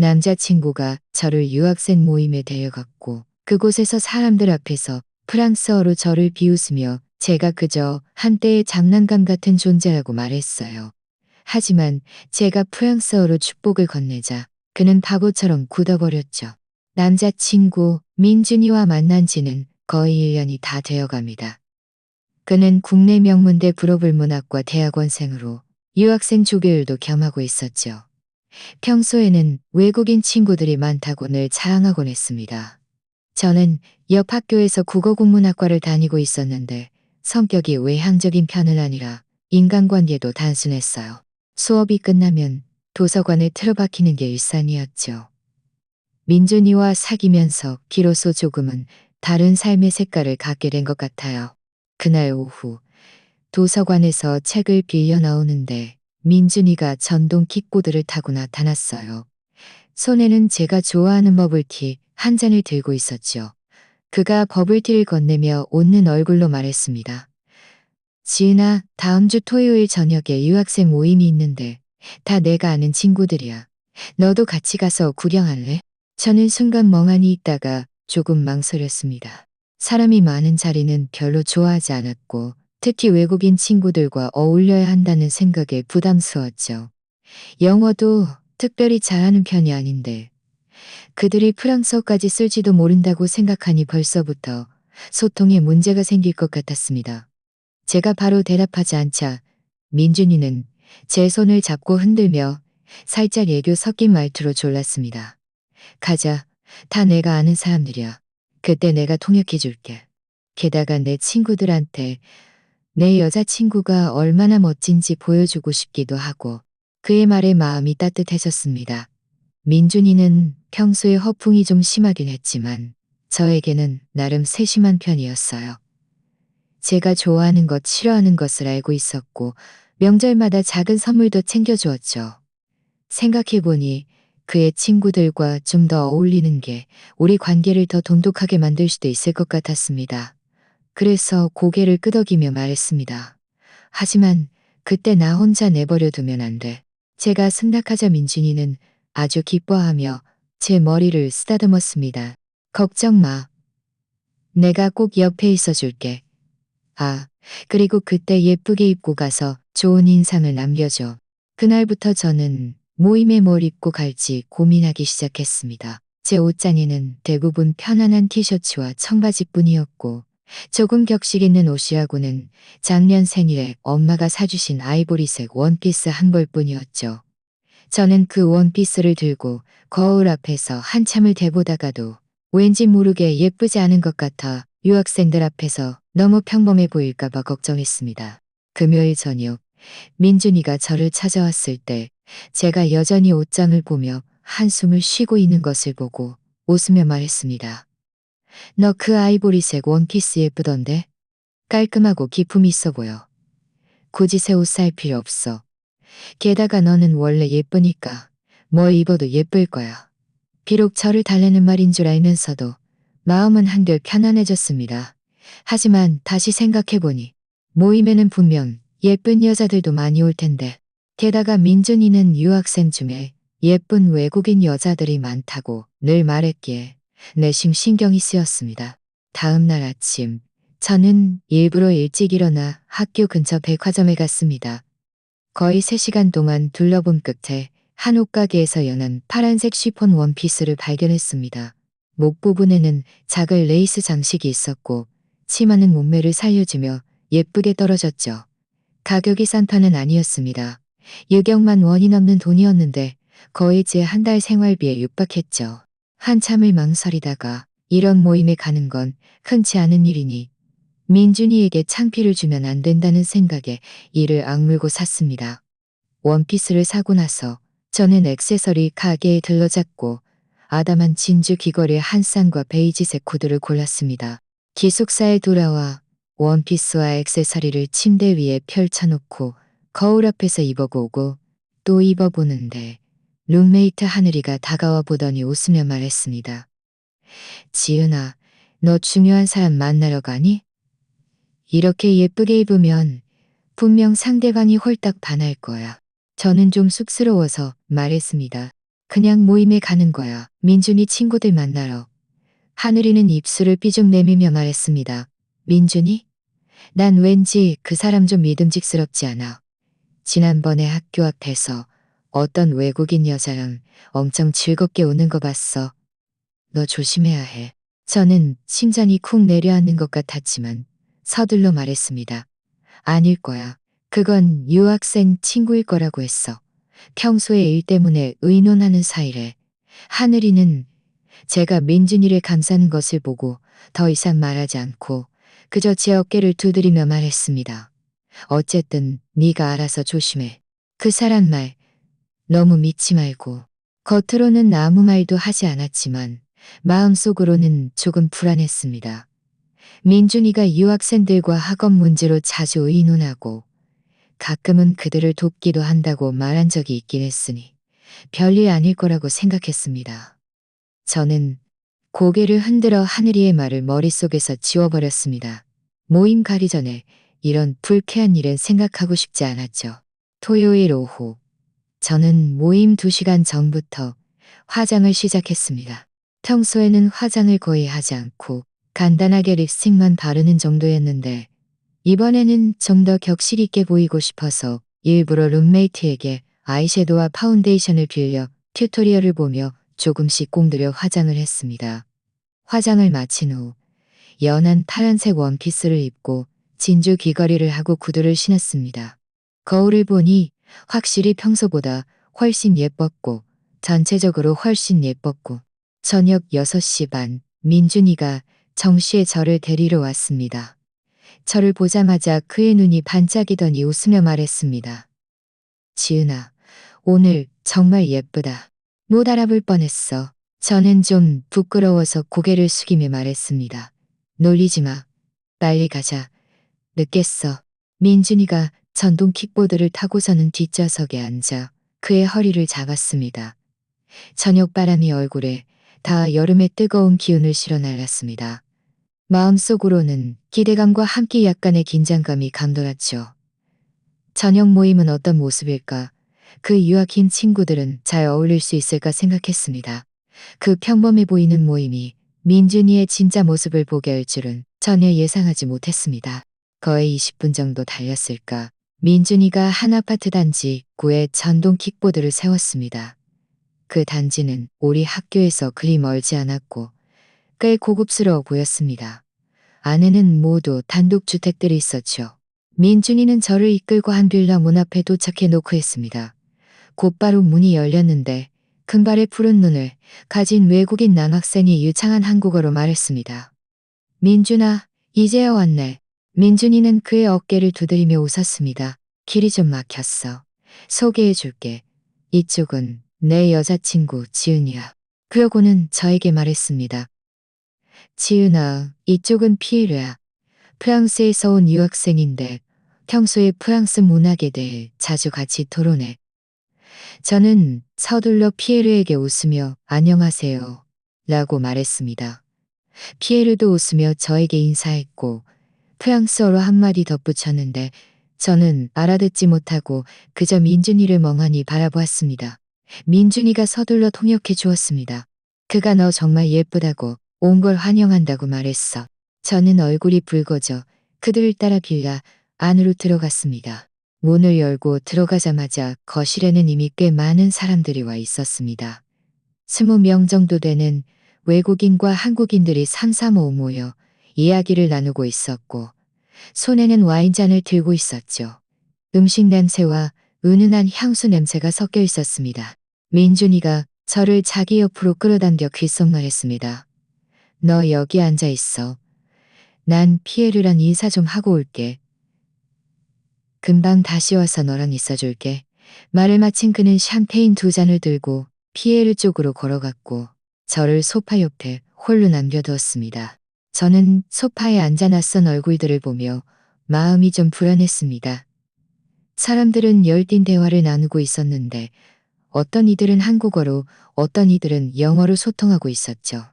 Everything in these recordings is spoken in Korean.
남자친구가 저를 유학생 모임에 데려갔고 그곳에서 사람들 앞에서 프랑스어로 저를 비웃으며 제가 그저 한때의 장난감 같은 존재라고 말했어요. 하지만 제가 프랑스어로 축복을 건네자 그는 바보처럼 굳어버렸죠. 남자친구 민준이와 만난 지는 거의 1년이 다 되어갑니다. 그는 국내 명문대 불어불문학과 대학원생으로 유학생 조교일도 겸하고 있었죠. 평소에는 외국인 친구들이 많다고 늘 자랑하곤 했습니다. 저는 옆 학교에서 국어국문학과를 다니고 있었는데 성격이 외향적인 편은 아니라 인간관계도 단순했어요. 수업이 끝나면 도서관에 틀어박히는 게 일상이었죠. 민준이와 사귀면서 비로소 조금은 다른 삶의 색깔을 갖게 된 것 같아요. 그날 오후 도서관에서 책을 빌려 나오는데 민준이가 전동 킥보드를 타고 나타났어요. 손에는 제가 좋아하는 버블티 한 잔을 들고 있었죠. 그가 버블티를 건네며 웃는 얼굴로 말했습니다. 지은아, 다음 주 토요일 저녁에 유학생 모임이 있는데 다 내가 아는 친구들이야. 너도 같이 가서 구경할래? 저는 순간 멍하니 있다가 조금 망설였습니다. 사람이 많은 자리는 별로 좋아하지 않았고 특히 외국인 친구들과 어울려야 한다는 생각에 부담스러웠죠. 영어도 특별히 잘하는 편이 아닌데 그들이 프랑스어까지 쓸지도 모른다고 생각하니 벌써부터 소통에 문제가 생길 것 같았습니다. 제가 바로 대답하지 않자 민준이는 제 손을 잡고 흔들며 살짝 애교 섞인 말투로 졸랐습니다. 가자. 다 내가 아는 사람들이야. 그때 내가 통역해 줄게. 게다가 내 친구들한테 내 여자친구가 얼마나 멋진지 보여주고 싶기도 하고 그의 말에 마음이 따뜻해졌습니다. 민준이는 평소에 허풍이 좀 심하긴 했지만 저에게는 나름 세심한 편이었어요. 제가 좋아하는 것, 싫어하는 것을 알고 있었고 명절마다 작은 선물도 챙겨주었죠. 생각해보니 그의 친구들과 좀 더 어울리는 게 우리 관계를 더 돈독하게 만들 수도 있을 것 같았습니다. 그래서 고개를 끄덕이며 말했습니다. 하지만 그때 나 혼자 내버려 두면 안 돼. 제가 승낙하자 민준이는 아주 기뻐하며 제 머리를 쓰다듬었습니다. 걱정 마. 내가 꼭 옆에 있어 줄게. 아, 그리고 그때 예쁘게 입고 가서 좋은 인상을 남겨줘. 그날부터 저는 모임에 뭘 입고 갈지 고민하기 시작했습니다. 제 옷장에는 대부분 편안한 티셔츠와 청바지뿐이었고 조금 격식 있는 옷이라고는 작년 생일에 엄마가 사주신 아이보리색 원피스 한 벌뿐이었죠. 저는 그 원피스를 들고 거울 앞에서 한참을 대보다가도 왠지 모르게 예쁘지 않은 것 같아 유학생들 앞에서 너무 평범해 보일까봐 걱정했습니다. 금요일 저녁 민준이가 저를 찾아왔을 때 제가 여전히 옷장을 보며 한숨을 쉬고 있는 것을 보고 웃으며 말했습니다. 너 그 아이보리색 원피스 예쁘던데? 깔끔하고 기품 있어 보여. 굳이 새 옷 살 필요 없어. 게다가 너는 원래 예쁘니까 뭘 입어도 예쁠 거야. 비록 저를 달래는 말인 줄 알면서도 마음은 한결 편안해졌습니다. 하지만 다시 생각해보니 모임에는 분명 예쁜 여자들도 많이 올 텐데 게다가 민준이는 유학생 중에 예쁜 외국인 여자들이 많다고 늘 말했기에 내심 신경이 쓰였습니다. 다음 날 아침 저는 일부러 일찍 일어나 학교 근처 백화점에 갔습니다. 거의 3시간 동안 둘러본 끝에 한 옷가게에서 여는 파란색 쉬폰 원피스를 발견했습니다. 목 부분에는 작은 레이스 장식이 있었고 치마는 몸매를 살려주며 예쁘게 떨어졌죠. 가격이 싼 편은 아니었습니다. 유격만 원이 넘는 돈이었는데 거의 제 한 달 생활비에 육박했죠. 한참을 망설이다가 이런 모임에 가는 건 흔치 않은 일이니 민준이에게 창피를 주면 안 된다는 생각에 이를 악물고 샀습니다. 원피스를 사고 나서 저는 액세서리 가게에 들러잡고 아담한 진주 귀걸이 한 쌍과 베이지색 구두를 골랐습니다. 기숙사에 돌아와 원피스와 액세서리를 침대 위에 펼쳐놓고 거울 앞에서 입어보고 또 입어보는데 룸메이트 하늘이가 다가와 보더니 웃으며 말했습니다. 지은아, 너 중요한 사람 만나러 가니? 이렇게 예쁘게 입으면 분명 상대방이 홀딱 반할 거야. 저는 좀 쑥스러워서 말했습니다. 그냥 모임에 가는 거야. 민준이 친구들 만나러. 하늘이는 입술을 삐죽 내밀며 말했습니다. 민준이? 난 왠지 그 사람 좀 믿음직스럽지 않아. 지난번에 학교 앞에서 어떤 외국인 여자랑 엄청 즐겁게 우는 거 봤어. 너 조심해야 해. 저는 심장이 쿵 내려앉는 것 같았지만 서둘러 말했습니다. 아닐 거야. 그건 유학생 친구일 거라고 했어. 평소에 일 때문에 의논하는 사이래. 하늘이는 제가 민준이를 감싸는 것을 보고 더 이상 말하지 않고 그저 제 어깨를 두드리며 말했습니다. 어쨌든 네가 알아서 조심해. 그 사람 말 너무 믿지 말고. 겉으로는 아무 말도 하지 않았지만 마음속으로는 조금 불안했습니다. 민준이가 유학생들과 학업 문제로 자주 의논하고 가끔은 그들을 돕기도 한다고 말한 적이 있긴 했으니 별일 아닐 거라고 생각했습니다. 저는 고개를 흔들어 하늘이의 말을 머릿속에서 지워버렸습니다. 모임 가기 전에 이런 불쾌한 일은 생각하고 싶지 않았죠. 토요일 오후 저는 모임 2시간 전부터 화장을 시작했습니다. 평소에는 화장을 거의 하지 않고 간단하게 립스틱만 바르는 정도였는데 이번에는 좀 더 격식 있게 보이고 싶어서 일부러 룸메이트에게 아이섀도우와 파운데이션을 빌려 튜토리얼을 보며 조금씩 공들여 화장을 했습니다. 화장을 마친 후 연한 파란색 원피스를 입고 진주 귀걸이를 하고 구두를 신었습니다. 거울을 보니 확실히 평소보다 훨씬 예뻤고 전체적으로 훨씬 예뻤고 저녁 6시 반 민준이가 정시에 저를 데리러 왔습니다. 저를 보자마자 그의 눈이 반짝이더니 웃으며 말했습니다. 지은아, 오늘 정말 예쁘다. 못 알아볼 뻔했어. 저는 좀 부끄러워서 고개를 숙이며 말했습니다. 놀리지 마. 빨리 가자. 늦겠어. 민준이가 전동 킥보드를 타고서는 뒷좌석에 앉아 그의 허리를 잡았습니다. 저녁 바람이 얼굴에 다 여름의 뜨거운 기운을 실어 날랐습니다. 마음속으로는 기대감과 함께 약간의 긴장감이 감돌았죠. 저녁 모임은 어떤 모습일까? 그 유학인 친구들은 잘 어울릴 수 있을까 생각했습니다. 그 평범해 보이는 모임이 민준이의 진짜 모습을 보게 할 줄은 전혀 예상하지 못했습니다. 거의 20분 정도 달렸을까. 민준이가 한 아파트 단지 9에 전동 킥보드를 세웠습니다. 그 단지는 우리 학교에서 그리 멀지 않았고 꽤 고급스러워 보였습니다. 안에는 모두 단독주택들이 있었죠. 민준이는 저를 이끌고 한 빌라 문 앞에 도착해 놓고 했습니다. 곧바로 문이 열렸는데 금발의 푸른 눈을 가진 외국인 남학생이 유창한 한국어로 말했습니다. 민준아, 이제야 왔네. 민준이는 그의 어깨를 두드리며 웃었습니다. 길이 좀 막혔어. 소개해줄게. 이쪽은 내 여자친구 지은이야. 그러고는 저에게 말했습니다. 지은아, 이쪽은 피에르야. 프랑스에서 온 유학생인데 평소에 프랑스 문학에 대해 자주 같이 토론해. 저는 서둘러 피에르에게 웃으며 안녕하세요 라고 말했습니다. 피에르도 웃으며 저에게 인사했고 프랑스어로 한마디 덧붙였는데 저는 알아듣지 못하고 그저 민준이를 멍하니 바라보았습니다. 민준이가 서둘러 통역해 주었습니다. 그가 너 정말 예쁘다고 온 걸 환영한다고 말했어. 저는 얼굴이 붉어져 그들을 따라 빌라 안으로 들어갔습니다. 문을 열고 들어가자마자 거실에는 이미 꽤 많은 사람들이 와 있었습니다. 20명 정도 되는 외국인과 한국인들이 삼삼오오 모여 이야기를 나누고 있었고 손에는 와인잔을 들고 있었죠. 음식 냄새와 은은한 향수 냄새가 섞여 있었습니다. 민준이가 저를 자기 옆으로 끌어당겨 귓속말했습니다. 너 여기 앉아 있어. 난 피에르랑 인사 좀 하고 올게. 금방 다시 와서 너랑 있어줄게. 말을 마친 그는 샴페인 2잔을 들고 피에르 쪽으로 걸어갔고 저를 소파 옆에 홀로 남겨두었습니다. 저는 소파에 앉아 낯선 얼굴들을 보며 마음이 좀 불안했습니다. 사람들은 열띤 대화를 나누고 있었는데 어떤 이들은 한국어로 어떤 이들은 영어로 소통하고 있었죠.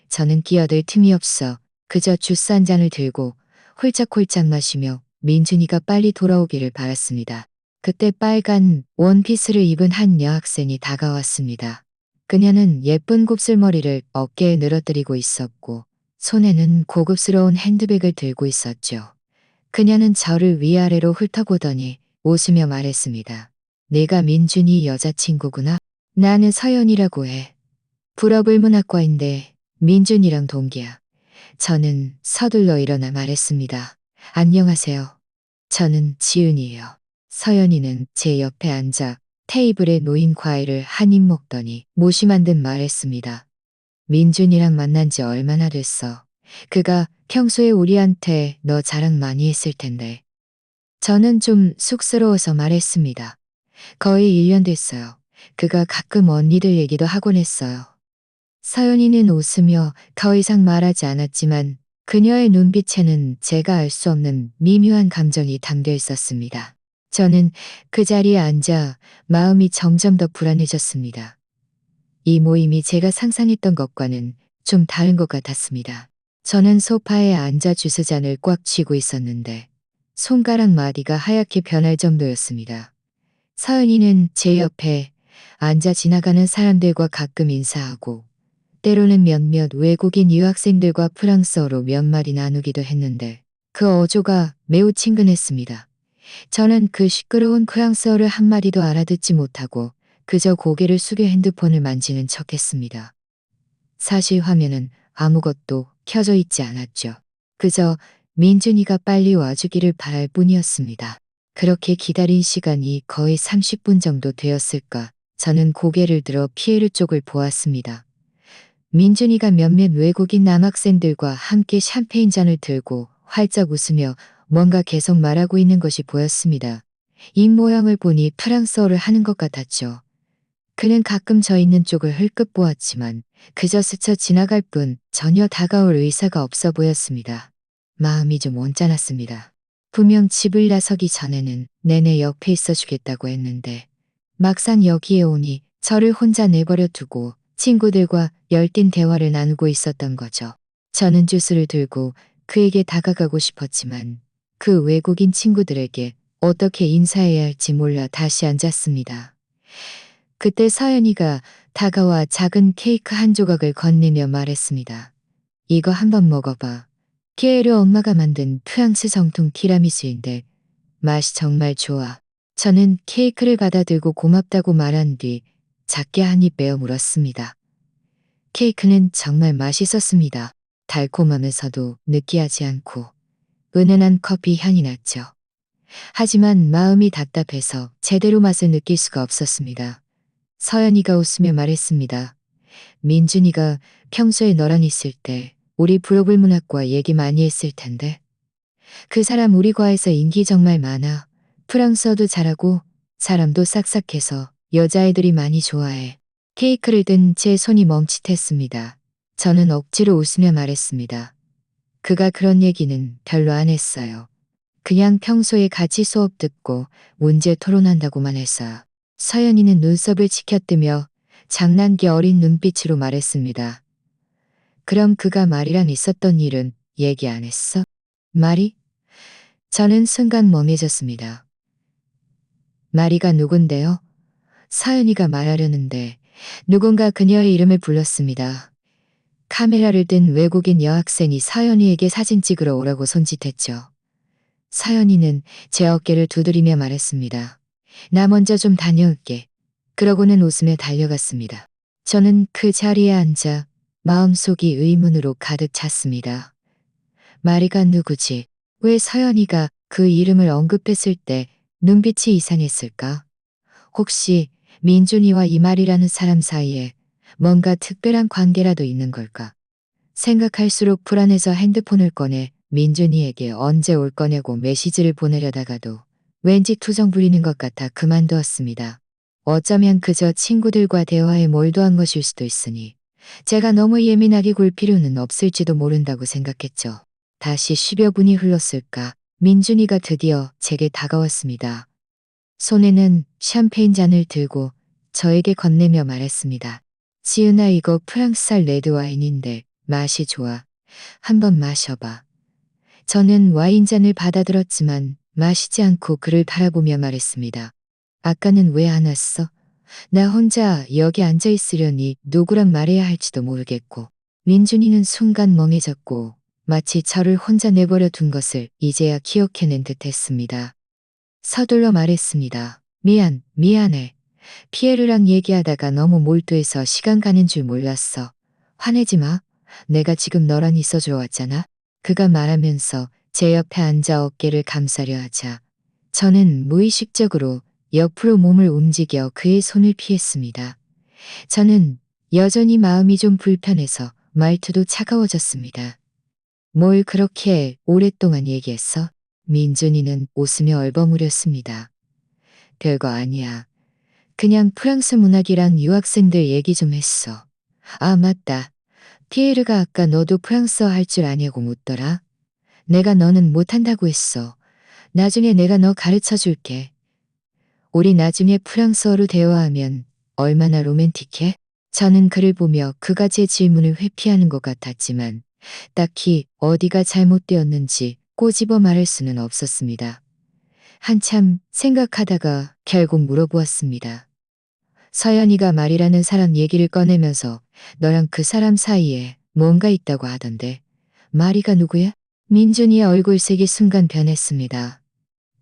저는 끼어들 틈이 없어 그저 주스 한 잔을 들고 홀짝홀짝 마시며 민준이가 빨리 돌아오기를 바랐습니다. 그때 빨간 원피스를 입은 한 여학생이 다가왔습니다. 그녀는 예쁜 곱슬머리를 어깨에 늘어뜨리고 있었고 손에는 고급스러운 핸드백을 들고 있었죠. 그녀는 저를 위아래로 훑어보더니 웃으며 말했습니다. 내가 민준이 여자친구구나. 나는 서연이라고 해. 불어불문학과인데 민준이랑 동기야. 저는 서둘러 일어나 말했습니다. 안녕하세요. 저는 지은이에요. 서연이는 제 옆에 앉아 테이블에 놓인 과일을 한 입 먹더니 무심한 듯 말했습니다. 민준이랑 만난 지 얼마나 됐어. 그가 평소에 우리한테 너 자랑 많이 했을 텐데. 저는 좀 쑥스러워서 말했습니다. 거의 1년 됐어요. 그가 가끔 언니들 얘기도 하곤 했어요. 서연이는 웃으며 더 이상 말하지 않았지만 그녀의 눈빛에는 제가 알 수 없는 미묘한 감정이 담겨 있었습니다. 저는 그 자리에 앉아 마음이 점점 더 불안해졌습니다. 이 모임이 제가 상상했던 것과는 좀 다른 것 같았습니다. 저는 소파에 앉아 주스잔을 꽉 쥐고 있었는데 손가락 마디가 하얗게 변할 정도였습니다. 서연이는 제 옆에 앉아 지나가는 사람들과 가끔 인사하고 때로는 몇몇 외국인 유학생들과 프랑스어로 몇 마디 나누기도 했는데 그 어조가 매우 친근했습니다. 저는 그 시끄러운 프랑스어를 한마디도 알아듣지 못하고 그저 고개를 숙여 핸드폰을 만지는 척했습니다. 사실 화면은 아무것도 켜져 있지 않았죠. 그저 민준이가 빨리 와주기를 바랄 뿐이었습니다. 그렇게 기다린 시간이 거의 30분 정도 되었을까. 저는 고개를 들어 피에르 쪽을 보았습니다. 민준이가 몇몇 외국인 남학생들과 함께 샴페인 잔을 들고 활짝 웃으며 뭔가 계속 말하고 있는 것이 보였습니다. 입 모양을 보니 프랑스어를 하는 것 같았죠. 그는 가끔 저 있는 쪽을 흘끗 보았지만 그저 스쳐 지나갈 뿐 전혀 다가올 의사가 없어 보였습니다. 마음이 좀 언짢았습니다. 분명 집을 나서기 전에는 내내 옆에 있어주겠다고 했는데 막상 여기에 오니 저를 혼자 내버려 두고 친구들과 열띤 대화를 나누고 있었던 거죠. 저는 주스를 들고 그에게 다가가고 싶었지만 그 외국인 친구들에게 어떻게 인사해야 할지 몰라 다시 앉았습니다. 그때 서연이가 다가와 작은 케이크 한 조각을 건네며 말했습니다. 이거 한번 먹어봐. 케에르 엄마가 만든 프랑스 정통 티라미수인데 맛이 정말 좋아. 저는 케이크를 받아들고 고맙다고 말한 뒤 작게 한 입 베어 물었습니다. 케이크는 정말 맛있었습니다. 달콤하면서도 느끼하지 않고 은은한 커피 향이 났죠. 하지만 마음이 답답해서 제대로 맛을 느낄 수가 없었습니다. 서연이가 웃으며 말했습니다. 민준이가 평소에 너랑 있을 때 우리 불어불문학과 얘기 많이 했을 텐데. 그 사람 우리 과에서 인기 정말 많아. 프랑스어도 잘하고 사람도 싹싹해서 여자애들이 많이 좋아해. 케이크를 든 제 손이 멈칫했습니다. 저는 억지로 웃으며 말했습니다. 그가 그런 얘기는 별로 안 했어요. 그냥 평소에 같이 수업 듣고 문제 토론한다고만 했어요. 서연이는 눈썹을 치켜뜨며 장난기 어린 눈빛으로 말했습니다. 그럼 그가 말이랑 있었던 일은 얘기 안 했어? 말이? 저는 순간 멍해졌습니다. 마리가 누군데요? 서연이가 말하려는데 누군가 그녀의 이름을 불렀습니다. 카메라를 든 외국인 여학생이 서연이에게 사진 찍으러 오라고 손짓했죠. 서연이는 제 어깨를 두드리며 말했습니다. 나 먼저 좀 다녀올게. 그러고는 웃으며 달려갔습니다. 저는 그 자리에 앉아 마음속이 의문으로 가득 찼습니다. 마리가 누구지? 왜 서연이가 그 이름을 언급했을 때 눈빛이 이상했을까? 혹시 민준이와 이말이라는 사람 사이에 뭔가 특별한 관계라도 있는 걸까? 생각할수록 불안해서 핸드폰을 꺼내 민준이에게 언제 올 거냐고 메시지를 보내려다가도 왠지 투정 부리는 것 같아 그만두었습니다. 어쩌면 그저 친구들과 대화에 몰두한 것일 수도 있으니 제가 너무 예민하게 굴 필요는 없을지도 모른다고 생각했죠. 다시 10여 분이 흘렀을까 민준이가 드디어 제게 다가왔습니다. 손에는 샴페인 잔을 들고 저에게 건네며 말했습니다. 지은아 이거 프랑스산 레드와인인데 맛이 좋아. 한번 마셔봐. 저는 와인잔을 받아들었지만 마시지 않고 그를 바라보며 말했습니다. 아까는 왜 안 왔어? 나 혼자 여기 앉아 있으려니 누구랑 말해야 할지도 모르겠고. 민준이는 순간 멍해졌고 마치 저를 혼자 내버려 둔 것을 이제야 기억해낸 듯 했습니다. 서둘러 말했습니다. 미안해. 피에르랑 얘기하다가 너무 몰두해서 시간 가는 줄 몰랐어. 화내지 마. 내가 지금 너랑 있어줘 왔잖아. 그가 말하면서 제 옆에 앉아 어깨를 감싸려 하자 저는 무의식적으로 옆으로 몸을 움직여 그의 손을 피했습니다. 저는 여전히 마음이 좀 불편해서 말투도 차가워졌습니다. 뭘 그렇게 오랫동안 얘기했어? 민준이는 웃으며 얼버무렸습니다. 별거 아니야. 그냥 프랑스 문학이랑 유학생들 얘기 좀 했어. 아, 맞다. 피에르가 아까 너도 프랑스어 할 줄 아냐고 묻더라. 내가 너는 못한다고 했어. 나중에 내가 너 가르쳐 줄게. 우리 나중에 프랑스어로 대화하면 얼마나 로맨틱해? 저는 그를 보며 그가 제 질문을 회피하는 것 같았지만 딱히 어디가 잘못되었는지 꼬집어 말할 수는 없었습니다. 한참 생각하다가 결국 물어보았습니다. 서연이가 말이라는 사람 얘기를 꺼내면서 너랑 그 사람 사이에 뭔가 있다고 하던데. 마리가 누구야? 민준이의 얼굴색이 순간 변했습니다.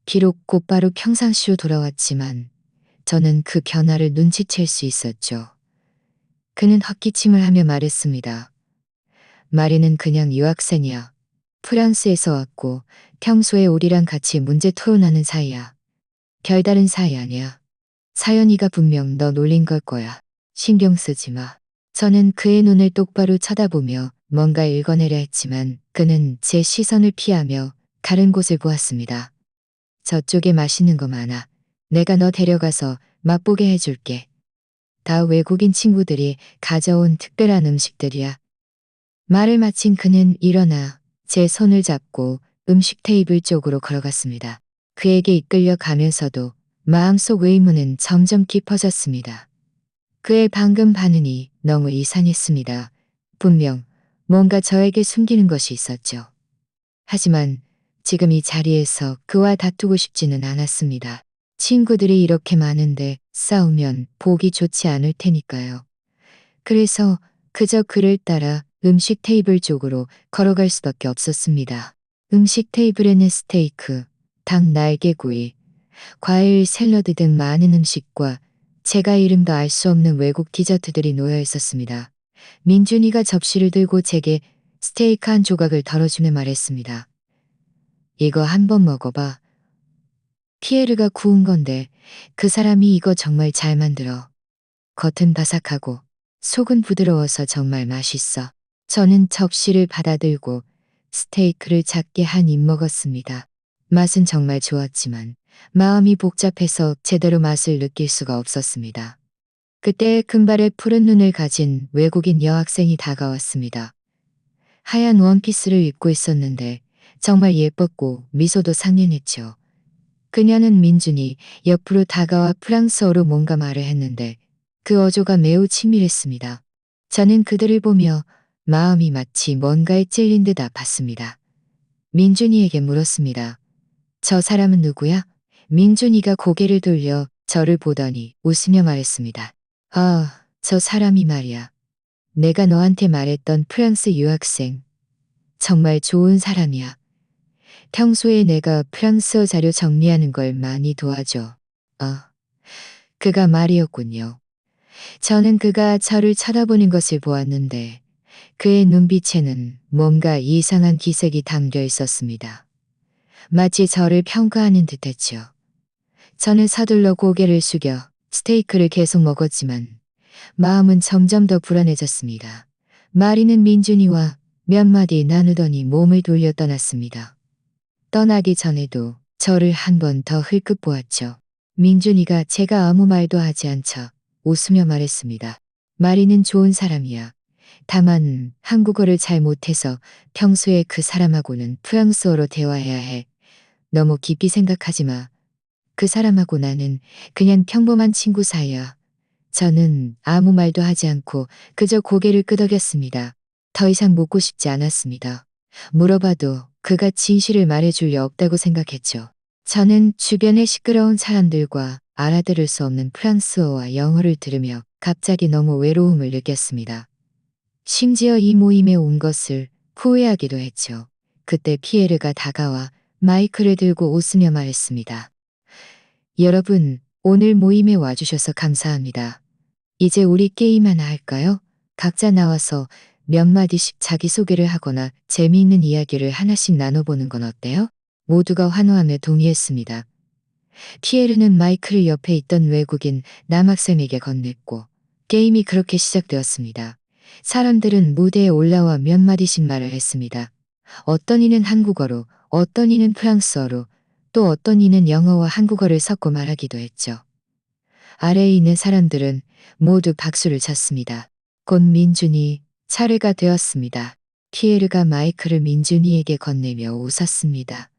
비록 곧바로 평상시로 돌아왔지만 저는 그 변화를 눈치챌 수 있었죠. 그는 헛기침을 하며 말했습니다. 마리는 그냥 유학생이야. 프랑스에서 왔고 평소에 우리랑 같이 문제 토론하는 사이야. 별다른 사이 아니야. 사연이가 분명 너 놀린 걸 거야. 신경 쓰지 마. 저는 그의 눈을 똑바로 쳐다보며 뭔가 읽어내려 했지만 그는 제 시선을 피하며 다른 곳을 보았습니다. 저쪽에 맛있는 거 많아. 내가 너 데려가서 맛보게 해줄게. 다 외국인 친구들이 가져온 특별한 음식들이야. 말을 마친 그는 일어나 제 손을 잡고 음식 테이블 쪽으로 걸어갔습니다. 그에게 이끌려 가면서도 마음속 의문은 점점 깊어졌습니다. 그의 방금 반응이 너무 이상했습니다. 분명 뭔가 저에게 숨기는 것이 있었죠. 하지만 지금 이 자리에서 그와 다투고 싶지는 않았습니다. 친구들이 이렇게 많은데 싸우면 보기 좋지 않을 테니까요. 그래서 그저 그를 따라 음식 테이블 쪽으로 걸어갈 수밖에 없었습니다. 음식 테이블에는 스테이크, 닭 날개구이, 과일, 샐러드 등 많은 음식과 제가 이름도 알 수 없는 외국 디저트들이 놓여 있었습니다. 민준이가 접시를 들고 제게 스테이크 한 조각을 덜어주며 말했습니다. 이거 한번 먹어봐. 피에르가 구운 건데 그 사람이 이거 정말 잘 만들어. 겉은 바삭하고 속은 부드러워서 정말 맛있어. 저는 접시를 받아들고 스테이크를 작게 한 입 먹었습니다. 맛은 정말 좋았지만 마음이 복잡해서 제대로 맛을 느낄 수가 없었습니다. 그때 금발의 푸른 눈을 가진 외국인 여학생이 다가왔습니다. 하얀 원피스를 입고 있었는데 정말 예뻤고 미소도 상냥했죠. 그녀는 민준이 옆으로 다가와 프랑스어로 뭔가 말을 했는데 그 어조가 매우 친밀했습니다. 저는 그들을 보며 마음이 마치 뭔가에 찔린 듯 아팠습니다. 민준이에게 물었습니다. 저 사람은 누구야? 민준이가 고개를 돌려 저를 보더니 웃으며 말했습니다. 아, 저 사람이 말이야. 내가 너한테 말했던 프랑스 유학생. 정말 좋은 사람이야. 평소에 내가 프랑스어 자료 정리하는 걸 많이 도와줘. 아, 그가 말이었군요. 저는 그가 저를 쳐다보는 것을 보았는데 그의 눈빛에는 뭔가 이상한 기색이 담겨 있었습니다. 마치 저를 평가하는 듯했죠. 저는 서둘러 고개를 숙여 스테이크를 계속 먹었지만 마음은 점점 더 불안해졌습니다. 마리는 민준이와 몇 마디 나누더니 몸을 돌려 떠났습니다. 떠나기 전에도 저를 한 번 더 흘끗 보았죠. 민준이가 제가 아무 말도 하지 않자 웃으며 말했습니다. 마리는 좋은 사람이야. 다만 한국어를 잘 못해서 평소에 그 사람하고는 프랑스어로 대화해야 해. 너무 깊이 생각하지 마. 그 사람하고 나는 그냥 평범한 친구 사이야. 저는 아무 말도 하지 않고 그저 고개를 끄덕였습니다. 더 이상 묻고 싶지 않았습니다. 물어봐도 그가 진실을 말해줄 리 없다고 생각했죠. 저는 주변의 시끄러운 사람들과 알아들을 수 없는 프랑스어와 영어를 들으며 갑자기 너무 외로움을 느꼈습니다. 심지어 이 모임에 온 것을 후회하기도 했죠. 그때 피에르가 다가와 마이크를 들고 웃으며 말했습니다. 여러분, 오늘 모임에 와주셔서 감사합니다. 이제 우리 게임 하나 할까요? 각자 나와서 몇 마디씩 자기소개를 하거나 재미있는 이야기를 하나씩 나눠보는 건 어때요? 모두가 환호하며 동의했습니다. 피에르는 마이크를 옆에 있던 외국인 남학생에게 건넸고 게임이 그렇게 시작되었습니다. 사람들은 무대에 올라와 몇 마디씩 말을 했습니다. 어떤 이는 한국어로, 어떤 이는 프랑스어로, 또 어떤 이는 영어와 한국어를 섞어 말하기도 했죠. 아래에 있는 사람들은 모두 박수를 쳤습니다. 곧 민준이 차례가 되었습니다. 피에르가 마이크를 민준이에게 건네며 웃었습니다.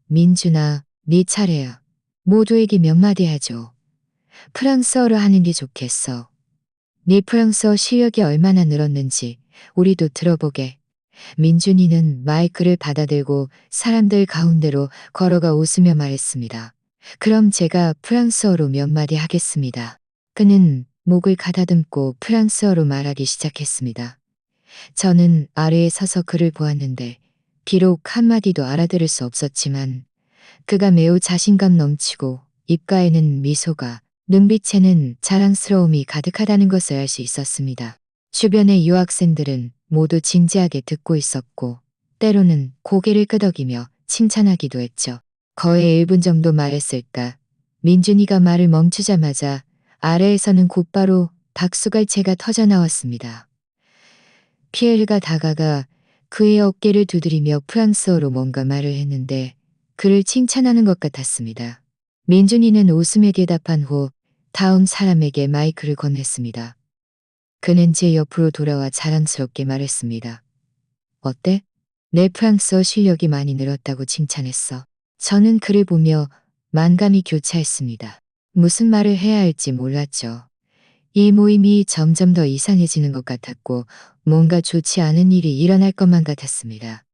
민준아, 네 차례야. 모두에게 몇 마디 하죠. 프랑스어로 하는 게 좋겠어. 네 프랑스어 실력이 얼마나 늘었는지 우리도 들어보게. 민준이는 마이크를 받아들고 사람들 가운데로 걸어가 웃으며 말했습니다. 그럼 제가 프랑스어로 몇 마디 하겠습니다. 그는 목을 가다듬고 프랑스어로 말하기 시작했습니다. 저는 아래에 서서 그를 보았는데 비록 한마디도 알아들을 수 없었지만 그가 매우 자신감 넘치고 입가에는 미소가 눈빛에는 자랑스러움이 가득하다는 것을 알 수 있었습니다. 주변의 유학생들은 모두 진지하게 듣고 있었고 때로는 고개를 끄덕이며 칭찬하기도 했죠. 거의 1분 정도 말했을까. 민준이가 말을 멈추자마자 아래에서는 곧바로 박수갈채가 터져 나왔습니다. 피에르가 다가가 그의 어깨를 두드리며 프랑스어로 뭔가 말을 했는데 그를 칭찬하는 것 같았습니다. 민준이는 웃으며 대답한 후 다음 사람에게 마이크를 건넸습니다. 그는 제 옆으로 돌아와 자랑스럽게 말했습니다. 어때? 내 프랑스어 실력이 많이 늘었다고 칭찬했어. 저는 그를 보며 만감이 교차했습니다. 무슨 말을 해야 할지 몰랐죠. 이 모임이 점점 더 이상해지는 것 같았고 뭔가 좋지 않은 일이 일어날 것만 같았습니다.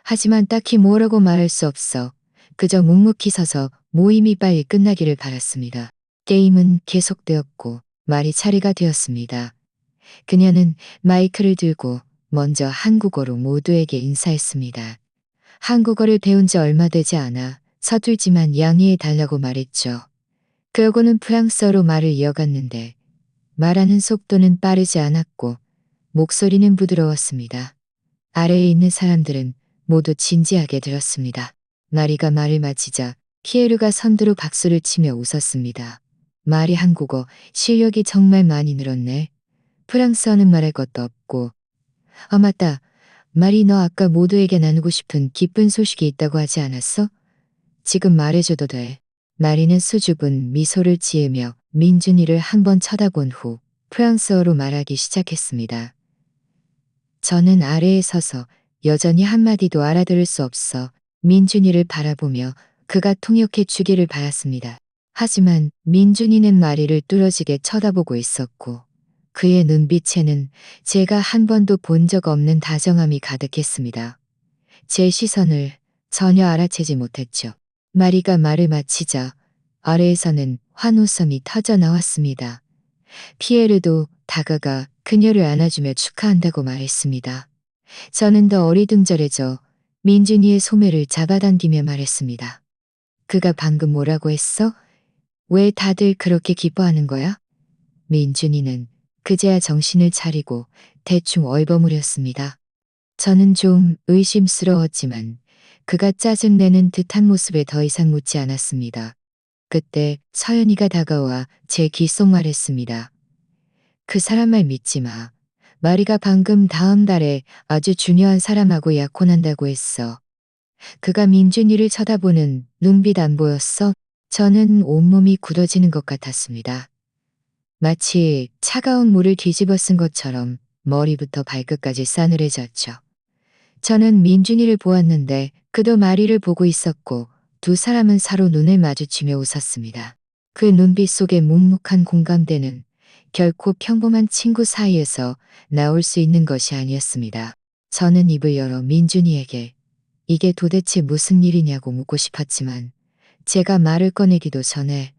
하지만 딱히 뭐라고 말할 수 없어 그저 묵묵히 서서 모임이 빨리 끝나기를 바랐습니다. 게임은 계속되었고 말이 차례가 되었습니다. 그녀는 마이크를 들고 먼저 한국어로 모두에게 인사했습니다. 한국어를 배운 지 얼마 되지 않아 서툴지만 양해해 달라고 말했죠. 그러고는 프랑스어로 말을 이어갔는데 말하는 속도는 빠르지 않았고 목소리는 부드러웠습니다. 아래에 있는 사람들은 모두 진지하게 들었습니다. 마리가 말을 마치자 피에르가 선두로 박수를 치며 웃었습니다. 말이 한국어 실력이 정말 많이 늘었네. 프랑스어는 말할 것도 없고. 아 맞다. 마리 너 아까 모두에게 나누고 싶은 기쁜 소식이 있다고 하지 않았어? 지금 말해줘도 돼. 마리는 수줍은 미소를 지으며 민준이를 한번 쳐다본 후 프랑스어로 말하기 시작했습니다. 저는 아래에 서서 여전히 한마디도 알아들을 수 없어 민준이를 바라보며 그가 통역해 주기를 바랐습니다. 하지만 민준이는 마리를 뚫어지게 쳐다보고 있었고 그의 눈빛에는 제가 한 번도 본 적 없는 다정함이 가득했습니다. 제 시선을 전혀 알아채지 못했죠. 마리가 말을 마치자 아래에서는 환호성이 터져 나왔습니다. 피에르도 다가가 그녀를 안아주며 축하한다고 말했습니다. 저는 더 어리둥절해져 민준이의 소매를 잡아당기며 말했습니다. 그가 방금 뭐라고 했어? 왜 다들 그렇게 기뻐하는 거야? 민준이는 그제야 정신을 차리고 대충 얼버무렸습니다. 저는 좀 의심스러웠지만 그가 짜증내는 듯한 모습에 더 이상 묻지 않았습니다. 그때 서연이가 다가와 제 귀 속 말했습니다. 그 사람 말 믿지 마. 마리가 방금 다음 달에 아주 중요한 사람하고 약혼한다고 했어. 그가 민준이를 쳐다보는 눈빛 안 보였어? 저는 온몸이 굳어지는 것 같았습니다. 마치 차가운 물을 뒤집어 쓴 것처럼 머리부터 발끝까지 싸늘해졌죠. 저는 민준이를 보았는데 그도 마리를 보고 있었고 두 사람은 서로 눈을 마주치며 웃었습니다. 그 눈빛 속의 묵묵한 공감대는 결코 평범한 친구 사이에서 나올 수 있는 것이 아니었습니다. 저는 입을 열어 민준이에게 이게 도대체 무슨 일이냐고 묻고 싶었지만 제가 말을 꺼내기도 전에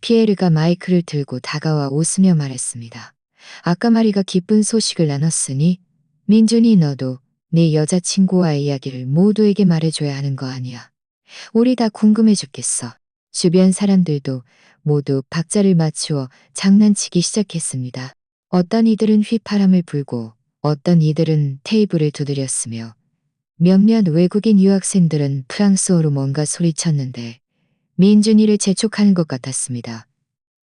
피에르가 마이크를 들고 다가와 웃으며 말했습니다. 아까 마리가 기쁜 소식을 나눴으니 민준이 너도 네 여자친구와의 이야기를 모두에게 말해줘야 하는 거 아니야. 우리 다 궁금해 죽겠어. 주변 사람들도 모두 박자를 맞추어 장난치기 시작했습니다. 어떤 이들은 휘파람을 불고 어떤 이들은 테이블을 두드렸으며 몇몇 외국인 유학생들은 프랑스어로 뭔가 소리쳤는데 민준이를 재촉하는 것 같았습니다.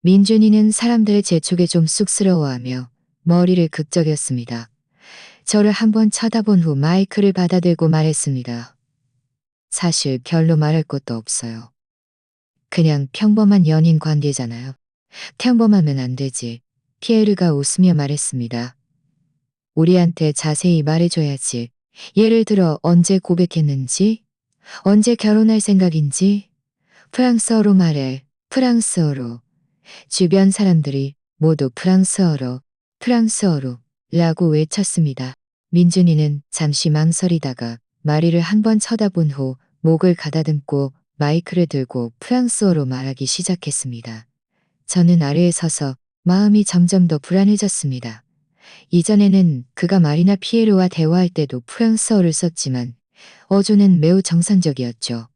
민준이는 사람들의 재촉에 좀 쑥스러워하며 머리를 극적였습니다. 저를 한번 쳐다본 후 마이크를 받아들고 말했습니다. 사실 별로 말할 것도 없어요. 그냥 평범한 연인 관계잖아요. 평범하면 안 되지. 피에르가 웃으며 말했습니다. 우리한테 자세히 말해줘야지. 예를 들어 언제 고백했는지, 언제 결혼할 생각인지, 프랑스어로 말해, 프랑스어로. 주변 사람들이 모두 프랑스어로, 프랑스어로 라고 외쳤습니다. 민준이는 잠시 망설이다가 마리를 한번 쳐다본 후 목을 가다듬고 마이크를 들고 프랑스어로 말하기 시작했습니다. 저는 아래에 서서 마음이 점점 더 불안해졌습니다. 이전에는 그가 마리나 피에르와 대화할 때도 프랑스어를 썼지만 어조는 매우 정상적이었죠.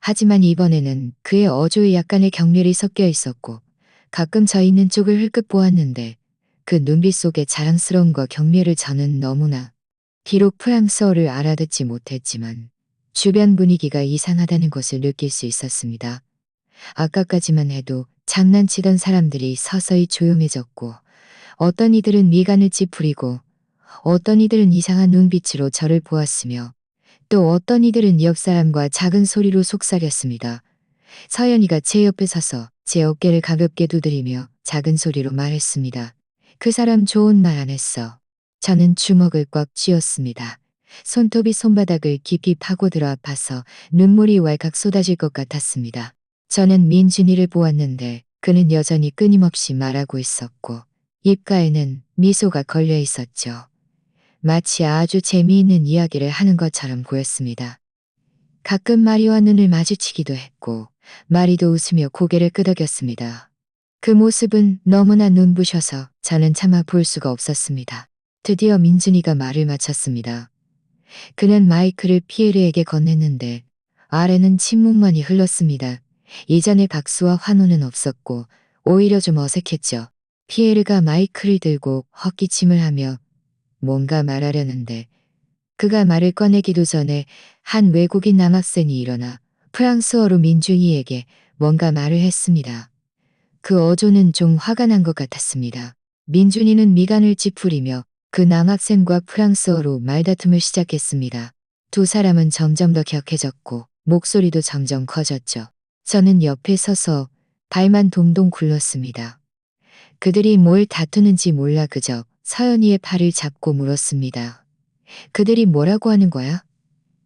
하지만 이번에는 그의 어조에 약간의 경멸이 섞여 있었고 가끔 저 있는 쪽을 흘끗 보았는데 그 눈빛 속에 자랑스러움과 경멸을 저는 너무나 비록 프랑스어를 알아듣지 못했지만 주변 분위기가 이상하다는 것을 느낄 수 있었습니다. 아까까지만 해도 장난치던 사람들이 서서히 조용해졌고 어떤 이들은 미간을 찌푸리고 어떤 이들은 이상한 눈빛으로 저를 보았으며 또 어떤 이들은 옆 사람과 작은 소리로 속삭였습니다. 서연이가 제 옆에 서서 제 어깨를 가볍게 두드리며 작은 소리로 말했습니다. 그 사람 좋은 말 안 했어. 저는 주먹을 꽉 쥐었습니다. 손톱이 손바닥을 깊이 파고들어 아파서 눈물이 왈칵 쏟아질 것 같았습니다. 저는 민준이를 보았는데 그는 여전히 끊임없이 말하고 있었고 입가에는 미소가 걸려 있었죠. 마치 아주 재미있는 이야기를 하는 것처럼 보였습니다. 가끔 마리와 눈을 마주치기도 했고 마리도 웃으며 고개를 끄덕였습니다. 그 모습은 너무나 눈부셔서 저는 차마 볼 수가 없었습니다. 드디어 민준이가 말을 마쳤습니다. 그는 마이크를 피에르에게 건넸는데 아래는 침묵만이 흘렀습니다. 이전의 박수와 환호는 없었고 오히려 좀 어색했죠. 피에르가 마이크를 들고 헛기침을 하며 뭔가 말하려는데 그가 말을 꺼내기도 전에 한 외국인 남학생이 일어나 프랑스어로 민준이에게 뭔가 말을 했습니다. 그 어조는 좀 화가 난 것 같았습니다. 민준이는 미간을 찌푸리며 그 남학생과 프랑스어로 말다툼을 시작했습니다. 두 사람은 점점 더 격해졌고 목소리도 점점 커졌죠. 저는 옆에 서서 발만 동동 굴렀습니다. 그들이 뭘 다투는지 몰라 그저 서연이의 팔을 잡고 물었습니다. 그들이 뭐라고 하는 거야?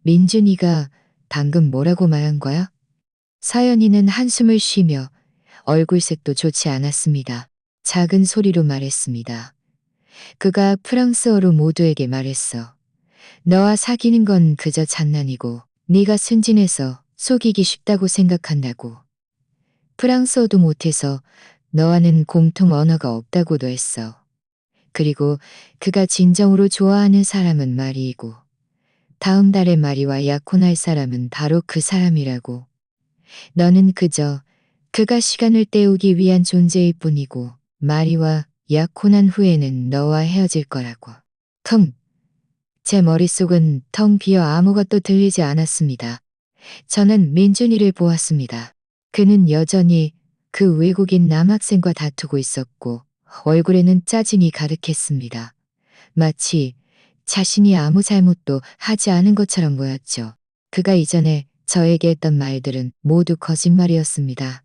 민준이가 방금 뭐라고 말한 거야? 서연이는 한숨을 쉬며 얼굴색도 좋지 않았습니다. 작은 소리로 말했습니다. 그가 프랑스어로 모두에게 말했어. 너와 사귀는 건 그저 장난이고 네가 순진해서 속이기 쉽다고 생각한다고. 프랑스어도 못해서 너와는 공통 언어가 없다고도 했어. 그리고 그가 진정으로 좋아하는 사람은 마리이고 다음 달에 마리와 약혼할 사람은 바로 그 사람이라고. 너는 그저 그가 시간을 때우기 위한 존재일 뿐이고 마리와 약혼한 후에는 너와 헤어질 거라고. 텅! 제 머릿속은 텅 비어 아무것도 들리지 않았습니다. 저는 민준이를 보았습니다. 그는 여전히 그 외국인 남학생과 다투고 있었고 얼굴에는 짜증이 가득했습니다. 마치 자신이 아무 잘못도 하지 않은 것처럼 보였죠. 그가 이전에 저에게 했던 말들은 모두 거짓말이었습니다.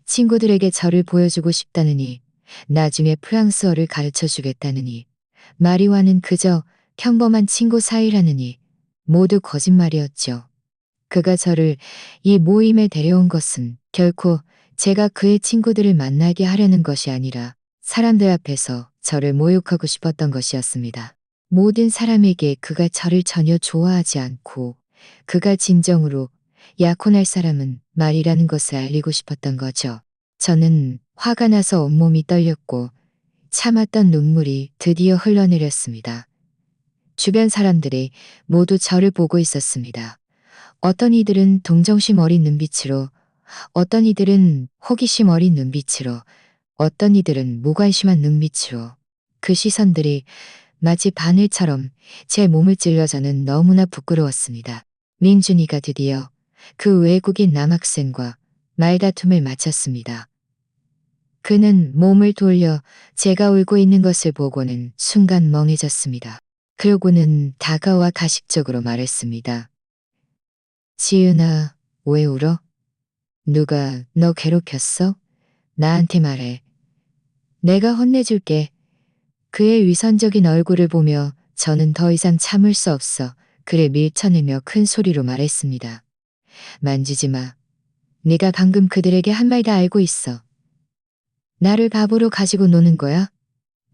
친구들에게 저를 보여주고 싶다느니, 나중에 프랑스어를 가르쳐 주겠다느니, 마리와는 그저 평범한 친구 사이라느니 모두 거짓말이었죠. 그가 저를 이 모임에 데려온 것은 결코 제가 그의 친구들을 만나게 하려는 것이 아니라 사람들 앞에서 저를 모욕하고 싶었던 것이었습니다. 모든 사람에게 그가 저를 전혀 좋아하지 않고 그가 진정으로 약혼할 사람은 말이라는 것을 알리고 싶었던 거죠. 저는 화가 나서 온몸이 떨렸고 참았던 눈물이 드디어 흘러내렸습니다. 주변 사람들이 모두 저를 보고 있었습니다. 어떤 이들은 동정심 어린 눈빛으로, 어떤 이들은 호기심 어린 눈빛으로, 어떤 이들은 무관심한 눈빛으로. 그 시선들이 마치 바늘처럼 제 몸을 찔러 저는 너무나 부끄러웠습니다. 민준이가 드디어 그 외국인 남학생과 말다툼을 마쳤습니다. 그는 몸을 돌려 제가 울고 있는 것을 보고는 순간 멍해졌습니다. 그러고는 다가와 가식적으로 말했습니다. 지은아, 왜 울어? 누가 너 괴롭혔어? 나한테 말해. 내가 혼내줄게. 그의 위선적인 얼굴을 보며 저는 더 이상 참을 수 없어 그를 밀쳐내며 큰 소리로 말했습니다. 만지지 마. 네가 방금 그들에게 한 말 다 알고 있어. 나를 바보로 가지고 노는 거야?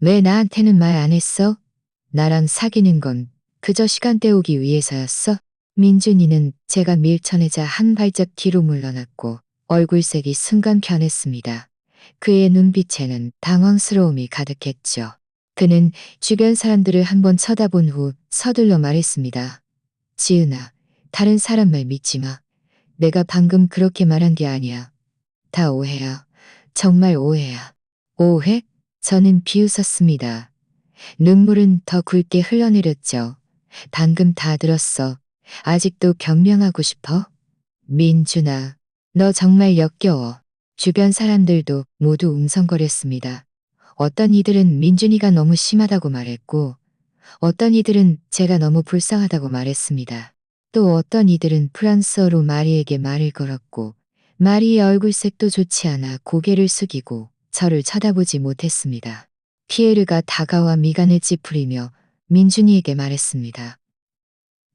왜 나한테는 말 안 했어? 나랑 사귀는 건 그저 시간 때우기 위해서였어? 민준이는 제가 밀쳐내자 한 발짝 뒤로 물러났고 얼굴색이 순간 변했습니다. 그의 눈빛에는 당황스러움이 가득했죠. 그는 주변 사람들을 한번 쳐다본 후 서둘러 말했습니다. 지은아, 다른 사람 말 믿지 마. 내가 방금 그렇게 말한 게 아니야. 다 오해야. 정말 오해야. 오해? 저는 비웃었습니다. 눈물은 더 굵게 흘러내렸죠. 방금 다 들었어. 아직도 변명하고 싶어? 민준아, 너 정말 역겨워. 주변 사람들도 모두 웅성거렸습니다. 어떤 이들은 민준이가 너무 심하다고 말했고, 어떤 이들은 제가 너무 불쌍하다고 말했습니다. 또 어떤 이들은 프랑스어로 마리에게 말을 걸었고, 마리의 얼굴색도 좋지 않아 고개를 숙이고 저를 쳐다보지 못했습니다. 피에르가 다가와 미간을 찌푸리며 민준이에게 말했습니다.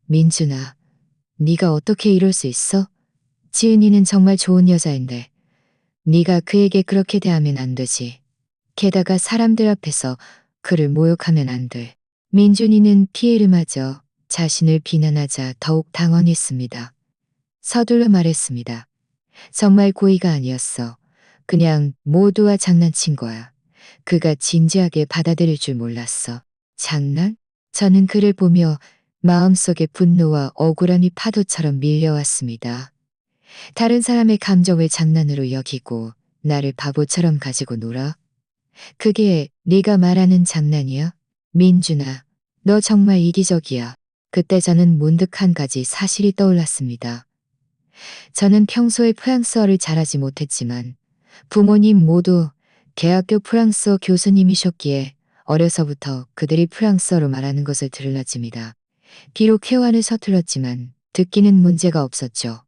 민준아, 네가 어떻게 이럴 수 있어? 지은이는 정말 좋은 여자인데 네가 그에게 그렇게 대하면 안 되지. 게다가 사람들 앞에서 그를 모욕하면 안 돼. 민준이는 피에르마저 자신을 비난하자 더욱 당황했습니다. 서둘러 말했습니다. 정말 고의가 아니었어. 그냥 모두와 장난친 거야. 그가 진지하게 받아들일 줄 몰랐어. 장난? 저는 그를 보며 마음속에 분노와 억울함이 파도처럼 밀려왔습니다. 다른 사람의 감정을 장난으로 여기고 나를 바보처럼 가지고 놀아? 그게 네가 말하는 장난이야? 민준아, 너 정말 이기적이야. 그때 저는 문득 한 가지 사실이 떠올랐습니다. 저는 평소에 프랑스어를 잘하지 못했지만 부모님 모두 대학교 프랑스어 교수님이셨기에 어려서부터 그들이 프랑스어로 말하는 것을 들을렀습니다. 비록 회화는 서툴렀지만 듣기는 문제가 없었죠.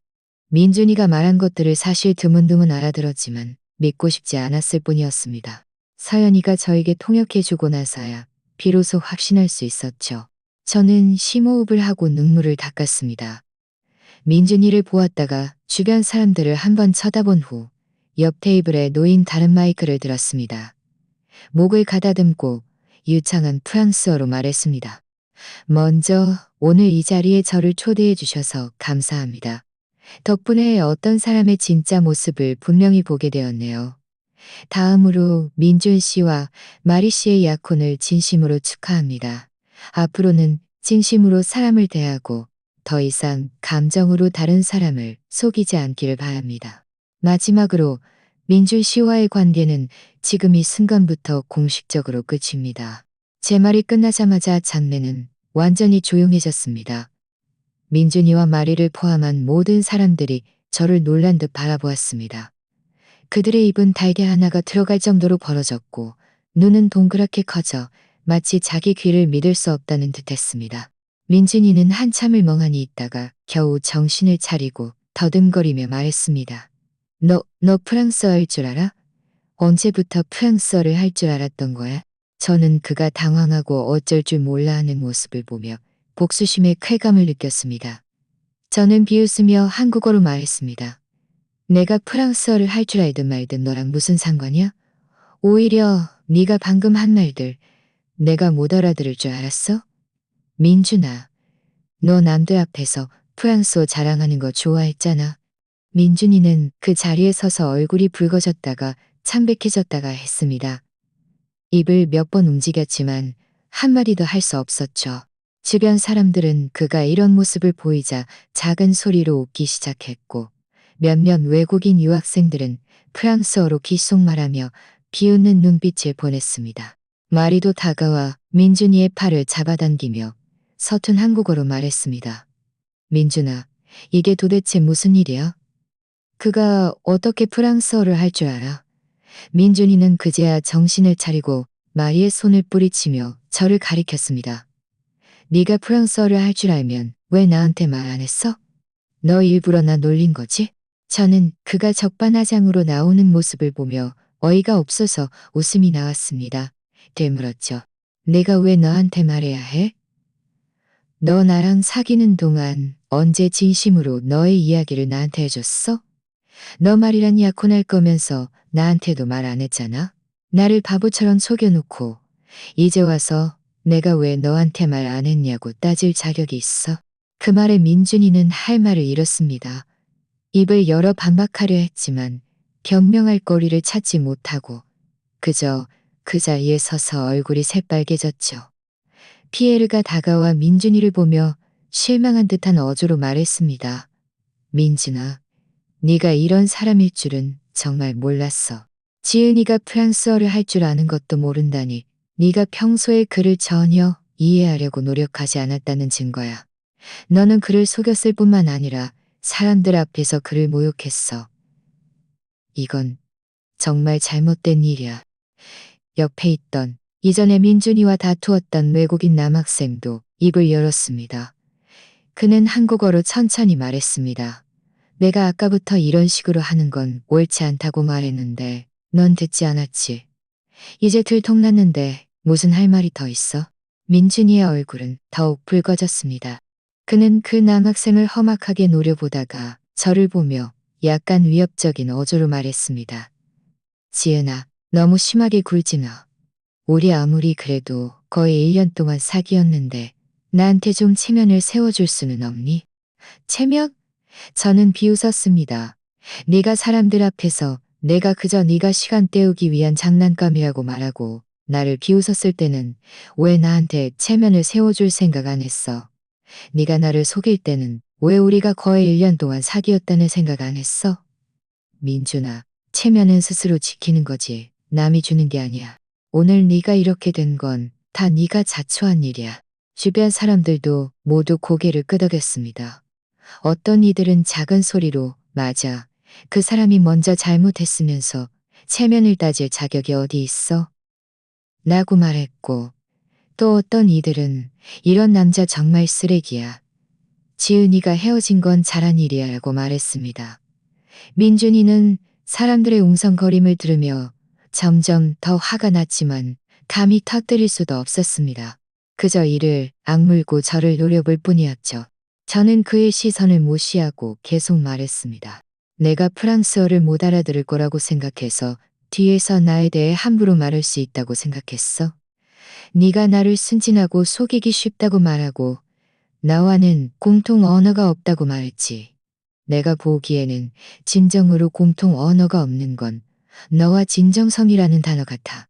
민준이가 말한 것들을 사실 드문드문 알아들었지만 믿고 싶지 않았을 뿐이었습니다. 서연이가 저에게 통역해주고 나서야 비로소 확신할 수 있었죠. 저는 심호흡을 하고 눈물을 닦았습니다. 민준이를 보았다가 주변 사람들을 한번 쳐다본 후 옆 테이블에 놓인 다른 마이크를 들었습니다. 목을 가다듬고 유창한 프랑스어로 말했습니다. 먼저 오늘 이 자리에 저를 초대해 주셔서 감사합니다. 덕분에 어떤 사람의 진짜 모습을 분명히 보게 되었네요. 다음으로 민준 씨와 마리 씨의 약혼을 진심으로 축하합니다. 앞으로는 진심으로 사람을 대하고 더 이상 감정으로 다른 사람을 속이지 않기를 바랍니다. 마지막으로 민준 씨와의 관계는 지금 이 순간부터 공식적으로 끝입니다. 제 말이 끝나자마자 장내는 완전히 조용해졌습니다. 민준이와 마리를 포함한 모든 사람들이 저를 놀란 듯 바라보았습니다. 그들의 입은 달걀 하나가 들어갈 정도로 벌어졌고 눈은 동그랗게 커져 마치 자기 귀를 믿을 수 없다는 듯했습니다. 민준이는 한참을 멍하니 있다가 겨우 정신을 차리고 더듬거리며 말했습니다. 너 프랑스어 할 줄 알아? 언제부터 프랑스어를 할 줄 알았던 거야? 저는 그가 당황하고 어쩔 줄 몰라 하는 모습을 보며 복수심의 쾌감을 느꼈습니다. 저는 비웃으며 한국어로 말했습니다. 내가 프랑스어를 할 줄 알든 말든 너랑 무슨 상관이야? 오히려 네가 방금 한 말들 내가 못 알아들을 줄 알았어? 민준아, 너 남들 앞에서 프랑스어 자랑하는 거 좋아했잖아. 민준이는 그 자리에 서서 얼굴이 붉어졌다가 창백해졌다가 했습니다. 입을 몇 번 움직였지만 한마디도 할 수 없었죠. 주변 사람들은 그가 이런 모습을 보이자 작은 소리로 웃기 시작했고 몇몇 외국인 유학생들은 프랑스어로 귓속말하며 비웃는 눈빛을 보냈습니다. 마리도 다가와 민준이의 팔을 잡아당기며 서툰 한국어로 말했습니다. 민준아, 이게 도대체 무슨 일이야? 그가 어떻게 프랑스어를 할 줄 알아? 민준이는 그제야 정신을 차리고 마리의 손을 뿌리치며 저를 가리켰습니다. 네가 프랑스어를 할 줄 알면 왜 나한테 말 안 했어? 너 일부러 나 놀린 거지? 저는 그가 적반하장으로 나오는 모습을 보며 어이가 없어서 웃음이 나왔습니다. 되물었죠. 내가 왜 너한테 말해야 해? 너 나랑 사귀는 동안 언제 진심으로 너의 이야기를 나한테 해줬어? 너 말이란 약혼할 거면서 나한테도 말 안 했잖아? 나를 바보처럼 속여놓고 이제 와서 내가 왜 너한테 말 안 했냐고 따질 자격이 있어. 그 말에 민준이는 할 말을 잃었습니다. 입을 열어 반박하려 했지만 변명할 거리를 찾지 못하고 그저 그 자리에 서서 얼굴이 새빨개졌죠. 피에르가 다가와 민준이를 보며 실망한 듯한 어조로 말했습니다. 민준아, 네가 이런 사람일 줄은 정말 몰랐어. 지은이가 프랑스어를 할 줄 아는 것도 모른다니 네가 평소에 그를 전혀 이해하려고 노력하지 않았다는 증거야. 너는 그를 속였을 뿐만 아니라 사람들 앞에서 그를 모욕했어. 이건 정말 잘못된 일이야. 옆에 있던 이전에 민준이와 다투었던 외국인 남학생도 입을 열었습니다. 그는 한국어로 천천히 말했습니다. 내가 아까부터 이런 식으로 하는 건 옳지 않다고 말했는데 넌 듣지 않았지. 이제 들통났는데 무슨 할 말이 더 있어? 민준이의 얼굴은 더욱 붉어졌습니다. 그는 그 남학생을 험악하게 노려보다가 저를 보며 약간 위협적인 어조로 말했습니다. 지은아, 너무 심하게 굴지 마. 우리 아무리 그래도 거의 1년 동안 사귀었는데 나한테 좀 체면을 세워줄 수는 없니? 체면? 저는 비웃었습니다. 네가 사람들 앞에서 내가 그저 네가 시간 때우기 위한 장난감이라고 말하고 나를 비웃었을 때는 왜 나한테 체면을 세워줄 생각 안 했어? 네가 나를 속일 때는 왜 우리가 거의 1년 동안 사귀었다는 생각 안 했어? 민준아, 체면은 스스로 지키는 거지 남이 주는 게 아니야. 오늘 네가 이렇게 된 건 다 네가 자초한 일이야. 주변 사람들도 모두 고개를 끄덕였습니다. 어떤 이들은 작은 소리로 맞아. 그 사람이 먼저 잘못했으면서 체면을 따질 자격이 어디 있어? 라고 말했고 또 어떤 이들은 이런 남자 정말 쓰레기야. 지은이가 헤어진 건 잘한 일이야 라고 말했습니다. 민준이는 사람들의 웅성거림을 들으며 점점 더 화가 났지만 감히 터뜨릴 수도 없었습니다. 그저 이를 악물고 저를 노려볼 뿐이었죠. 저는 그의 시선을 무시하고 계속 말했습니다. 내가 프랑스어를 못 알아들을 거라고 생각해서 뒤에서 나에 대해 함부로 말할 수 있다고 생각했어. 네가 나를 순진하고 속이기 쉽다고 말하고 나와는 공통 언어가 없다고 말했지. 내가 보기에는 진정으로 공통 언어가 없는 건 너와 진정성이라는 단어 같아.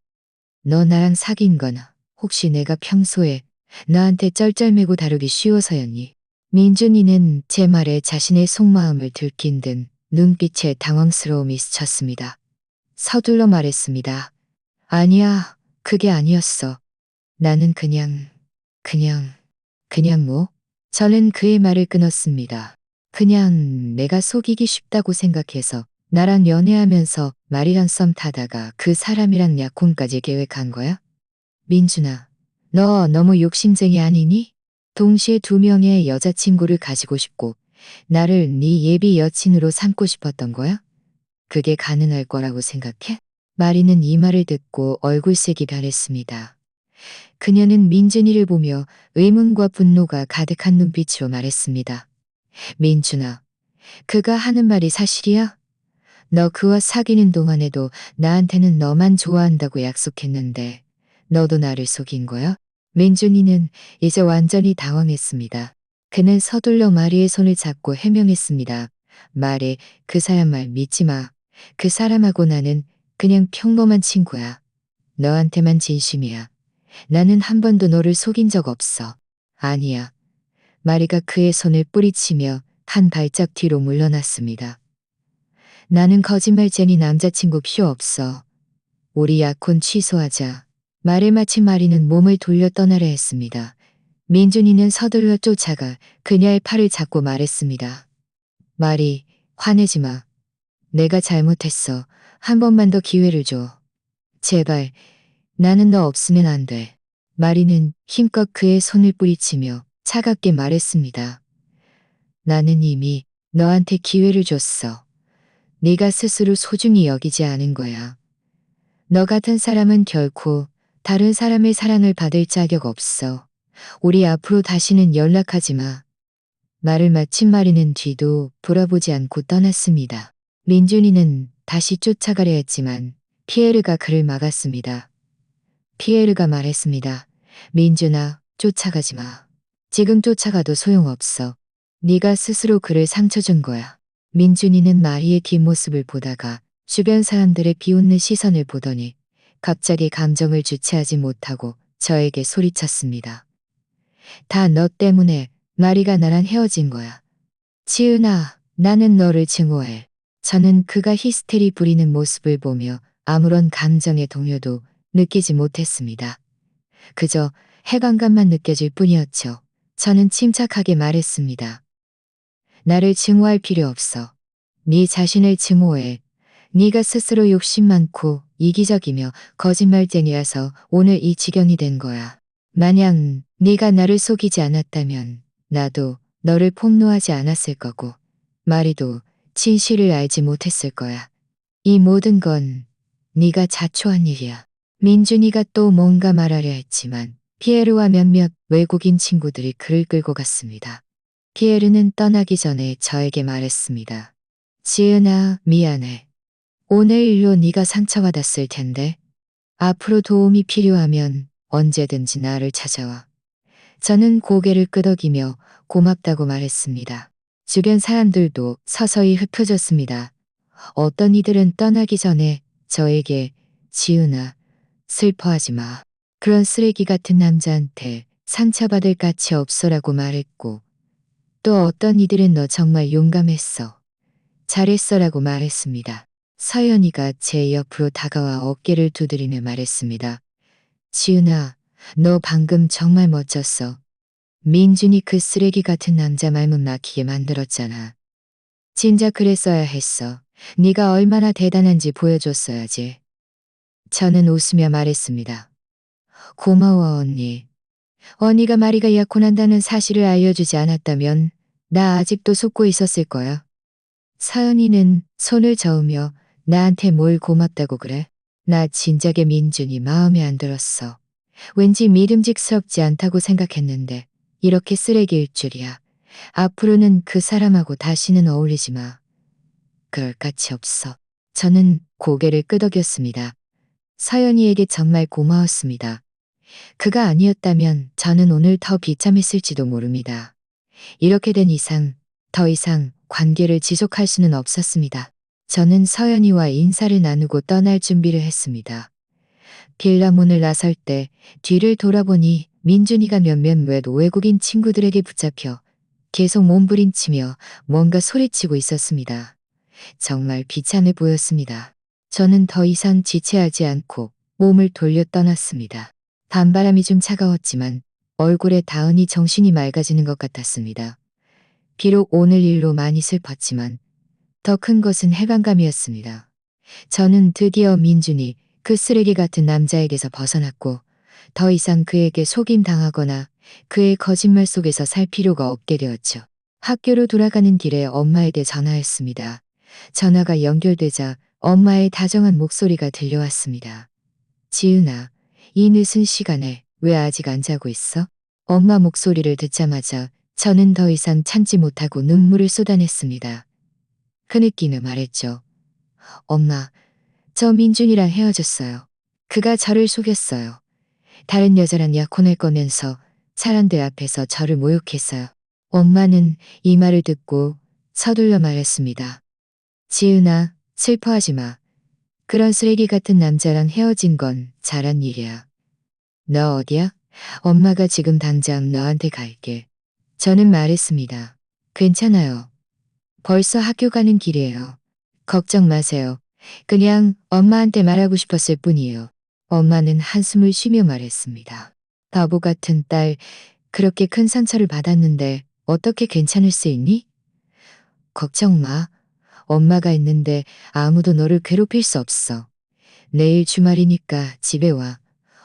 너 나랑 사귄 건 혹시 내가 평소에 너한테 쩔쩔매고 다루기 쉬워서였니? 민준이는 제 말에 자신의 속마음을 들킨 듯 눈빛에 당황스러움이 스쳤습니다. 서둘러 말했습니다. 아니야, 그게 아니었어. 나는 그냥 뭐? 저는 그의 말을 끊었습니다. 그냥 내가 속이기 쉽다고 생각해서 나랑 연애하면서 말이랑 썸 타다가 그 사람이랑 약혼까지 계획한 거야? 민준아, 너 너무 욕심쟁이 아니니? 동시에 2명의 여자친구를 가지고 싶고 나를 네 예비 여친으로 삼고 싶었던 거야? 그게 가능할 거라고 생각해? 마리는 이 말을 듣고 얼굴색이 변했습니다. 그녀는 민준이를 보며 의문과 분노가 가득한 눈빛으로 말했습니다. 민준아, 그가 하는 말이 사실이야? 너 그와 사귀는 동안에도 나한테는 너만 좋아한다고 약속했는데 너도 나를 속인 거야? 민준이는 이제 완전히 당황했습니다. 그는 서둘러 마리의 손을 잡고 해명했습니다. 말해, 그 사람 말 믿지 마. 그 사람하고 나는 그냥 평범한 친구야. 너한테만 진심이야. 나는 한 번도 너를 속인 적 없어. 아니야. 마리가 그의 손을 뿌리치며 한 발짝 뒤로 물러났습니다. 나는 거짓말쟁이 남자친구 필요 없어. 우리 약혼 취소하자. 말을 마친 마리는 몸을 돌려 떠나려 했습니다. 민준이는 서둘러 쫓아가 그녀의 팔을 잡고 말했습니다. 마리, 화내지 마. 내가 잘못했어. 한 번만 더 기회를 줘. 제발, 나는 너 없으면 안 돼. 마리는 힘껏 그의 손을 뿌리치며 차갑게 말했습니다. 나는 이미 너한테 기회를 줬어. 네가 스스로 소중히 여기지 않은 거야. 너 같은 사람은 결코 다른 사람의 사랑을 받을 자격 없어. 우리 앞으로 다시는 연락하지 마. 말을 마친 마리는 뒤도 돌아보지 않고 떠났습니다. 민준이는 다시 쫓아가려 했지만 피에르가 그를 막았습니다. 피에르가 말했습니다. 민준아, 쫓아가지 마. 지금 쫓아가도 소용없어. 네가 스스로 그를 상처 준 거야. 민준이는 마리의 뒷모습을 보다가 주변 사람들의 비웃는 시선을 보더니 갑자기 감정을 주체하지 못하고 저에게 소리쳤습니다. 다 너 때문에 마리가 나랑 헤어진 거야. 지은아, 나는 너를 증오해. 저는 그가 히스테리 부리는 모습을 보며 아무런 감정의 동요도 느끼지 못했습니다. 그저 해방감만 느껴질 뿐이었죠. 저는 침착하게 말했습니다. 나를 증오할 필요 없어. 네 자신을 증오해. 네가 스스로 욕심 많고 이기적이며 거짓말쟁이라서 오늘 이 지경이 된 거야. 만약 네가 나를 속이지 않았다면 나도 너를 폭로하지 않았을 거고 마리도 진실을 알지 못했을 거야. 이 모든 건 네가 자초한 일이야. 민준이가 또 뭔가 말하려 했지만 피에르와 몇몇 외국인 친구들이 그를 끌고 갔습니다. 피에르는 떠나기 전에 저에게 말했습니다. 지은아, 미안해. 오늘 일로 네가 상처받았을 텐데 앞으로 도움이 필요하면 언제든지 나를 찾아와. 저는 고개를 끄덕이며 고맙다고 말했습니다. 주변 사람들도 서서히 흩어졌습니다. 어떤 이들은 떠나기 전에 저에게 지은아, 슬퍼하지 마. 그런 쓰레기 같은 남자한테 상처받을 가치 없어라고 말했고 또 어떤 이들은 너 정말 용감했어. 잘했어라고 말했습니다. 서연이가 제 옆으로 다가와 어깨를 두드리며 말했습니다. 지은아, 너 방금 정말 멋졌어. 민준이 그 쓰레기 같은 남자 말문 막히게 만들었잖아. 진작 그랬어야 했어. 네가 얼마나 대단한지 보여줬어야지. 저는 웃으며 말했습니다. 고마워 언니. 언니가 마리가 약혼한다는 사실을 알려주지 않았다면 나 아직도 속고 있었을 거야. 서연이는 손을 저으며 나한테 뭘 고맙다고 그래? 나 진작에 민준이 마음에 안 들었어. 왠지 믿음직스럽지 않다고 생각했는데 이렇게 쓰레기일 줄이야. 앞으로는 그 사람하고 다시는 어울리지 마. 그럴 가치 없어. 저는 고개를 끄덕였습니다. 서연이에게 정말 고마웠습니다. 그가 아니었다면 저는 오늘 더 비참했을지도 모릅니다. 이렇게 된 이상 더 이상 관계를 지속할 수는 없었습니다. 저는 서연이와 인사를 나누고 떠날 준비를 했습니다. 빌라 문을 나설 때 뒤를 돌아보니 민준이가 몇몇 외국인 친구들에게 붙잡혀 계속 몸부림치며 뭔가 소리치고 있었습니다. 정말 비참해 보였습니다. 저는 더 이상 지체하지 않고 몸을 돌려 떠났습니다. 밤바람이 좀 차가웠지만 얼굴에 닿으니 정신이 맑아지는 것 같았습니다. 비록 오늘 일로 많이 슬펐지만 더 큰 것은 해방감이었습니다. 저는 드디어 민준이 그 쓰레기 같은 남자에게서 벗어났고 더 이상 그에게 속임당하거나 그의 거짓말 속에서 살 필요가 없게 되었죠. 학교로 돌아가는 길에 엄마에게 전화했습니다. 전화가 연결되자 엄마의 다정한 목소리가 들려왔습니다. 지은아, 이 늦은 시간에 왜 아직 안 자고 있어? 엄마 목소리를 듣자마자 저는 더 이상 참지 못하고 눈물을 쏟아냈습니다. 흐느끼며 말했죠. 엄마, 저 민준이랑 헤어졌어요. 그가 저를 속였어요. 다른 여자랑 약혼할 거면서 사람들 앞에서 저를 모욕했어요. 엄마는 이 말을 듣고 서둘러 말했습니다. 지은아, 슬퍼하지 마. 그런 쓰레기 같은 남자랑 헤어진 건 잘한 일이야. 너 어디야? 엄마가 지금 당장 너한테 갈게. 저는 말했습니다. 괜찮아요. 벌써 학교 가는 길이에요. 걱정 마세요. 그냥 엄마한테 말하고 싶었을 뿐이에요. 엄마는 한숨을 쉬며 말했습니다. 바보 같은 딸, 그렇게 큰 상처를 받았는데 어떻게 괜찮을 수 있니? 걱정 마. 엄마가 있는데 아무도 너를 괴롭힐 수 없어. 내일 주말이니까 집에 와.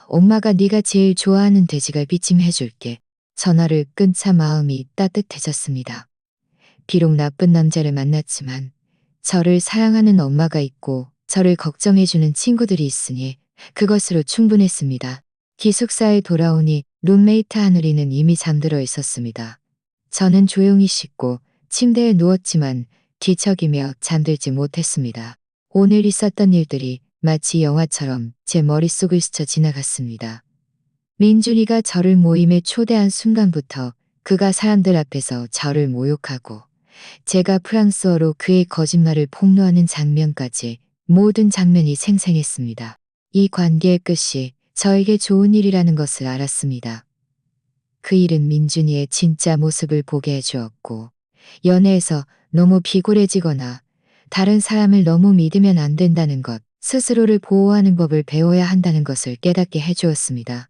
엄마가 네가 제일 좋아하는 돼지갈비찜 해줄게. 전화를 끊자 마음이 따뜻해졌습니다. 비록 나쁜 남자를 만났지만 저를 사랑하는 엄마가 있고 저를 걱정해주는 친구들이 있으니 그것으로 충분했습니다. 기숙사에 돌아오니 룸메이트 하늘이는 이미 잠들어 있었습니다. 저는 조용히 씻고 침대에 누웠지만 뒤척이며 잠들지 못했습니다. 오늘 있었던 일들이 마치 영화처럼 제 머릿속을 스쳐 지나갔습니다. 민준이가 저를 모임에 초대한 순간부터 그가 사람들 앞에서 저를 모욕하고 제가 프랑스어로 그의 거짓말을 폭로하는 장면까지 모든 장면이 생생했습니다. 이 관계의 끝이 저에게 좋은 일이라는 것을 알았습니다. 그 일은 민준이의 진짜 모습을 보게 해주었고 연애에서 너무 비굴해지거나 다른 사람을 너무 믿으면 안 된다는 것, 스스로를 보호하는 법을 배워야 한다는 것을 깨닫게 해주었습니다.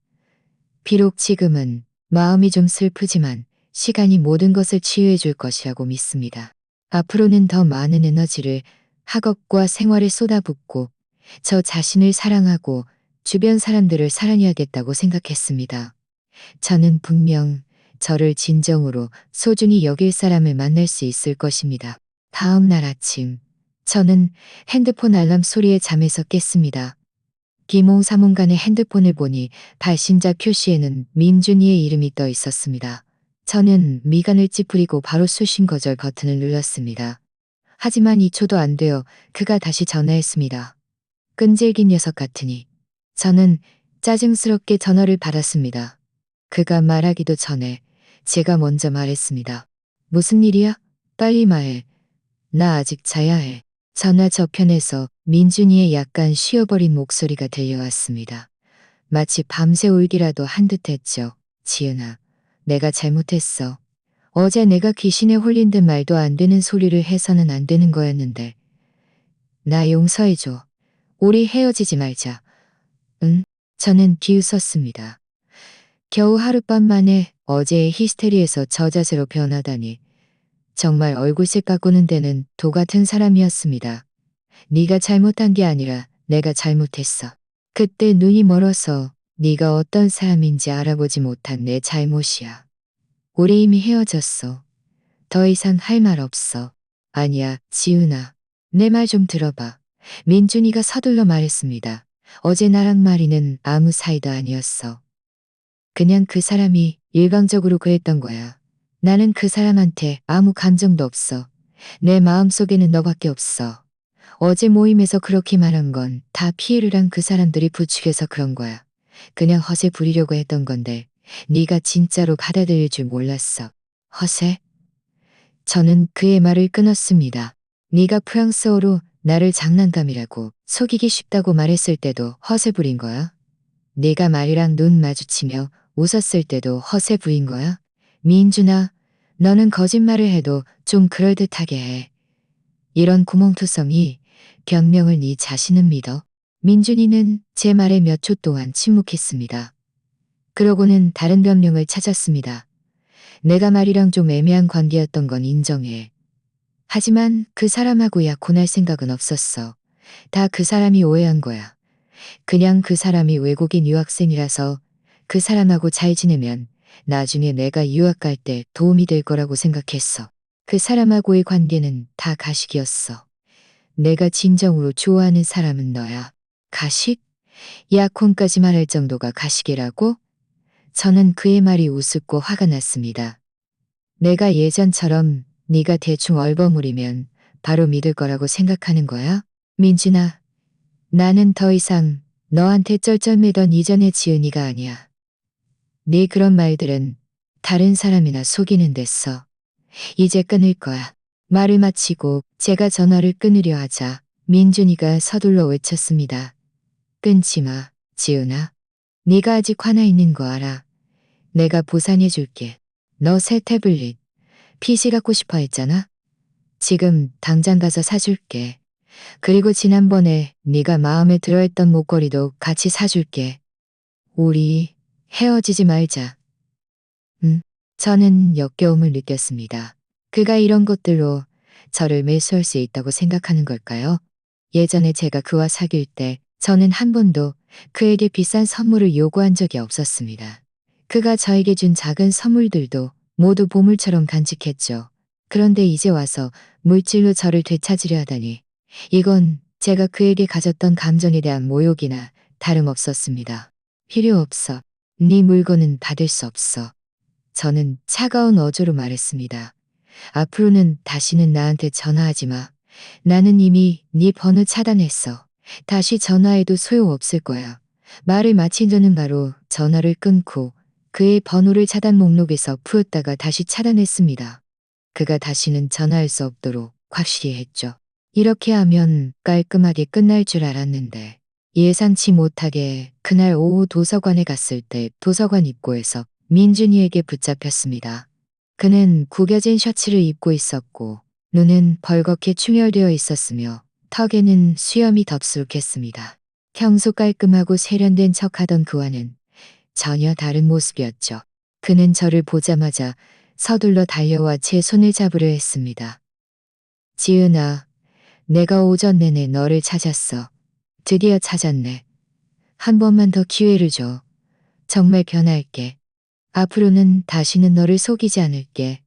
비록 지금은 마음이 좀 슬프지만 시간이 모든 것을 치유해 줄 것이라고 믿습니다. 앞으로는 더 많은 에너지를 학업과 생활에 쏟아붓고 저 자신을 사랑하고 주변 사람들을 사랑해야겠다고 생각했습니다. 저는 분명 저를 진정으로 소중히 여길 사람을 만날 수 있을 것입니다. 다음 날 아침, 저는 핸드폰 알람 소리에 잠에서 깼습니다. 비몽사몽간에 핸드폰을 보니 발신자 표시에는 민준이의 이름이 떠 있었습니다. 저는 미간을 찌푸리고 바로 수신 거절 버튼을 눌렀습니다. 하지만 2초도 안 되어 그가 다시 전화했습니다. 끈질긴 녀석 같으니. 저는 짜증스럽게 전화를 받았습니다. 그가 말하기도 전에 제가 먼저 말했습니다. 무슨 일이야? 빨리 말해. 나 아직 자야 해. 전화 저편에서 민준이의 약간 쉬어버린 목소리가 들려왔습니다. 마치 밤새 울기라도 한 듯했죠. 지은아, 내가 잘못했어. 어제 내가 귀신에 홀린 듯 말도 안 되는 소리를 해서는 안 되는 거였는데. 나 용서해줘. 우리 헤어지지 말자. 응? 저는 비웃었습니다. 겨우 하룻밤 만에 어제의 히스테리에서 저자세로 변하다니. 정말 얼굴색 바꾸는 데는 도 같은 사람이었습니다. 네가 잘못한 게 아니라 내가 잘못했어. 그때 눈이 멀어서 네가 어떤 사람인지 알아보지 못한 내 잘못이야. 우리 이미 헤어졌어. 더 이상 할 말 없어. 아니야, 지은아. 내 말 좀 들어봐. 민준이가 서둘러 말했습니다. 어제 나랑 마리는 아무 사이도 아니었어. 그냥 그 사람이 일방적으로 그랬던 거야. 나는 그 사람한테 아무 감정도 없어. 내 마음속에는 너밖에 없어. 어제 모임에서 그렇게 말한 건 다 피해를 한 그 사람들이 부추겨서 그런 거야. 그냥 허세 부리려고 했던 건데 네가 진짜로 받아들일 줄 몰랐어. 허세? 저는 그의 말을 끊었습니다. 네가 프랑스어로 나를 장난감이라고 속이기 쉽다고 말했을 때도 허세 부린 거야? 네가 말이랑 눈 마주치며 웃었을 때도 허세 부인 거야? 민준아, 너는 거짓말을 해도 좀 그럴듯하게 해. 이런 구멍투성이 변명을 네 자신은 믿어. 민준이는 제 말에 몇 초 동안 침묵했습니다. 그러고는 다른 변명을 찾았습니다. 내가 말이랑 좀 애매한 관계였던 건 인정해. 하지만 그 사람하고 약혼할 생각은 없었어. 다 그 사람이 오해한 거야. 그냥 그 사람이 외국인 유학생이라서 그 사람하고 잘 지내면 나중에 내가 유학 갈 때 도움이 될 거라고 생각했어. 그 사람하고의 관계는 다 가식이었어. 내가 진정으로 좋아하는 사람은 너야. 가식? 약혼까지 말할 정도가 가식이라고? 저는 그의 말이 우습고 화가 났습니다. 내가 예전처럼 네가 대충 얼버무리면 바로 믿을 거라고 생각하는 거야? 민준아, 나는 더 이상 너한테 쩔쩔매던 이전의 지은이가 아니야. 네 그런 말들은 다른 사람이나 속이는 데 써. 이제 끊을 거야. 말을 마치고 제가 전화를 끊으려 하자 민준이가 서둘러 외쳤습니다. 끊지 마, 지은아. 네가 아직 화나 있는 거 알아. 내가 보상해 줄게. 너 새 태블릿, PC 갖고 싶어 했잖아? 지금 당장 가서 사줄게. 그리고 지난번에 네가 마음에 들어했던 목걸이도 같이 사줄게. 우리 헤어지지 말자. 저는 역겨움을 느꼈습니다. 그가 이런 것들로 저를 매수할 수 있다고 생각하는 걸까요? 예전에 제가 그와 사귈 때 저는 한 번도 그에게 비싼 선물을 요구한 적이 없었습니다. 그가 저에게 준 작은 선물들도 모두 보물처럼 간직했죠. 그런데 이제 와서 물질로 저를 되찾으려 하다니 이건 제가 그에게 가졌던 감정에 대한 모욕이나 다름없었습니다. 필요 없어. 네 물건은 받을 수 없어. 저는 차가운 어조로 말했습니다. 앞으로는 다시는 나한테 전화하지 마. 나는 이미 네 번호 차단했어. 다시 전화해도 소용없을 거야. 말을 마친 저는 바로 전화를 끊고 그의 번호를 차단 목록에서 풀었다가 다시 차단했습니다. 그가 다시는 전화할 수 없도록 확실히 했죠. 이렇게 하면 깔끔하게 끝날 줄 알았는데 예상치 못하게 그날 오후 도서관에 갔을 때 도서관 입구에서 민준이에게 붙잡혔습니다. 그는 구겨진 셔츠를 입고 있었고 눈은 벌겋게 충혈되어 있었으며 턱에는 수염이 덥수룩했습니다. 평소 깔끔하고 세련된 척하던 그와는 전혀 다른 모습이었죠. 그는 저를 보자마자 서둘러 달려와 제 손을 잡으려 했습니다. 지은아, 내가 오전 내내 너를 찾았어. 드디어 찾았네. 한 번만 더 기회를 줘. 정말 변할게. 앞으로는 다시는 너를 속이지 않을게.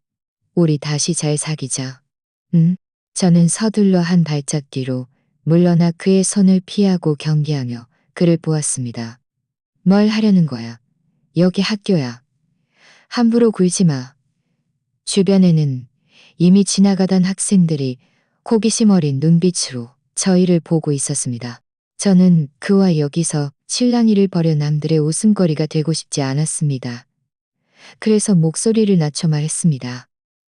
우리 다시 잘 사귀자. 응? 저는 서둘러 한 발짝 뒤로 물러나 그의 손을 피하고 경계하며 그를 보았습니다. 뭘 하려는 거야? 여기 학교야. 함부로 굴지 마. 주변에는 이미 지나가던 학생들이 호기심 어린 눈빛으로 저희를 보고 있었습니다. 저는 그와 여기서 실랑이를 벌여 남들의 웃음거리가 되고 싶지 않았습니다. 그래서 목소리를 낮춰 말했습니다.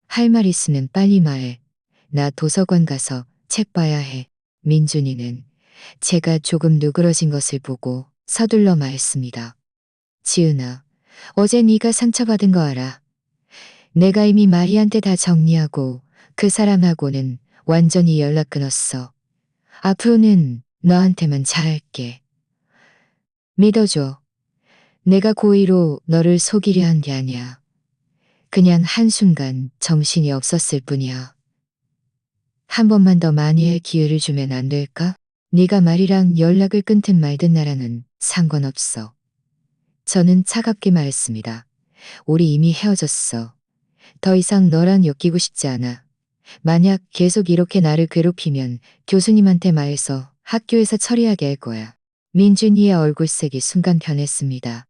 할 말 있으면 빨리 말해. 나 도서관 가서 책 봐야 해. 민준이는 제가 조금 누그러진 것을 보고 서둘러 말했습니다. 지은아, 어제 네가 상처받은 거 알아. 내가 이미 마리한테 다 정리하고 그 사람하고는 완전히 연락 끊었어. 앞으로는 너한테만 잘할게. 믿어줘. 내가 고의로 너를 속이려 한 게 아니야. 그냥 한순간 정신이 없었을 뿐이야. 한 번만 더 만회의 기회를 주면 안 될까? 네가 말이랑 연락을 끊든 말든 나랑은 상관없어. 저는 차갑게 말했습니다. 우리 이미 헤어졌어. 더 이상 너랑 엮이고 싶지 않아. 만약 계속 이렇게 나를 괴롭히면 교수님한테 말해서 학교에서 처리하게 할 거야. 민준이의 얼굴색이 순간 변했습니다.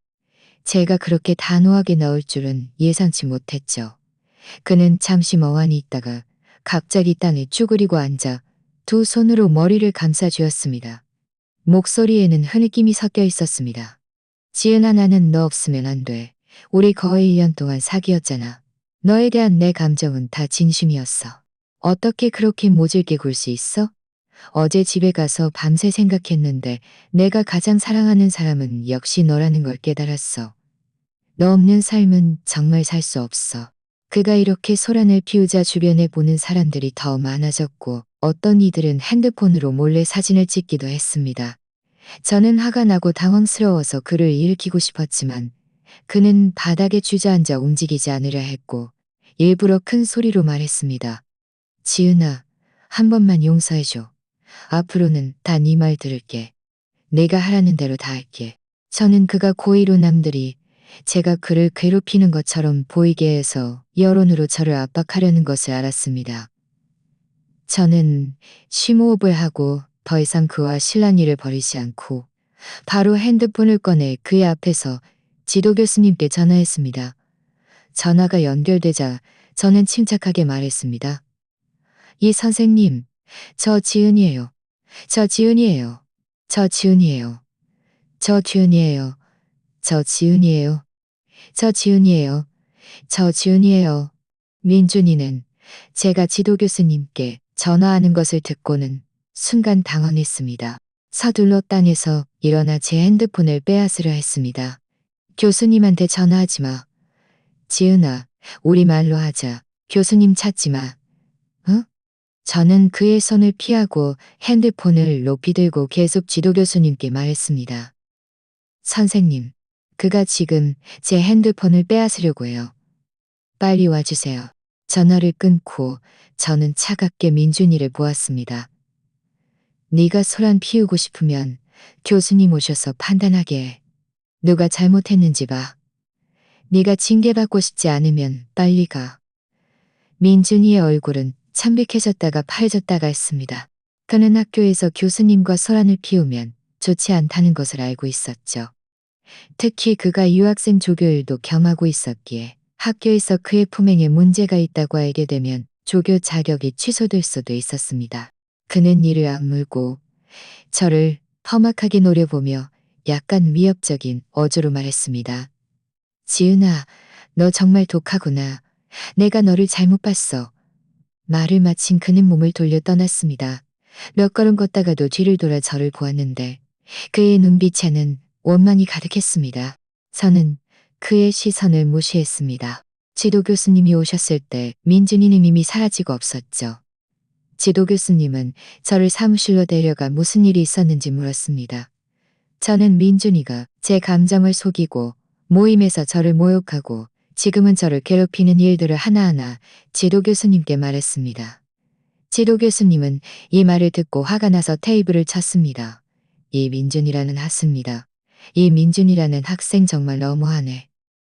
제가 그렇게 단호하게 나올 줄은 예상치 못했죠. 그는 잠시 멍하니 있다가 갑자기 땅에 쭈그리고 앉아 두 손으로 머리를 감싸 쥐었습니다. 목소리에는 흐느낌이 섞여 있었습니다. 지은아, 나는 너 없으면 안 돼. 우리 거의 1년 동안 사귀었잖아. 너에 대한 내 감정은 다 진심이었어. 어떻게 그렇게 모질게 굴 수 있어? 어제 집에 가서 밤새 생각했는데 내가 가장 사랑하는 사람은 역시 너라는 걸 깨달았어. 너 없는 삶은 정말 살 수 없어. 그가 이렇게 소란을 피우자 주변에 보는 사람들이 더 많아졌고 어떤 이들은 핸드폰으로 몰래 사진을 찍기도 했습니다. 저는 화가 나고 당황스러워서 그를 일으키고 싶었지만 그는 바닥에 주저앉아 움직이지 않으려 했고 일부러 큰 소리로 말했습니다. 지은아, 한 번만 용서해줘. 앞으로는 다 네 말 들을게. 내가 하라는 대로 다 할게. 저는 그가 고의로 남들이 제가 그를 괴롭히는 것처럼 보이게 해서 여론으로 저를 압박하려는 것을 알았습니다. 저는 심호흡을 하고 더 이상 그와 실랑이를 벌이지 않고 바로 핸드폰을 꺼내 그의 앞에서 지도 교수님께 전화했습니다. 전화가 연결되자 저는 침착하게 말했습니다. 이 선생님, 저 지은이에요. 저 지은이에요. 저 지은이에요. 저 지은이에요. 저 지은이에요. 저 지은이에요. 저 지은이에요. 민준이는 제가 지도 교수님께 전화하는 것을 듣고는 순간 당황했습니다. 서둘러 땅에서 일어나 제 핸드폰을 빼앗으려 했습니다. 교수님한테 전화하지 마. 지은아, 우리말로 하자. 교수님 찾지 마. 응? 저는 그의 손을 피하고 핸드폰을 높이 들고 계속 지도 교수님께 말했습니다. 선생님, 그가 지금 제 핸드폰을 빼앗으려고 해요. 빨리 와주세요. 전화를 끊고 저는 차갑게 민준이를 보았습니다. 네가 소란 피우고 싶으면 교수님 오셔서 판단하게 해. 누가 잘못했는지 봐. 네가 징계받고 싶지 않으면 빨리 가. 민준이의 얼굴은 창백해졌다가 파래졌다가 했습니다. 그는 학교에서 교수님과 소란을 피우면 좋지 않다는 것을 알고 있었죠. 특히 그가 유학생 조교일도 겸하고 있었기에 학교에서 그의 품행에 문제가 있다고 알게 되면 조교 자격이 취소될 수도 있었습니다. 그는 이를 악물고 저를 험악하게 노려보며 약간 위협적인 어조로 말했습니다. 지은아, 너 정말 독하구나. 내가 너를 잘못 봤어. 말을 마친 그는 몸을 돌려 떠났습니다. 몇 걸음 걷다가도 뒤를 돌아 저를 보았는데 그의 눈빛에는 원망이 가득했습니다. 저는 그의 시선을 무시했습니다. 지도 교수님이 오셨을 때 민준이는 이미 사라지고 없었죠. 지도 교수님은 저를 사무실로 데려가 무슨 일이 있었는지 물었습니다. 저는 민준이가 제 감정을 속이고 모임에서 저를 모욕하고 지금은 저를 괴롭히는 일들을 하나하나 지도 교수님께 말했습니다. 지도 교수님은 이 말을 듣고 화가 나서 테이블을 쳤습니다. 이 민준이라는 학습니다. 이 민준이라는 학생 정말 너무하네.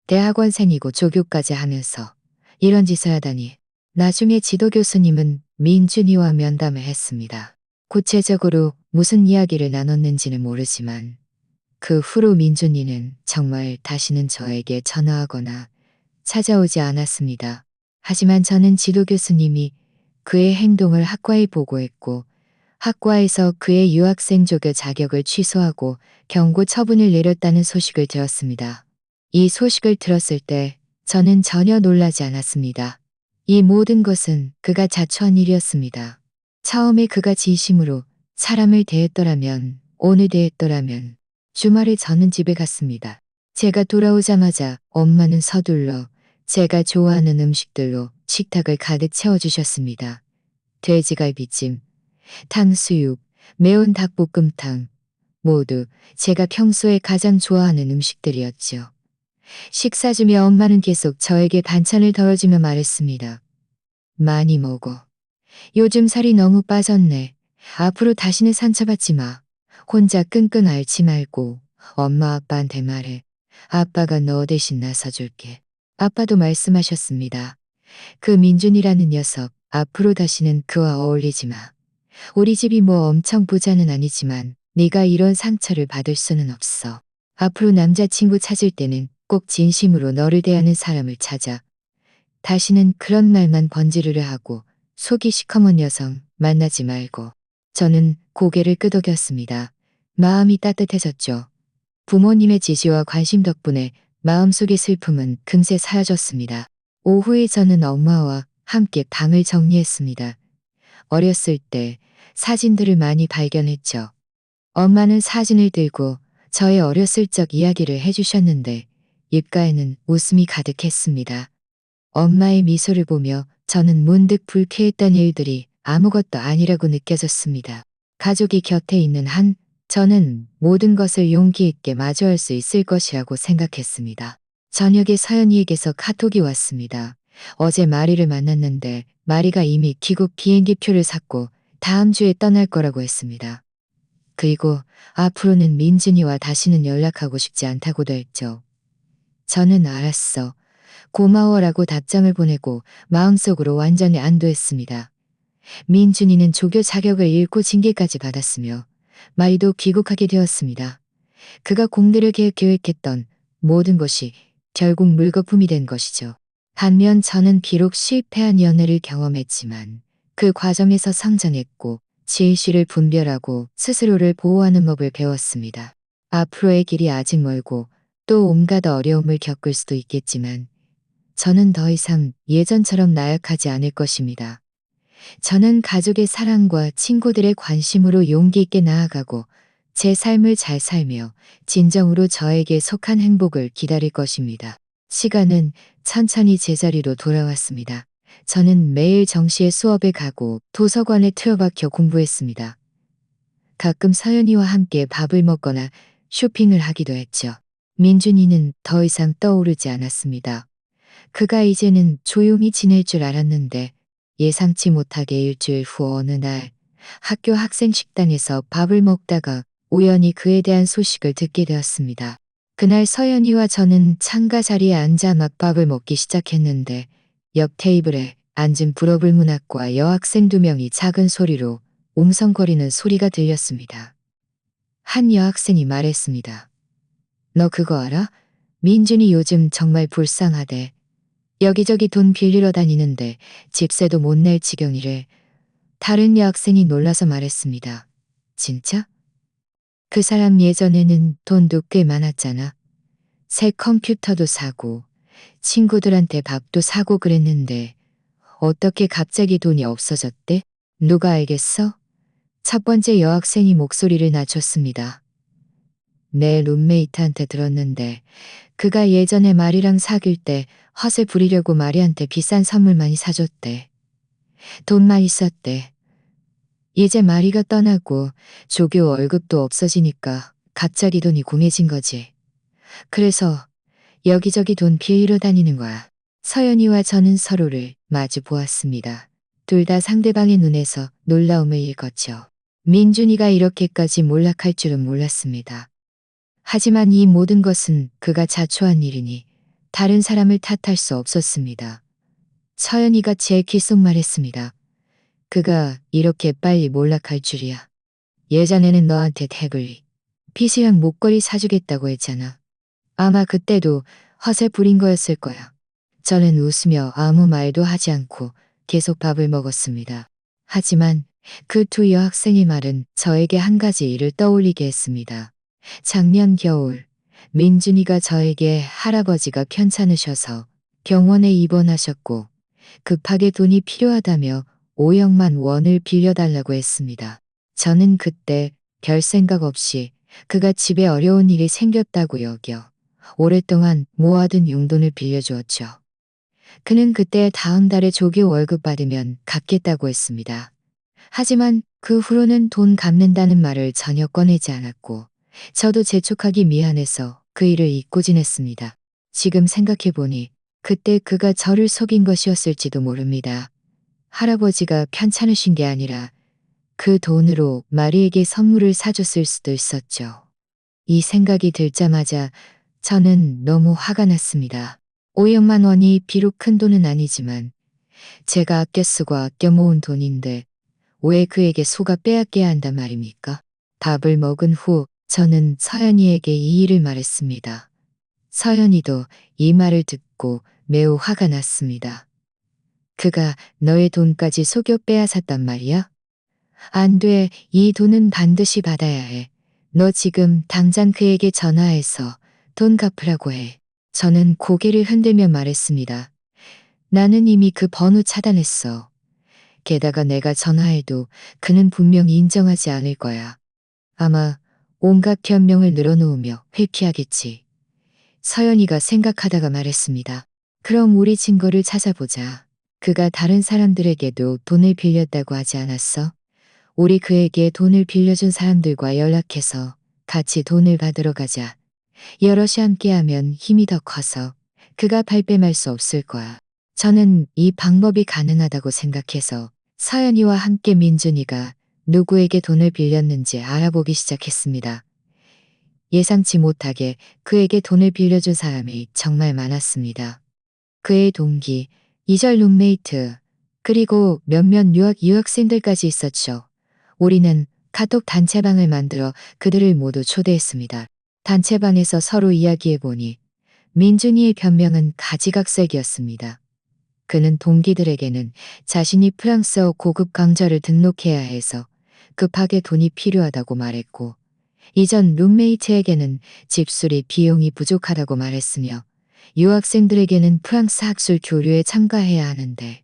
대학원생이고 조교까지 하면서 이런 짓을 하다니. 나중에 지도 교수님은 민준이와 면담을 했습니다. 구체적으로 무슨 이야기를 나눴는지는 모르지만 그 후로 민준이는 정말 다시는 저에게 전화하거나 찾아오지 않았습니다. 하지만 저는 지도 교수님이 그의 행동을 학과에 보고했고 학과에서 그의 유학생 조교 자격을 취소하고 경고 처분을 내렸다는 소식을 들었습니다. 이 소식을 들었을 때 저는 전혀 놀라지 않았습니다. 이 모든 것은 그가 자초한 일이었습니다. 처음에 그가 진심으로 사람을 대했더라면, 오늘 대했더라면 주말에 저는 집에 갔습니다. 제가 돌아오자마자 엄마는 서둘러 제가 좋아하는 음식들로 식탁을 가득 채워주셨습니다. 돼지갈비찜, 탕수육, 매운 닭볶음탕, 모두 제가 평소에 가장 좋아하는 음식들이었죠. 식사 중에 엄마는 계속 저에게 반찬을 덜어주며 말했습니다. 많이 먹어. 요즘 살이 너무 빠졌네. 앞으로 다시는 상처받지 마. 혼자 끙끙 앓지 말고 엄마 아빠한테 말해. 아빠가 너 대신 나서줄게. 아빠도 말씀하셨습니다. 그 민준이라는 녀석 앞으로 다시는 그와 어울리지 마. 우리 집이 뭐 엄청 부자는 아니지만 네가 이런 상처를 받을 수는 없어. 앞으로 남자친구 찾을 때는 꼭 진심으로 너를 대하는 사람을 찾아. 다시는 그런 말만 번지르르 하고 속이 시커먼 여성 만나지 말고. 저는 고개를 끄덕였습니다. 마음이 따뜻해졌죠. 부모님의 지지와 관심 덕분에 마음속의 슬픔은 금세 사라졌습니다. 오후에 저는 엄마와 함께 방을 정리했습니다. 어렸을 때 사진들을 많이 발견했죠. 엄마는 사진을 들고 저의 어렸을 적 이야기를 해주셨는데 입가에는 웃음이 가득했습니다. 엄마의 미소를 보며 저는 문득 불쾌했던 일들이 아무것도 아니라고 느껴졌습니다. 가족이 곁에 있는 한 저는 모든 것을 용기 있게 마주할 수 있을 것이라고 생각했습니다. 저녁에 서연이에게서 카톡이 왔습니다. 어제 마리를 만났는데 마리가 이미 귀국 비행기표를 샀고 다음 주에 떠날 거라고 했습니다. 그리고 앞으로는 민준이와 다시는 연락하고 싶지 않다고도 했죠. 저는 알았어. 고마워라고 답장을 보내고 마음속으로 완전히 안도했습니다. 민준이는 조교 자격을 잃고 징계까지 받았으며 마리도 귀국하게 되었습니다. 그가 공들여 계획했던 모든 것이 결국 물거품이 된 것이죠. 반면 저는 비록 실패한 연애를 경험했지만 그 과정에서 성장했고 진실을 분별하고 스스로를 보호하는 법을 배웠습니다. 앞으로의 길이 아직 멀고 또 온갖 어려움을 겪을 수도 있겠지만 저는 더 이상 예전처럼 나약하지 않을 것입니다. 저는 가족의 사랑과 친구들의 관심으로 용기 있게 나아가고 제 삶을 잘 살며 진정으로 저에게 속한 행복을 기다릴 것입니다. 시간은 천천히 제자리로 돌아왔습니다. 저는 매일 정시에 수업에 가고 도서관에 틀어박혀 공부했습니다. 가끔 서연이와 함께 밥을 먹거나 쇼핑을 하기도 했죠. 민준이는 더 이상 떠오르지 않았습니다. 그가 이제는 조용히 지낼 줄 알았는데 예상치 못하게 일주일 후 어느 날 학교 학생 식당에서 밥을 먹다가 우연히 그에 대한 소식을 듣게 되었습니다. 그날 서연이와 저는 창가 자리에 앉아 막 밥을 먹기 시작했는데 옆 테이블에 앉은 불어불문학과 여학생 2명이 작은 소리로 웅성거리는 소리가 들렸습니다. 한 여학생이 말했습니다. 너 그거 알아? 민준이 요즘 정말 불쌍하대. 여기저기 돈 빌리러 다니는데 집세도 못 낼 지경이래. 다른 여학생이 놀라서 말했습니다. 진짜? 그 사람 예전에는 돈도 꽤 많았잖아. 새 컴퓨터도 사고 친구들한테 밥도 사고 그랬는데 어떻게 갑자기 돈이 없어졌대? 누가 알겠어? 첫 번째 여학생이 목소리를 낮췄습니다. 내 룸메이트한테 들었는데 그가 예전에 마리랑 사귈 때 헛을 부리려고 마리한테 비싼 선물 많이 사줬대. 돈만 있었대. 이제 마리가 떠나고 조교 월급도 없어지니까 갑자기 돈이 궁해진 거지. 그래서 여기저기 돈 빌리러 다니는 거야. 서연이와 저는 서로를 마주 보았습니다. 둘 다 상대방의 눈에서 놀라움을 읽었죠. 민준이가 이렇게까지 몰락할 줄은 몰랐습니다. 하지만 이 모든 것은 그가 자초한 일이니 다른 사람을 탓할 수 없었습니다. 서연이가 제 귓속 말했습니다. 그가 이렇게 빨리 몰락할 줄이야. 예전에는 너한테 태블릿, PC랑 목걸이 사주겠다고 했잖아. 아마 그때도 허세 부린 거였을 거야. 저는 웃으며 아무 말도 하지 않고 계속 밥을 먹었습니다. 하지만 그 두 여학생의 말은 저에게 한 가지 일을 떠올리게 했습니다. 작년 겨울 민준이가 저에게 할아버지가 편찮으셔서 병원에 입원하셨고 급하게 돈이 필요하다며 5억만 원을 빌려달라고 했습니다. 저는 그때 별 생각 없이 그가 집에 어려운 일이 생겼다고 여겨 오랫동안 모아둔 용돈을 빌려주었죠. 그는 그때 다음 달에 조교 월급 받으면 갚겠다고 했습니다. 하지만 그 후로는 돈 갚는다는 말을 전혀 꺼내지 않았고 저도 재촉하기 미안해서 그 일을 잊고 지냈습니다. 지금 생각해보니 그때 그가 저를 속인 것이었을지도 모릅니다. 할아버지가 편찮으신 게 아니라 그 돈으로 마리에게 선물을 사줬을 수도 있었죠. 이 생각이 들자마자 저는 너무 화가 났습니다. 5억만 원이 비록 큰 돈은 아니지만 제가 아껴 쓰고 아껴 모은 돈인데 왜 그에게 속아 빼앗겨야 한단 말입니까? 밥을 먹은 후 저는 서연이에게 이 일을 말했습니다. 서연이도 이 말을 듣고 매우 화가 났습니다. 그가 너의 돈까지 속여 빼앗았단 말이야? 안 돼, 이 돈은 반드시 받아야 해. 너 지금 당장 그에게 전화해서 돈 갚으라고 해. 저는 고개를 흔들며 말했습니다. 나는 이미 그 번호 차단했어. 게다가 내가 전화해도 그는 분명히 인정하지 않을 거야. 아마 온갖 변명을 늘어놓으며 회피하겠지. 서연이가 생각하다가 말했습니다. 그럼 우리 증거를 찾아보자. 그가 다른 사람들에게도 돈을 빌렸다고 하지 않았어? 우리 그에게 돈을 빌려준 사람들과 연락해서 같이 돈을 받으러 가자. 여럿이 함께하면 힘이 더 커서 그가 발뺌할 수 없을 거야. 저는 이 방법이 가능하다고 생각해서 서연이와 함께 민준이가 누구에게 돈을 빌렸는지 알아보기 시작했습니다. 예상치 못하게 그에게 돈을 빌려준 사람이 정말 많았습니다. 그의 동기, 이절 룸메이트, 그리고 몇몇 유학생들까지 있었죠. 우리는 카톡 단체방을 만들어 그들을 모두 초대했습니다. 단체방에서 서로 이야기해보니 민준이의 변명은 가지각색이었습니다. 그는 동기들에게는 자신이 프랑스어 고급 강좌를 등록해야 해서 급하게 돈이 필요하다고 말했고 이전 룸메이트에게는 집수리 비용이 부족하다고 말했으며 유학생들에게는 프랑스 학술 교류에 참가해야 하는데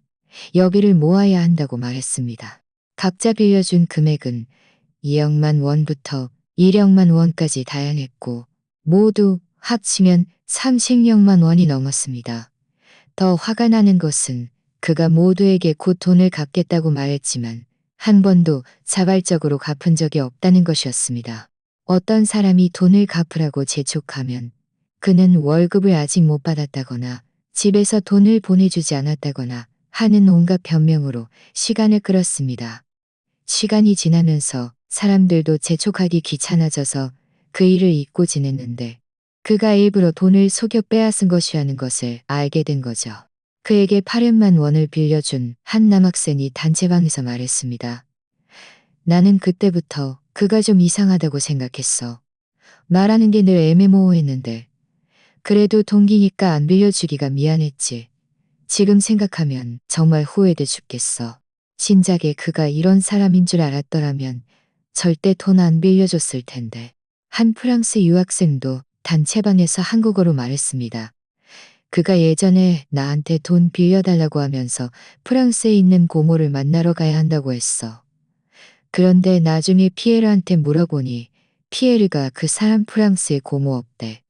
여비를 모아야 한다고 말했습니다. 각자 빌려준 금액은 2억만 원부터 1억만 원까지 다양했고 모두 합치면 30억만 원이 넘었습니다. 더 화가 나는 것은 그가 모두에게 곧 돈을 갚겠다고 말했지만 한 번도 자발적으로 갚은 적이 없다는 것이었습니다. 어떤 사람이 돈을 갚으라고 재촉하면 그는 월급을 아직 못 받았다거나 집에서 돈을 보내주지 않았다거나 하는 온갖 변명으로 시간을 끌었습니다. 시간이 지나면서 사람들도 재촉하기 귀찮아져서 그 일을 잊고 지냈는데 그가 일부러 돈을 속여 빼앗은 것이라는 것을 알게 된 거죠. 그에게 800만 원을 빌려준 한 남학생이 단체방에서 말했습니다. 나는 그때부터 그가 좀 이상하다고 생각했어. 말하는 게 늘 애매모호했는데 그래도 동기니까 안 빌려주기가 미안했지. 지금 생각하면 정말 후회돼 죽겠어. 진작에 그가 이런 사람인 줄 알았더라면 절대 돈 안 빌려줬을 텐데. 한 프랑스 유학생도 단체방에서 한국어로 말했습니다. 그가 예전에 나한테 돈 빌려달라고 하면서 프랑스에 있는 고모를 만나러 가야 한다고 했어. 그런데 나중에 피에르한테 물어보니 피에르가 그 사람 프랑스에 고모 없대.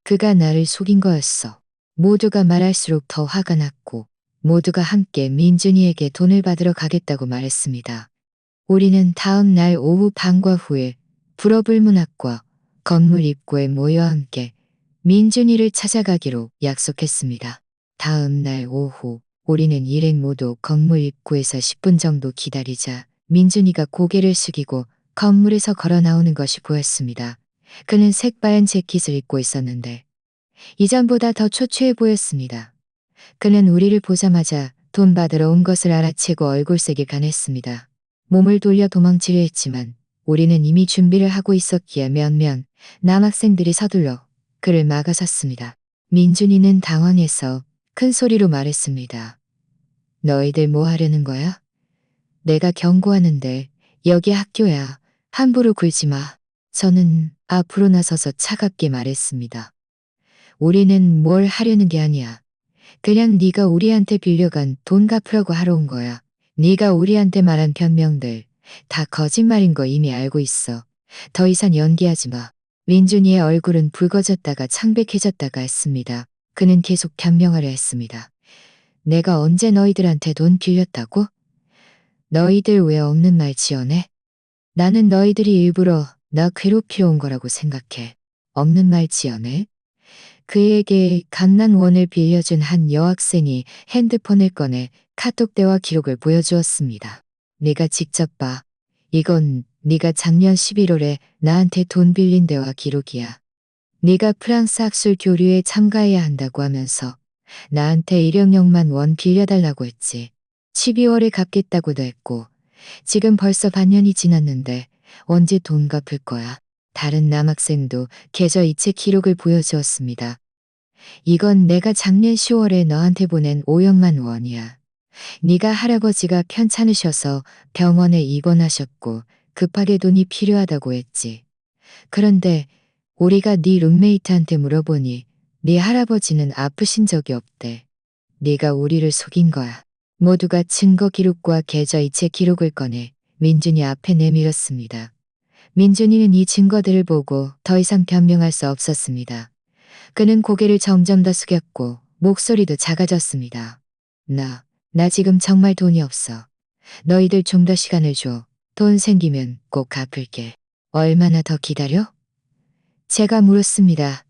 그가 나를 속인 거였어. 모두가 말할수록 더 화가 났고 모두가 함께 민준이에게 돈을 받으러 가겠다고 말했습니다. 우리는 다음 날 오후 방과 후에 불어불문학과 건물 입구에 모여 함께 민준이를 찾아가기로 약속했습니다. 다음 날 오후 우리는 일행 모두 건물 입구에서 10분 정도 기다리자 민준이가 고개를 숙이고 건물에서 걸어 나오는 것이 보였습니다. 그는 색바얀 재킷을 입고 있었는데 이전보다 더 초췌해 보였습니다. 그는 우리를 보자마자 돈 받으러 온 것을 알아채고 얼굴색이 변했습니다. 몸을 돌려 도망치려 했지만 우리는 이미 준비를 하고 있었기에 몇몇 남학생들이 서둘러 그를 막아섰습니다. 민준이는 당황해서 큰 소리로 말했습니다. 너희들 뭐 하려는 거야? 내가 경고하는데 여기 학교야. 함부로 굴지 마. 저는 앞으로 나서서 차갑게 말했습니다. 우리는 뭘 하려는 게 아니야. 그냥 네가 우리한테 빌려간 돈 갚으라고 하러 온 거야. 네가 우리한테 말한 변명들 다 거짓말인 거 이미 알고 있어. 더 이상 연기하지 마. 민준이의 얼굴은 붉어졌다가 창백해졌다가 했습니다. 그는 계속 변명하려 했습니다. 내가 언제 너희들한테 돈 빌렸다고? 너희들 왜 없는 말 지어내? 나는 너희들이 일부러 나 괴롭히러 온 거라고 생각해. 없는 말 지어내? 그에게 갓난원을 빌려준 한 여학생이 핸드폰을 꺼내 카톡 대화 기록을 보여주었습니다. 네가 직접 봐. 이건 네가 작년 11월에 나한테 돈 빌린 대화 기록이야. 네가 프랑스 학술 교류에 참가해야 한다고 하면서 나한테 1억만 원 빌려달라고 했지. 12월에 갚겠다고도 했고 지금 벌써 반년이 지났는데 언제 돈 갚을 거야? 다른 남학생도 계좌 이체 기록을 보여주었습니다. 이건 내가 작년 10월에 너한테 보낸 5억만 원이야. 네가 할아버지가 편찮으셔서 병원에 입원하셨고 급하게 돈이 필요하다고 했지. 그런데 우리가 네 룸메이트한테 물어보니 네 할아버지는 아프신 적이 없대. 네가 우리를 속인 거야. 모두가 증거 기록과 계좌 이체 기록을 꺼내 민준이 앞에 내밀었습니다. 민준이는 이 증거들을 보고 더 이상 변명할 수 없었습니다. 그는 고개를 점점 더 숙였고 목소리도 작아졌습니다. 나 지금 정말 돈이 없어. 너희들 좀 더 시간을 줘. 돈 생기면 꼭 갚을게. 얼마나 더 기다려? 제가 물었습니다.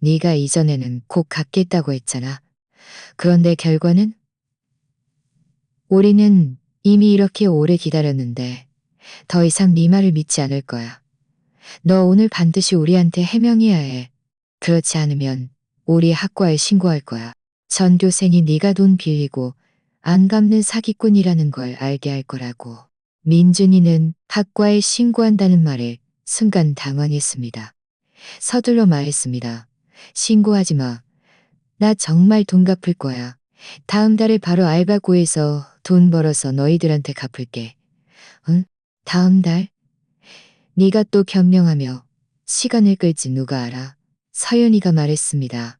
네가 이전에는 꼭 갚겠다고 했잖아. 그런데 결과는? 우리는 이미 이렇게 오래 기다렸는데 더 이상 네 말을 믿지 않을 거야. 너 오늘 반드시 우리한테 해명해야 해. 그렇지 않으면 우리 학과에 신고할 거야. 전교생이 네가 돈 빌리고 안 갚는 사기꾼이라는 걸 알게 할 거라고. 민준이는 학과에 신고한다는 말에 순간 당황했습니다. 서둘러 말했습니다. 신고하지 마. 나 정말 돈 갚을 거야. 다음 달에 바로 알바 구해서 돈 벌어서 너희들한테 갚을게. 응? 다음 달? 네가 또 변명하며 시간을 끌지 누가 알아? 서연이가 말했습니다.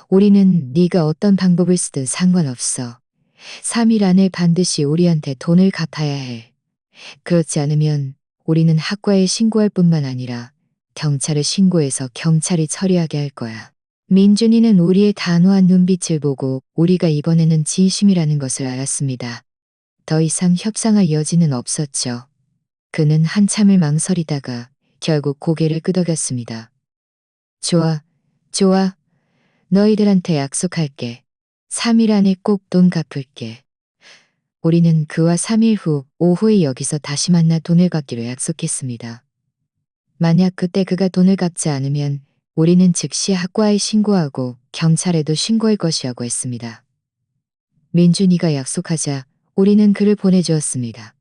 우리는 네가 어떤 방법을 쓰든 상관없어. 3일 안에 반드시 우리한테 돈을 갚아야 해. 그렇지 않으면 우리는 학과에 신고할 뿐만 아니라 경찰에 신고해서 경찰이 처리하게 할 거야. 민준이는 우리의 단호한 눈빛을 보고 우리가 이번에는 진심이라는 것을 알았습니다. 더 이상 협상할 여지는 없었죠. 그는 한참을 망설이다가 결국 고개를 끄덕였습니다. 좋아, 좋아. 너희들한테 약속할게. 3일 안에 꼭 돈 갚을게. 우리는 그와 3일 후 오후에 여기서 다시 만나 돈을 갚기로 약속했습니다. 만약 그때 그가 돈을 갚지 않으면 우리는 즉시 학과에 신고하고 경찰에도 신고할 것이라고 했습니다. 민준이가 약속하자 우리는 그를 보내주었습니다.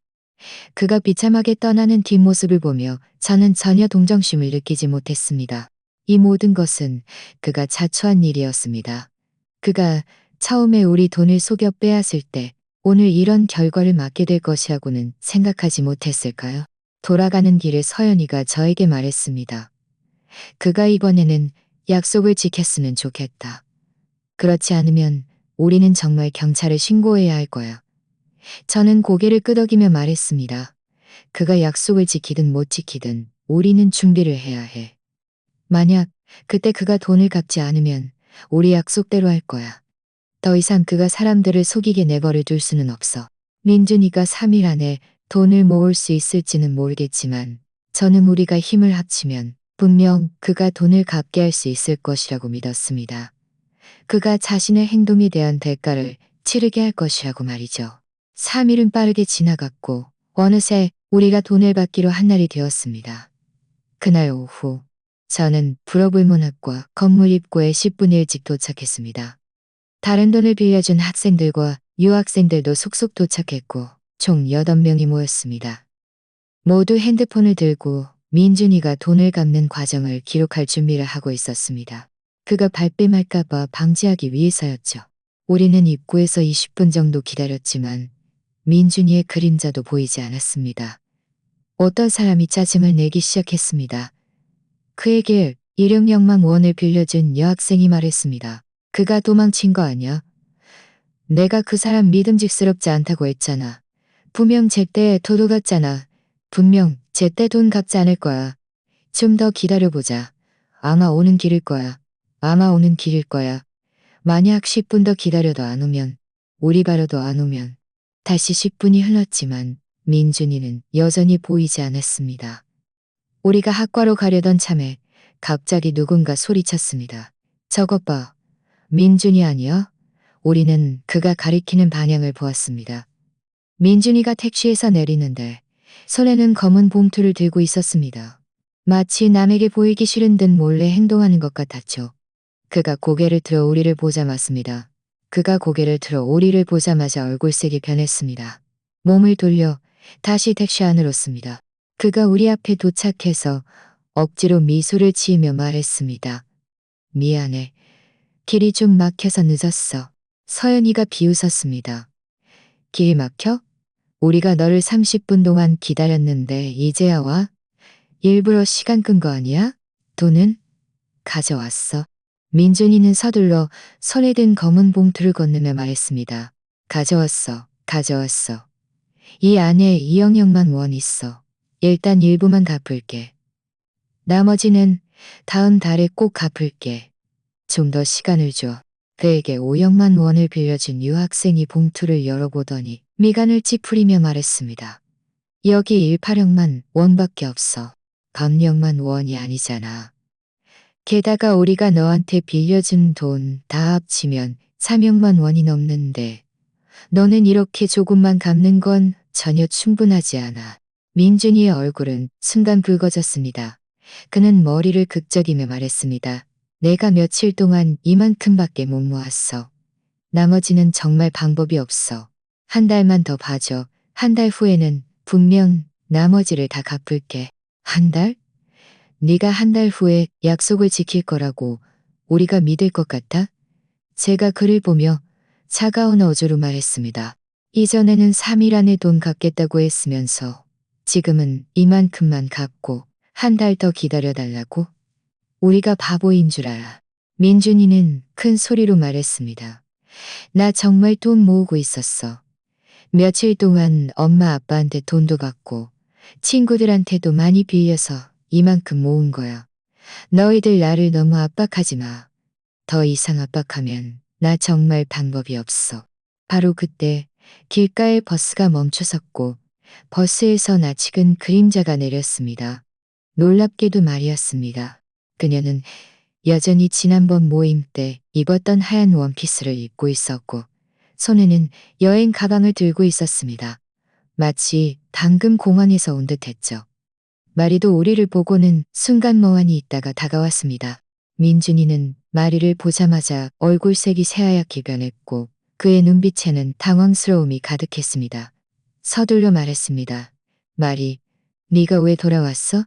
그가 비참하게 떠나는 뒷모습을 보며 저는 전혀 동정심을 느끼지 못했습니다. 이 모든 것은 그가 자초한 일이었습니다. 그가 처음에 우리 돈을 속여 빼앗을 때 오늘 이런 결과를 맞게 될 것이라고는 생각하지 못했을까요? 돌아가는 길에 서연이가 저에게 말했습니다. 그가 이번에는 약속을 지켰으면 좋겠다. 그렇지 않으면 우리는 정말 경찰에 신고해야 할 거야. 저는 고개를 끄덕이며 말했습니다. 그가 약속을 지키든 못 지키든 우리는 준비를 해야 해. 만약 그때 그가 돈을 갚지 않으면 우리 약속대로 할 거야. 더 이상 그가 사람들을 속이게 내버려 둘 수는 없어. 민준이가 3일 안에 돈을 모을 수 있을지는 모르겠지만 저는 우리가 힘을 합치면 분명 그가 돈을 갚게 할 수 있을 것이라고 믿었습니다. 그가 자신의 행동에 대한 대가를 치르게 할 것이라고 말이죠. 3일은 빠르게 지나갔고 어느새 우리가 돈을 받기로 한 날이 되었습니다. 그날 오후 저는 불어불문학과 건물 입구에 10분 일찍 도착했습니다. 다른 돈을 빌려준 학생들과 유학생들도 속속 도착했고 총 8명이 모였습니다. 모두 핸드폰을 들고 민준이가 돈을 갚는 과정을 기록할 준비를 하고 있었습니다. 그가 발뺌할까봐 방지하기 위해서였죠. 우리는 입구에서 20분 정도 기다렸지만 민준이의 그림자도 보이지 않았습니다. 어떤 사람이 짜증을 내기 시작했습니다. 그에게 1600만 원을 빌려준 여학생이 말했습니다. 그가 도망친 거 아니야? 내가 그 사람 믿음직스럽지 않다고 했잖아. 분명 제때 도둑같잖아. 분명 제때 돈 갚지 않을 거야. 좀 더 기다려보자. 아마 오는 길일 거야. 아마 오는 길일 거야. 만약 10분 더 기다려도 안 오면, 우리 바로도 안 오면. 다시 10분이 흘렀지만 민준이는 여전히 보이지 않았습니다. 우리가 학과로 가려던 참에 갑자기 누군가 소리쳤습니다. 저것 봐. 민준이 아니야? 우리는 그가 가리키는 방향을 보았습니다. 민준이가 택시에서 내리는데 손에는 검은 봉투를 들고 있었습니다. 마치 남에게 보이기 싫은 듯 몰래 행동하는 것 같았죠. 그가 고개를 들어 우리를 보자마습니다. 그가 고개를 들어 우리를 보자마자 얼굴색이 변했습니다. 몸을 돌려 다시 택시 안으로 씁니다. 그가 우리 앞에 도착해서 억지로 미소를 지으며 말했습니다. 미안해. 길이 좀 막혀서 늦었어. 서연이가 비웃었습니다. 길 막혀? 우리가 너를 30분 동안 기다렸는데 이제야 와? 일부러 시간 끈 거 아니야? 돈은? 가져왔어. 민준이는 서둘러 손에 든 검은 봉투를 건네며 말했습니다. 가져왔어. 가져왔어. 이 안에 2억만 원 있어. 일단 일부만 갚을게. 나머지는 다음 달에 꼭 갚을게. 좀 더 시간을 줘. 그에게 5억만 원을 빌려준 유학생이 봉투를 열어보더니 미간을 찌푸리며 말했습니다. 여기 18억만 원밖에 없어. 감력만 원이 아니잖아. 게다가 우리가 너한테 빌려준 돈 다 합치면 3억만 원이 넘는데 너는 이렇게 조금만 갚는 건 전혀 충분하지 않아. 민준이의 얼굴은 순간 붉어졌습니다. 그는 머리를 극적이며 말했습니다. 내가 며칠 동안 이만큼밖에 못 모았어. 나머지는 정말 방법이 없어. 한 달만 더 봐줘. 한 달 후에는 분명 나머지를 다 갚을게. 한 달? 네가 한 달 후에 약속을 지킬 거라고 우리가 믿을 것 같아? 제가 그를 보며 차가운 어조로 말했습니다. 이전에는 3일 안에 돈 갚겠다고 했으면서 지금은 이만큼만 갚고 한 달 더 기다려달라고? 우리가 바보인 줄 알아. 민준이는 큰 소리로 말했습니다. 나 정말 돈 모으고 있었어. 며칠 동안 엄마 아빠한테 돈도 받고 친구들한테도 많이 빌려서 이만큼 모은 거야. 너희들 나를 너무 압박하지 마. 더 이상 압박하면 나 정말 방법이 없어. 바로 그때 길가에 버스가 멈춰섰고 버스에서 낯익은 그림자가 내렸습니다. 놀랍게도 말이었습니다. 그녀는 여전히 지난번 모임 때 입었던 하얀 원피스를 입고 있었고 손에는 여행 가방을 들고 있었습니다. 마치 방금 공항에서 온 듯했죠. 마리도 우리를 보고는 순간 멍하니 있다가 다가왔습니다. 민준이는 마리를 보자마자 얼굴색이 새하얗게 변했고 그의 눈빛에는 당황스러움이 가득했습니다. 서둘러 말했습니다. 마리, 네가 왜 돌아왔어?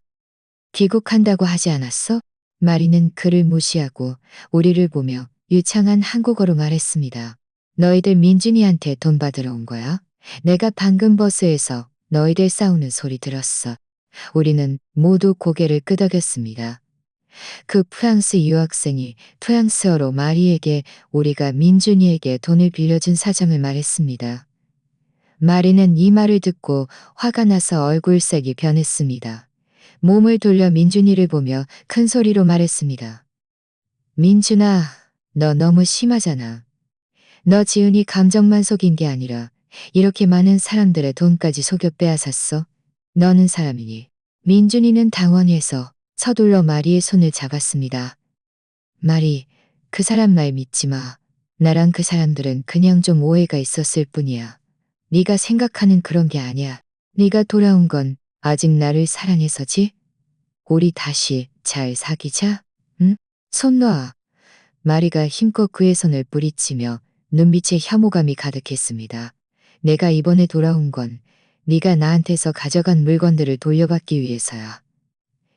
귀국한다고 하지 않았어? 마리는 그를 무시하고 우리를 보며 유창한 한국어로 말했습니다. 너희들 민준이한테 돈 받으러 온 거야? 내가 방금 버스에서 너희들 싸우는 소리 들었어. 우리는 모두 고개를 끄덕였습니다. 그 프랑스 유학생이 프랑스어로 마리에게 우리가 민준이에게 돈을 빌려준 사정을 말했습니다. 마리는 이 말을 듣고 화가 나서 얼굴색이 변했습니다. 몸을 돌려 민준이를 보며 큰 소리로 말했습니다. 민준아, 너 너무 심하잖아. 너 지은이 감정만 속인 게 아니라 이렇게 많은 사람들의 돈까지 속여 빼앗았어. 너는 사람이니. 민준이는 당황해서 서둘러 마리의 손을 잡았습니다. 마리, 그 사람 말 믿지 마. 나랑 그 사람들은 그냥 좀 오해가 있었을 뿐이야. 네가 생각하는 그런 게 아니야. 네가 돌아온 건 아직 나를 사랑해서지? 우리 다시 잘 사귀자? 응? 손 놔. 마리가 힘껏 그의 손을 뿌리치며 눈빛에 혐오감이 가득했습니다. 내가 이번에 돌아온 건 네가 나한테서 가져간 물건들을 돌려받기 위해서야.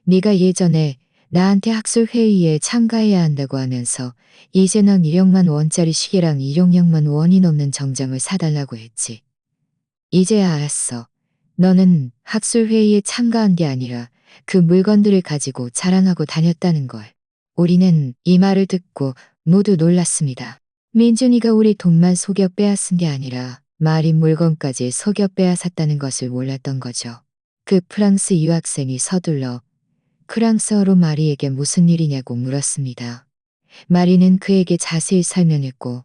네가 예전에 나한테 학술회의에 참가해야 한다고 하면서 이제 넌 1억만 원짜리 시계랑 1억만 원이 넘는 정장을 사달라고 했지. 이제야 알았어. 너는 학술회의에 참가한 게 아니라 그 물건들을 가지고 자랑하고 다녔다는 걸. 우리는 이 말을 듣고 모두 놀랐습니다. 민준이가 우리 돈만 속여 빼앗은 게 아니라 마린 물건까지 속여 빼앗았다는 것을 몰랐던 거죠. 그 프랑스 유학생이 서둘러 프랑스어로 마리에게 무슨 일이냐고 물었습니다. 마리는 그에게 자세히 설명했고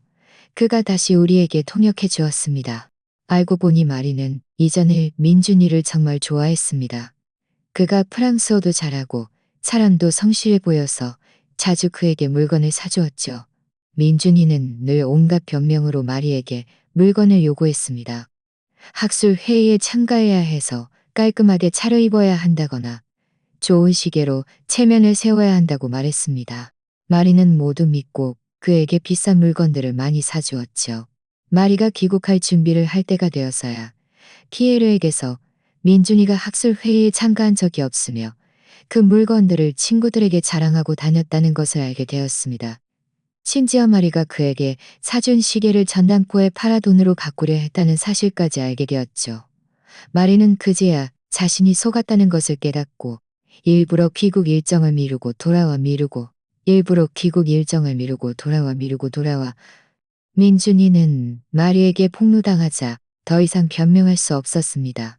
그가 다시 우리에게 통역해 주었습니다. 알고 보니 마리는 이전에 민준이를 정말 좋아했습니다. 그가 프랑스어도 잘하고 사람도 성실해 보여서 자주 그에게 물건을 사주었죠. 민준이는 늘 온갖 변명으로 마리에게 물건을 요구했습니다. 학술 회의에 참가해야 해서 깔끔하게 차려입어야 한다거나 좋은 시계로 체면을 세워야 한다고 말했습니다. 마리는 모두 믿고 그에게 비싼 물건들을 많이 사주었죠. 마리가 귀국할 준비를 할 때가 되어서야 키에르에게서 민준이가 학술 회의에 참가한 적이 없으며 그 물건들을 친구들에게 자랑하고 다녔다는 것을 알게 되었습니다. 심지어 마리가 그에게 사준 시계를 전당포에 팔아 돈으로 바꾸려 했다는 사실까지 알게 되었죠. 마리는 그제야 자신이 속았다는 것을 깨닫고 일부러 귀국 일정을 미루고 돌아와 민준이는 마리에게 폭로당하자 더 이상 변명할 수 없었습니다.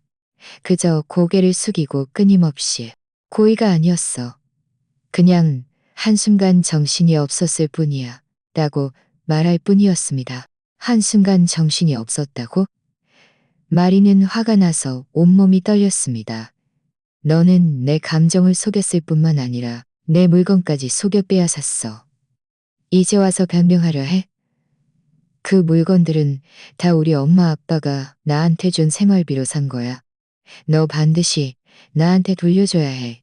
그저 고개를 숙이고 끊임없이 고의가 아니었어. 그냥 한순간 정신이 없었을 뿐이야. 라고 말할 뿐이었습니다. 한순간 정신이 없었다고? 마리는 화가 나서 온몸이 떨렸습니다. 너는 내 감정을 속였을 뿐만 아니라 내 물건까지 속여 빼앗았어. 이제 와서 변명하려 해? 그 물건들은 다 우리 엄마 아빠가 나한테 준 생활비로 산 거야. 너 반드시 나한테 돌려줘야 해.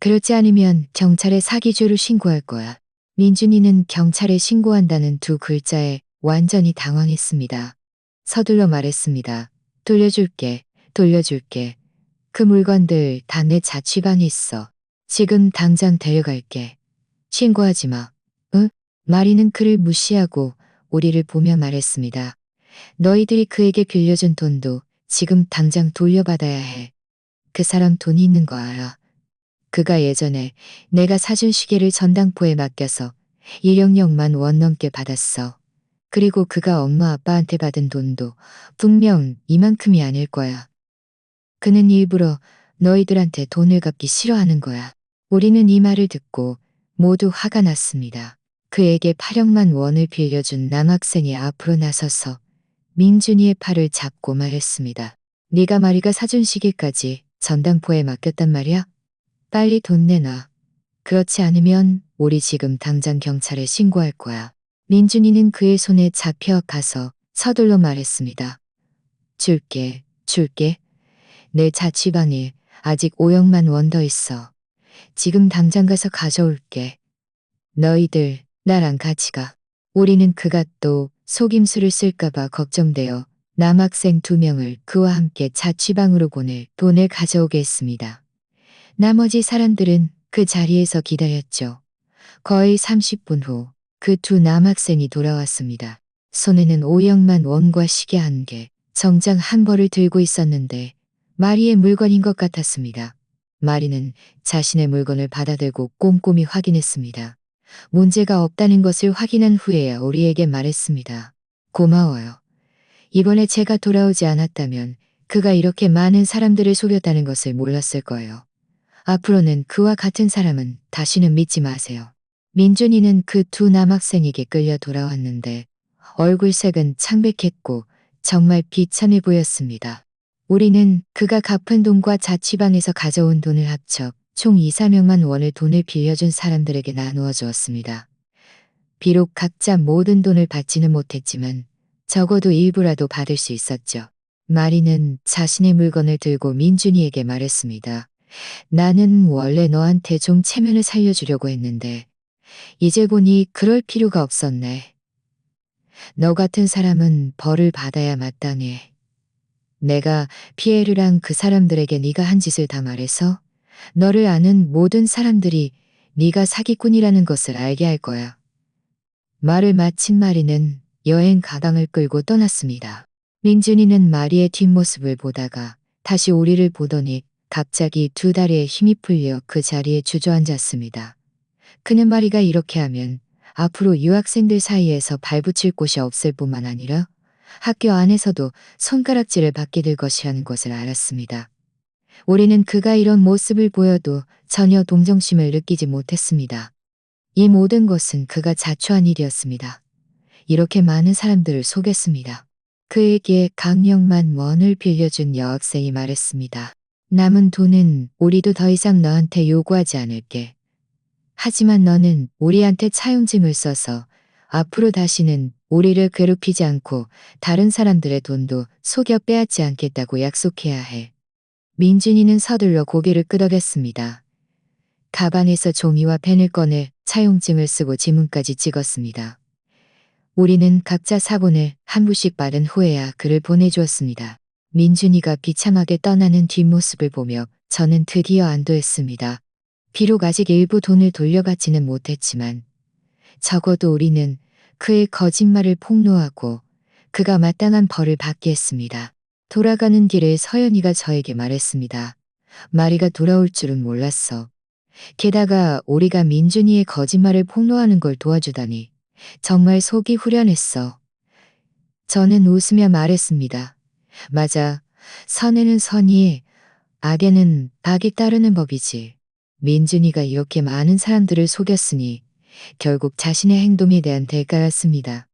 그렇지 않으면 경찰에 사기죄로 신고할 거야. 민준이는 경찰에 신고한다는 두 글자에 완전히 당황했습니다. 서둘러 말했습니다. 돌려줄게. 그 물건들 다 내 자취방에 있어. 지금 당장 데려갈게. 신고하지 마. 응? 마리는 그를 무시하고 우리를 보며 말했습니다. 너희들이 그에게 빌려준 돈도 지금 당장 돌려받아야 해. 그 사람 돈이 있는 거 알아. 그가 예전에 내가 사준 시계를 전당포에 맡겨서 1억만 원 넘게 받았어. 그리고 그가 엄마 아빠한테 받은 돈도 분명 이만큼이 아닐 거야. 그는 일부러 너희들한테 돈을 갚기 싫어하는 거야. 우리는 이 말을 듣고 모두 화가 났습니다. 그에게 8억만 원을 빌려준 남학생이 앞으로 나서서 민준이의 팔을 잡고 말했습니다. 네가 마리가 사준 시계까지 전당포에 맡겼단 말이야? 빨리 돈 내놔. 그렇지 않으면 우리 지금 당장 경찰에 신고할 거야. 민준이는 그의 손에 잡혀 가서 서둘러 말했습니다. 줄게. 내 자취방에 아직 5억만 원 더 있어. 지금 당장 가서 가져올게. 너희들 나랑 같이 가. 우리는 그가 또 속임수를 쓸까봐 걱정되어 남학생 2명을 그와 함께 자취방으로 보내 돈을 가져오게 했습니다. 나머지 사람들은 그 자리에서 기다렸죠. 거의 30분 후 그 2 남학생이 돌아왔습니다. 손에는 5억만 원과 시계 1개, 정장 1벌을 들고 있었는데 마리의 물건인 것 같았습니다. 마리는 자신의 물건을 받아들고 꼼꼼히 확인했습니다. 문제가 없다는 것을 확인한 후에야 우리에게 말했습니다. 고마워요. 이번에 제가 돌아오지 않았다면 그가 이렇게 많은 사람들을 속였다는 것을 몰랐을 거예요. 앞으로는 그와 같은 사람은 다시는 믿지 마세요. 민준이는 그 2 남학생에게 끌려 돌아왔는데 얼굴색은 창백했고 정말 비참해 보였습니다. 우리는 그가 갚은 돈과 자취방에서 가져온 돈을 합쳐 총 2, 3억만 원을 돈을 빌려준 사람들에게 나누어 주었습니다. 비록 각자 모든 돈을 받지는 못했지만 적어도 일부라도 받을 수 있었죠. 마리는 자신의 물건을 들고 민준이에게 말했습니다. 나는 원래 너한테 좀 체면을 살려주려고 했는데 이제 보니 그럴 필요가 없었네. 너 같은 사람은 벌을 받아야 마땅해. 내가 피에르랑 그 사람들에게 네가 한 짓을 다 말해서 너를 아는 모든 사람들이 네가 사기꾼이라는 것을 알게 할 거야. 말을 마친 마리는 여행 가방을 끌고 떠났습니다. 민준이는 마리의 뒷모습을 보다가 다시 우리를 보더니 갑자기 2 다리에 힘이 풀려 그 자리에 주저앉았습니다. 그는 마리가 이렇게 하면 앞으로 유학생들 사이에서 발붙일 곳이 없을 뿐만 아니라 학교 안에서도 손가락질을 받게 될 것이라는 것을 알았습니다. 우리는 그가 이런 모습을 보여도 전혀 동정심을 느끼지 못했습니다. 이 모든 것은 그가 자초한 일이었습니다. 이렇게 많은 사람들을 속였습니다. 그에게 강력만 원을 빌려준 여학생이 말했습니다. 남은 돈은 우리도 더 이상 너한테 요구하지 않을게. 하지만 너는 우리한테 차용증을 써서 앞으로 다시는 우리를 괴롭히지 않고 다른 사람들의 돈도 속여 빼앗지 않겠다고 약속해야 해. 민준이는 서둘러 고개를 끄덕였습니다. 가방에서 종이와 펜을 꺼내 차용증을 쓰고 지문까지 찍었습니다. 우리는 각자 사본을 한 부씩 받은 후에야 그를 보내주었습니다. 민준이가 비참하게 떠나는 뒷모습을 보며 저는 드디어 안도했습니다. 비록 아직 일부 돈을 돌려받지는 못했지만 적어도 우리는 그의 거짓말을 폭로하고 그가 마땅한 벌을 받게 했습니다. 돌아가는 길에 서연이가 저에게 말했습니다. 마리가 돌아올 줄은 몰랐어. 게다가 우리가 민준이의 거짓말을 폭로하는 걸 도와주다니 정말 속이 후련했어. 저는 웃으며 말했습니다. 맞아. 선에는 선이, 악에는 악이 따르는 법이지. 민준이가 이렇게 많은 사람들을 속였으니 결국 자신의 행동에 대한 대가였습니다.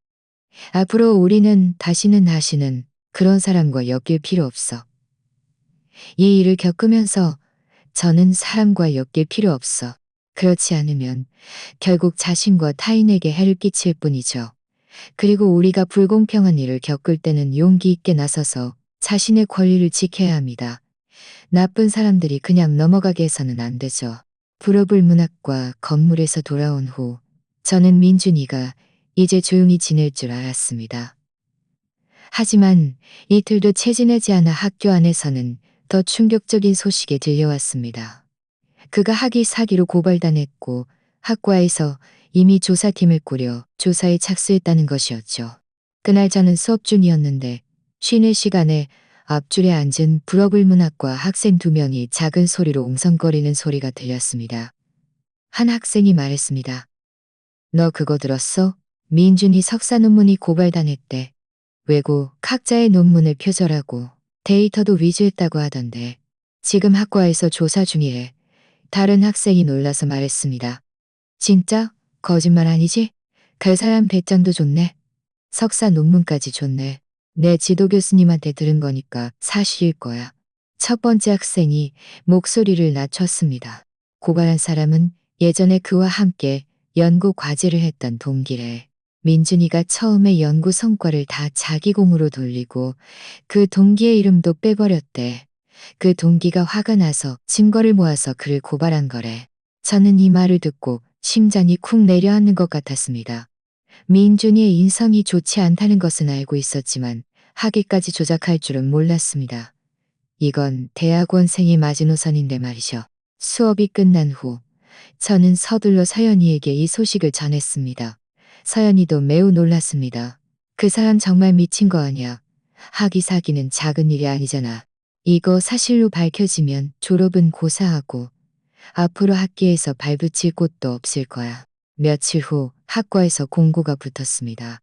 앞으로 우리는 다시는 그런 사람과 엮일 필요 없어. 이 일을 겪으면서 저는 사람과 엮일 필요 없어. 그렇지 않으면 결국 자신과 타인에게 해를 끼칠 뿐이죠. 그리고 우리가 불공평한 일을 겪을 때는 용기 있게 나서서 자신의 권리를 지켜야 합니다. 나쁜 사람들이 그냥 넘어가게 해서는 안 되죠. 불어불문학과 건물에서 돌아온 후 저는 민준이가 이제 조용히 지낼 줄 알았습니다. 하지만 이틀도 채 지내지 않아 학교 안에서는 더 충격적인 소식이 들려왔습니다. 그가 학위 사기로 고발당했고 학과에서 이미 조사팀을 꾸려 조사에 착수했다는 것이었죠. 그날 저는 수업 중이었는데 쉬는 시간에 앞줄에 앉은 불어불문학과 학생 2명이 작은 소리로 웅성거리는 소리가 들렸습니다. 한 학생이 말했습니다. 너 그거 들었어? 민준이 석사 논문이 고발당했대. 외국 학자의 논문을 표절하고 데이터도 위조했다고 하던데 지금 학과에서 조사 중이래. 다른 학생이 놀라서 말했습니다. 진짜? 거짓말 아니지? 그 사람 배짱도 좋네. 석사 논문까지 줬네. 내 지도 교수님한테 들은 거니까 사실일 거야. 첫 번째 학생이 목소리를 낮췄습니다. 고발한 사람은 예전에 그와 함께 연구 과제를 했던 동기래. 민준이가 처음에 연구 성과를 다 자기 공으로 돌리고 그 동기의 이름도 빼버렸대. 그 동기가 화가 나서 증거를 모아서 그를 고발한 거래. 저는 이 말을 듣고 심장이 쿵 내려앉는 것 같았습니다. 민준이의 인성이 좋지 않다는 것은 알고 있었지만 학위까지 조작할 줄은 몰랐습니다. 이건 대학원생이 마지노선인데 말이죠. 수업이 끝난 후 저는 서둘러 서연이에게 이 소식을 전했습니다. 서연이도 매우 놀랐습니다. 그 사람 정말 미친 거 아니야. 학위 사기는 작은 일이 아니잖아. 이거 사실로 밝혀지면 졸업은 고사하고 앞으로 학계에서 발붙일 곳도 없을 거야. 며칠 후 학과에서 공고가 붙었습니다.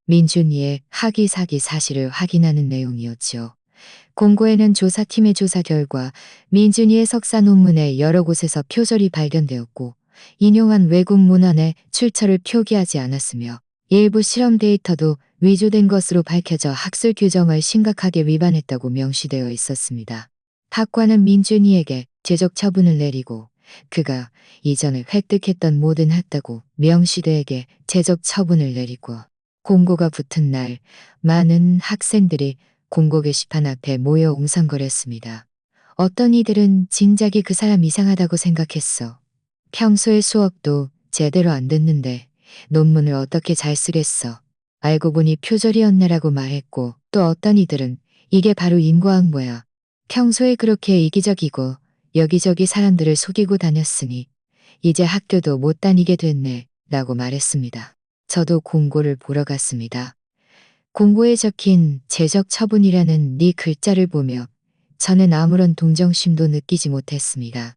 민준이의 학위 사기 사실을 확인하는 내용이었죠. 공고에는 조사팀의 조사 결과 민준이의 석사 논문에 여러 곳에서 표절이 발견되었고 인용한 외국 문헌의 출처를 표기하지 않았으며 일부 실험 데이터도 위조된 것으로 밝혀져 학술 규정을 심각하게 위반했다고 명시되어 있었습니다. 학과는 민준이에게 제적 처분을 내리고 그가 이전에 획득했던 모든 학다고 명시대에게 제적 처분을 내리고 공고가 붙은 날 많은 학생들이 공고 게시판 앞에 모여 웅성거렸습니다. 어떤 이들은 진작에 그 사람 이상하다고 생각했어. 평소에 수업도 제대로 안 듣는데 논문을 어떻게 잘 쓰겠어. 알고 보니 표절이었네라고 말했고 또 어떤 이들은 이게 바로 인과응보야. 평소에 그렇게 이기적이고 여기저기 사람들을 속이고 다녔으니 이제 학교도 못 다니게 됐네 라고 말했습니다. 저도 공고를 보러 갔습니다. 공고에 적힌 제적 처분이라는 네 글자를 보며 저는 아무런 동정심도 느끼지 못했습니다.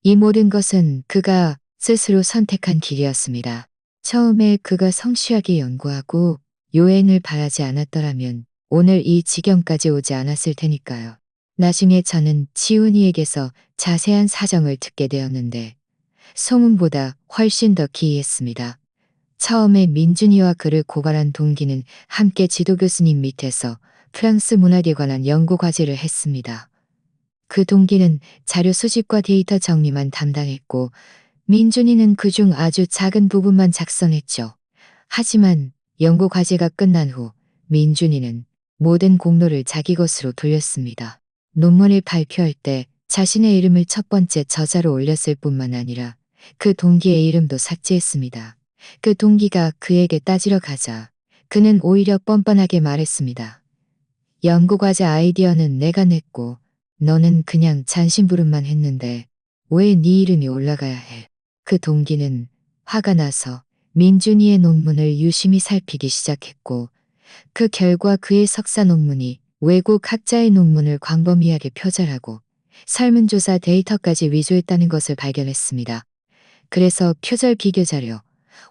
이 모든 것은 그가 스스로 선택한 길이었습니다. 처음에 그가 성실하게 연구하고 요행을 바라지 않았더라면 오늘 이 지경까지 오지 않았을 테니까요. 나중에 저는 지훈이에게서 자세한 사정을 듣게 되었는데 소문보다 훨씬 더 기이했습니다. 처음에 민준이와 그를 고발한 동기는 함께 지도 교수님 밑에서 프랑스 문학에 관한 연구 과제를 했습니다. 그 동기는 자료 수집과 데이터 정리만 담당했고 민준이는 그중 아주 작은 부분만 작성했죠. 하지만 연구 과제가 끝난 후 민준이는 모든 공로를 자기 것으로 돌렸습니다. 논문을 발표할 때 자신의 이름을 첫 번째 저자로 올렸을 뿐만 아니라 그 동기의 이름도 삭제했습니다. 그 동기가 그에게 따지러 가자 그는 오히려 뻔뻔하게 말했습니다. 연구과제 아이디어는 내가 냈고 너는 그냥 잔심부름만 했는데 왜 네 이름이 올라가야 해. 그 동기는 화가 나서 민준이의 논문을 유심히 살피기 시작했고 그 결과 그의 석사 논문이 외국 학자의 논문을 광범위하게 표절하고 설문조사 데이터까지 위조했다는 것을 발견했습니다. 그래서 표절 비교 자료,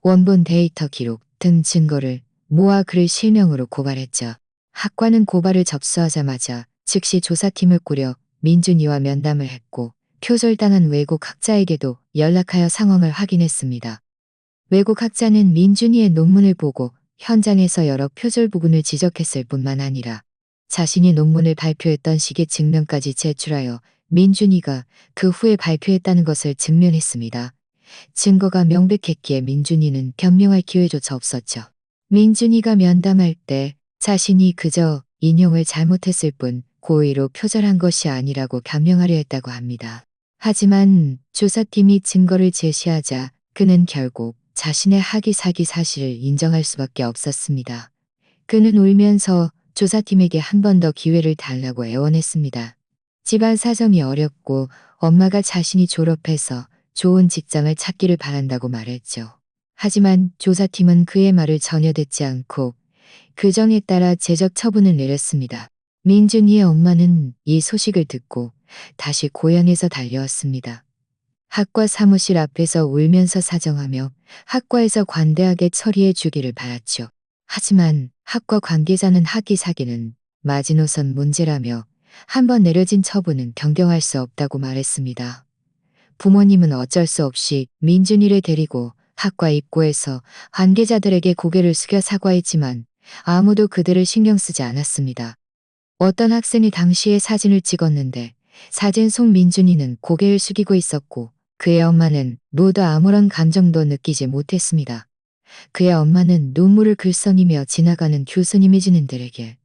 원본 데이터 기록 등 증거를 모아 그를 실명으로 고발했죠. 학과는 고발을 접수하자마자 즉시 조사팀을 꾸려 민준이와 면담을 했고 표절당한 외국 학자에게도 연락하여 상황을 확인했습니다. 외국 학자는 민준이의 논문을 보고 현장에서 여러 표절 부분을 지적했을 뿐만 아니라 자신이 논문을 발표했던 시기 증명까지 제출하여 민준이가 그 후에 발표했다는 것을 증명했습니다. 증거가 명백했기에 민준이는 변명할 기회조차 없었죠. 민준이가 면담할 때 자신이 그저 인용을 잘못했을 뿐 고의로 표절한 것이 아니라고 변명하려 했다고 합니다. 하지만 조사팀이 증거를 제시하자 그는 결국 자신의 학위 사기 사실을 인정할 수밖에 없었습니다. 그는 울면서 조사팀에게 한 번 더 기회를 달라고 애원했습니다. 집안 사정이 어렵고 엄마가 자신이 졸업해서 좋은 직장을 찾기를 바란다고 말했죠. 하지만 조사팀은 그의 말을 전혀 듣지 않고 규정에 따라 제적 처분을 내렸습니다. 민준이의 엄마는 이 소식을 듣고 다시 고향에서 달려왔습니다. 학과 사무실 앞에서 울면서 사정하며 학과에서 관대하게 처리해 주기를 바랐죠. 하지만 학과 관계자는 학위 사기는 마지노선 문제라며 한 번 내려진 처분은 변경할 수 없다고 말했습니다. 부모님은 어쩔 수 없이 민준이를 데리고 학과 입구에서 관계자들에게 고개를 숙여 사과했지만 아무도 그들을 신경 쓰지 않았습니다. 어떤 학생이 당시에 사진을 찍었는데 사진 속 민준이는 고개를 숙이고 있었고 그의 엄마는 모두 아무런 감정도 느끼지 못했습니다. 그의 엄마는 눈물을 글썽이며 지나가는 교수님이 지는들에게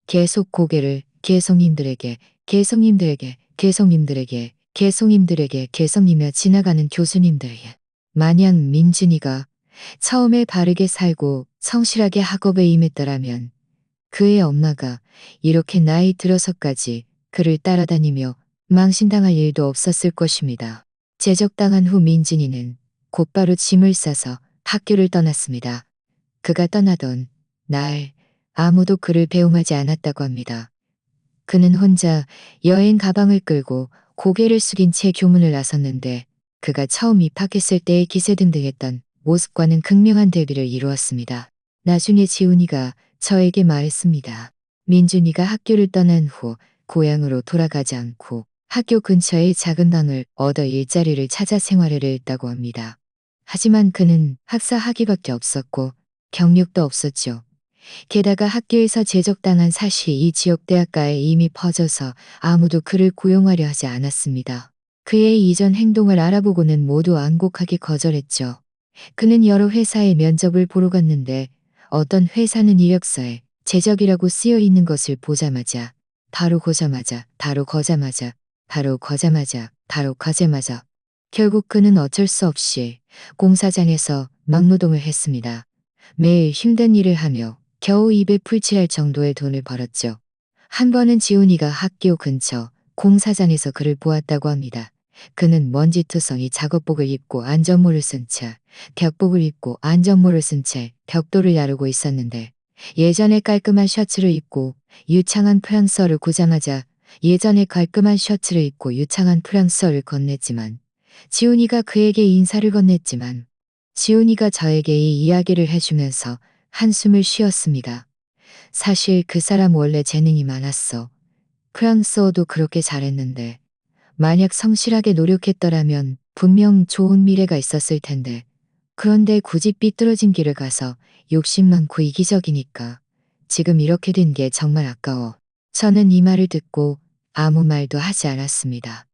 계속 고개를 개성님들에게 개성님들에게 개성님들에게 개성님들에게 개성이며 지나가는 교수님들에게 만약 민준이가 처음에 바르게 살고 성실하게 학업에 임했더라면 그의 엄마가 이렇게 나이 들어서까지 그를 따라다니며 망신당할 일도 없었을 것입니다. 제적당한 후 민준이는 곧바로 짐을 싸서 학교를 떠났습니다. 그가 떠나던 날 아무도 그를 배웅하지 않았다고 합니다. 그는 혼자 여행 가방을 끌고 고개를 숙인 채 교문을 나섰는데 그가 처음 입학했을 때의 기세등등했던 모습과는 극명한 대비를 이루었습니다. 나중에 지훈이가 저에게 말했습니다. 민준이가 학교를 떠난 후 고향으로 돌아가지 않고 학교 근처에 작은 방을 얻어 일자리를 찾아 생활을 했다고 합니다. 하지만 그는 학사 학위밖에 없었고 경력도 없었죠. 게다가 학교에서 제적당한 사실이 이 지역 대학가에 이미 퍼져서 아무도 그를 고용하려 하지 않았습니다. 그의 이전 행동을 알아보고는 모두 안곡하게 거절했죠. 그는 여러 회사에 면접을 보러 갔는데 어떤 회사는 이력서에 제적이라고 쓰여 있는 것을 보자마자 바로 거자마자 바로 거자마자 바로 거자마자 바로 거자마자 결국 그는 어쩔 수 없이 공사장에서 막노동을 했습니다. 매일 힘든 일을 하며 겨우 입에 풀칠할 정도의 돈을 벌었죠. 한 번은 지훈이가 학교 근처 공사장에서 그를 보았다고 합니다. 그는 먼지투성이 작업복을 입고 안전모를 쓴 채 벽복을 입고 안전모를 쓴 채 벽돌을 야르고 있었는데 예전에 깔끔한 셔츠를 입고 유창한 프랑스어를 고장하자 예전에 깔끔한 셔츠를 입고 유창한 프랑스어를 건넸지만 지훈이가 그에게 인사를 건넸지만 지훈이가 저에게 이 이야기를 해주면서 한숨을 쉬었습니다. 사실 그 사람 원래 재능이 많았어. 프랑스어도 그렇게 잘했는데 만약 성실하게 노력했더라면 분명 좋은 미래가 있었을 텐데 그런데 굳이 삐뚤어진 길을 가서 욕심 많고 이기적이니까 지금 이렇게 된 게 정말 아까워. 저는 이 말을 듣고 아무 말도 하지 않았습니다.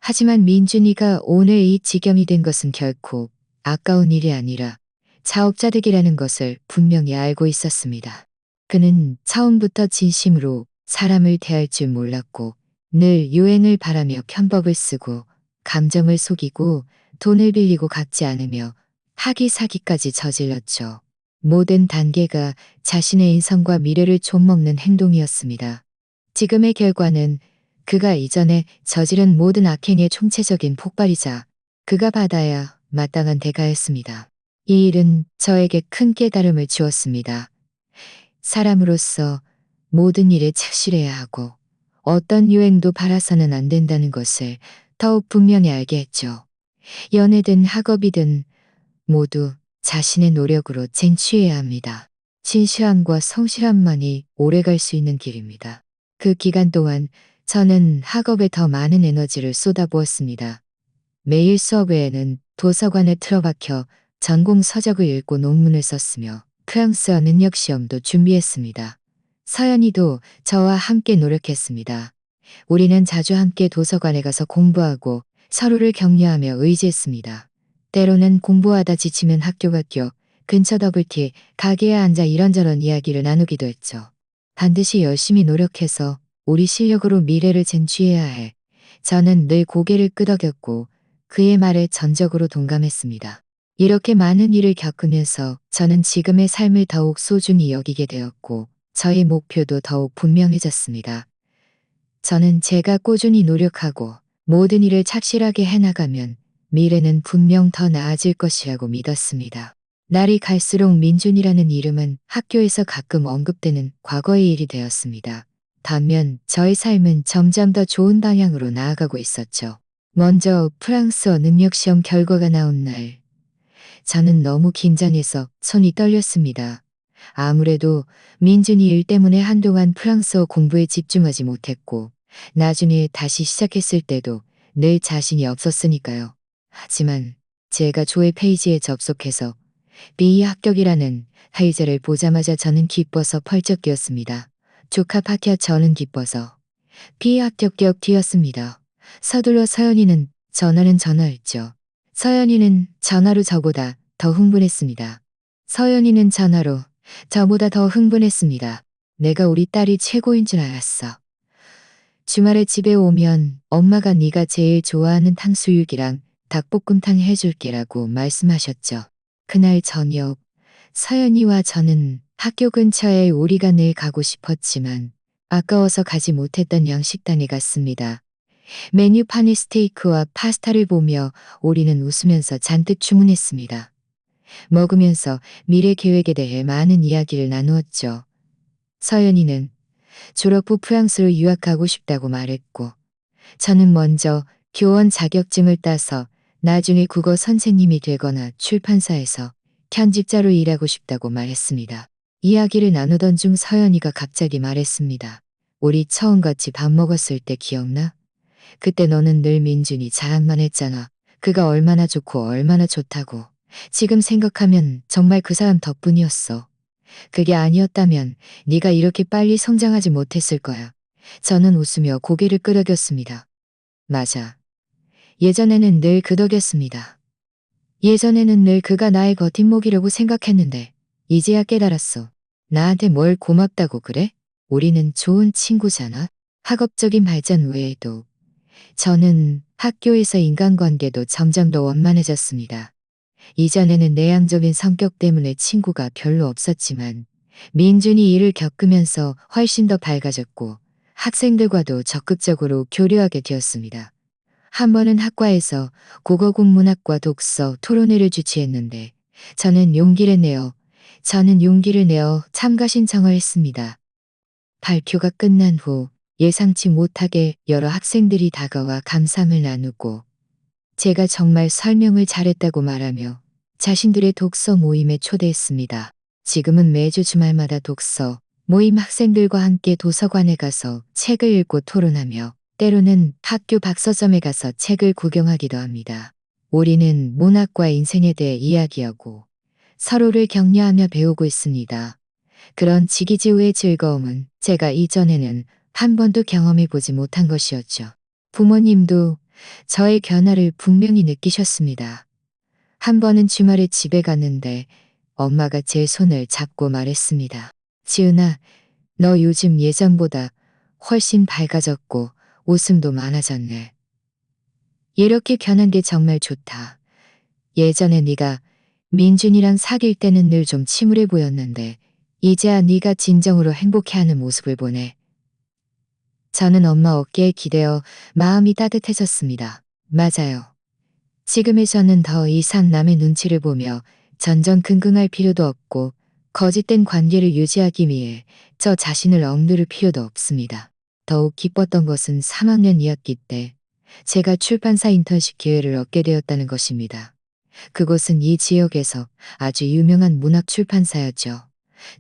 하지만 민준이가 오늘 이 지경이 된 것은 결코 아까운 일이 아니라 자업자득이라는 것을 분명히 알고 있었습니다. 그는 처음부터 진심으로 사람을 대할 줄 몰랐고 늘 유행을 바라며 편법을 쓰고 감정을 속이고 돈을 빌리고 갚지 않으며 학위 사기까지 저질렀죠. 모든 단계가 자신의 인성과 미래를 좀먹는 행동이었습니다. 지금의 결과는 그가 이전에 저지른 모든 악행의 총체적인 폭발이자 그가 받아야 마땅한 대가였습니다. 이 일은 저에게 큰 깨달음을 주었습니다. 사람으로서 모든 일에 착실해야 하고 어떤 유행도 바라서는 안 된다는 것을 더욱 분명히 알게 했죠. 연애든 학업이든 모두 자신의 노력으로 쟁취해야 합니다. 진실함과 성실함만이 오래갈 수 있는 길입니다. 그 기간 동안 저는 학업에 더 많은 에너지를 쏟아부었습니다. 매일 수업 외에는 도서관에 틀어박혀 전공 서적을 읽고 논문을 썼으며 프랑스어 능력 시험도 준비했습니다. 서연이도 저와 함께 노력했습니다. 우리는 자주 함께 도서관에 가서 공부하고 서로를 격려하며 의지했습니다. 때로는 공부하다 지치면 학교 근처 더블티 가게에 앉아 이런저런 이야기를 나누기도 했죠. 반드시 열심히 노력해서 우리 실력으로 미래를 쟁취해야 해. 저는 늘 고개를 끄덕였고 그의 말에 전적으로 동감했습니다. 이렇게 많은 일을 겪으면서 저는 지금의 삶을 더욱 소중히 여기게 되었고 저의 목표도 더욱 분명해졌습니다. 저는 제가 꾸준히 노력하고 모든 일을 착실하게 해나가면 미래는 분명 더 나아질 것이라고 믿었습니다. 날이 갈수록 민준이라는 이름은 학교에서 가끔 언급되는 과거의 일이 되었습니다. 반면 저의 삶은 점점 더 좋은 방향으로 나아가고 있었죠. 먼저 프랑스어 능력시험 결과가 나온 날, 저는 너무 긴장해서 손이 떨렸습니다. 아무래도 민준이 일 때문에 한동안 프랑스어 공부에 집중하지 못했고, 나중에 다시 시작했을 때도 늘 자신이 없었으니까요. 하지만 제가 조회 페이지에 접속해서 B 합격이라는 하이제를 보자마자 저는 기뻐서 펄쩍 뛰었습니다. 조카 파키아 저는 기뻐서 B 합격격 뛰었습니다. 서둘러 서연이는 전화했죠. 서연이는 전화로 저보다 더 흥분했습니다. 서연이는 전화로 저보다 더 흥분했습니다. 내가 우리 딸이 최고인 줄 알았어. 주말에 집에 오면 엄마가 네가 제일 좋아하는 탕수육이랑 닭볶음탕 해줄게라고 말씀하셨죠. 그날 저녁 서연이와 저는 학교 근처에 우리가 늘 가고 싶었지만 아까워서 가지 못했던 양식당에 갔습니다. 메뉴판의 스테이크와 파스타를 보며 우리는 웃으면서 잔뜩 주문했습니다. 먹으면서 미래 계획에 대해 많은 이야기를 나누었죠. 서연이는 졸업 후 프랑스로 유학가고 싶다고 말했고, 저는 먼저 교원 자격증을 따서 나중에 국어 선생님이 되거나 출판사에서 편집자로 일하고 싶다고 말했습니다. 이야기를 나누던 중 서연이가 갑자기 말했습니다. 우리 처음 같이 밥 먹었을 때 기억나? 그때 너는 늘 민준이 자랑만 했잖아. 그가 얼마나 좋고 얼마나 좋다고. 지금 생각하면 정말 그 사람 덕분이었어. 그게 아니었다면 네가 이렇게 빨리 성장하지 못했을 거야. 저는 웃으며 고개를 끄덕였습니다. 맞아. 예전에는 늘 그 덕이었습니다. 예전에는 늘 그가 나의 버팀목이라고 생각했는데 이제야 깨달았어. 나한테 뭘 고맙다고 그래? 우리는 좋은 친구잖아. 학업적인 발전 외에도 저는 학교에서 인간관계도 점점 더 원만해졌습니다. 이전에는 내향적인 성격 때문에 친구가 별로 없었지만 민준이 일을 겪으면서 훨씬 더 밝아졌고 학생들과도 적극적으로 교류하게 되었습니다. 한 번은 학과에서 국어국문학과 독서 토론회를 주최했는데 저는 용기를 내어 참가 신청을 했습니다. 발표가 끝난 후 예상치 못하게 여러 학생들이 다가와 감상을 나누고 제가 정말 설명을 잘했다고 말하며 자신들의 독서 모임에 초대했습니다. 지금은 매주 주말마다 독서 모임 학생들과 함께 도서관에 가서 책을 읽고 토론하며 때로는 학교 박서점에 가서 책을 구경하기도 합니다. 우리는 문학과 인생에 대해 이야기하고 서로를 격려하며 배우고 있습니다. 그런 지기지우의 즐거움은 제가 이전에는 한 번도 경험해 보지 못한 것이었죠. 부모님도 저의 변화를 분명히 느끼셨습니다. 한 번은 주말에 집에 갔는데 엄마가 제 손을 잡고 말했습니다. 지은아, 너 요즘 예전보다 훨씬 밝아졌고 웃음도 많아졌네. 이렇게 변한 게 정말 좋다. 예전에 네가 민준이랑 사귈 때는 늘 좀 침울해 보였는데 이제야 네가 진정으로 행복해하는 모습을 보네. 저는 엄마 어깨에 기대어 마음이 따뜻해졌습니다. 맞아요. 지금에서는 더 이상 남의 눈치를 보며 전전긍긍할 필요도 없고 거짓된 관계를 유지하기 위해 저 자신을 억누를 필요도 없습니다. 더욱 기뻤던 것은 3학년이었기 때 제가 출판사 인턴십 기회를 얻게 되었다는 것입니다. 그곳은 이 지역에서 아주 유명한 문학 출판사였죠.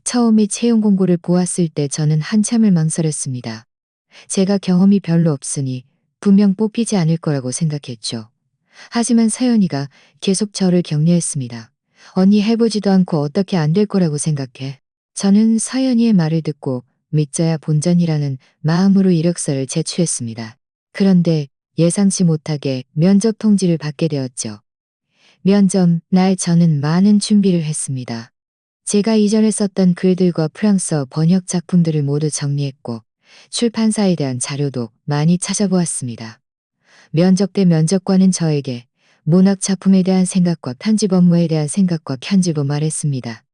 처음에 채용 공고를 보았을 때 저는 한참을 망설였습니다. 제가 경험이 별로 없으니 분명 뽑히지 않을 거라고 생각했죠. 하지만 서연이가 계속 저를 격려했습니다. 언니 해보지도 않고 어떻게 안 될 거라고 생각해. 저는 서연이의 말을 듣고 믿져야 본전이라는 마음으로 이력서를 제출했습니다. 그런데 예상치 못하게 면접 통지를 받게 되었죠. 면접 날 저는 많은 준비를 했습니다. 제가 이전에 썼던 글들과 프랑스어 번역 작품들을 모두 정리했고 출판사에 대한 자료도 많이 찾아보았습니다. 면접 때 면접관은 저에게 문학 작품에 대한 생각과 편집 업무에 대한 생각과 편집을 말했습니다.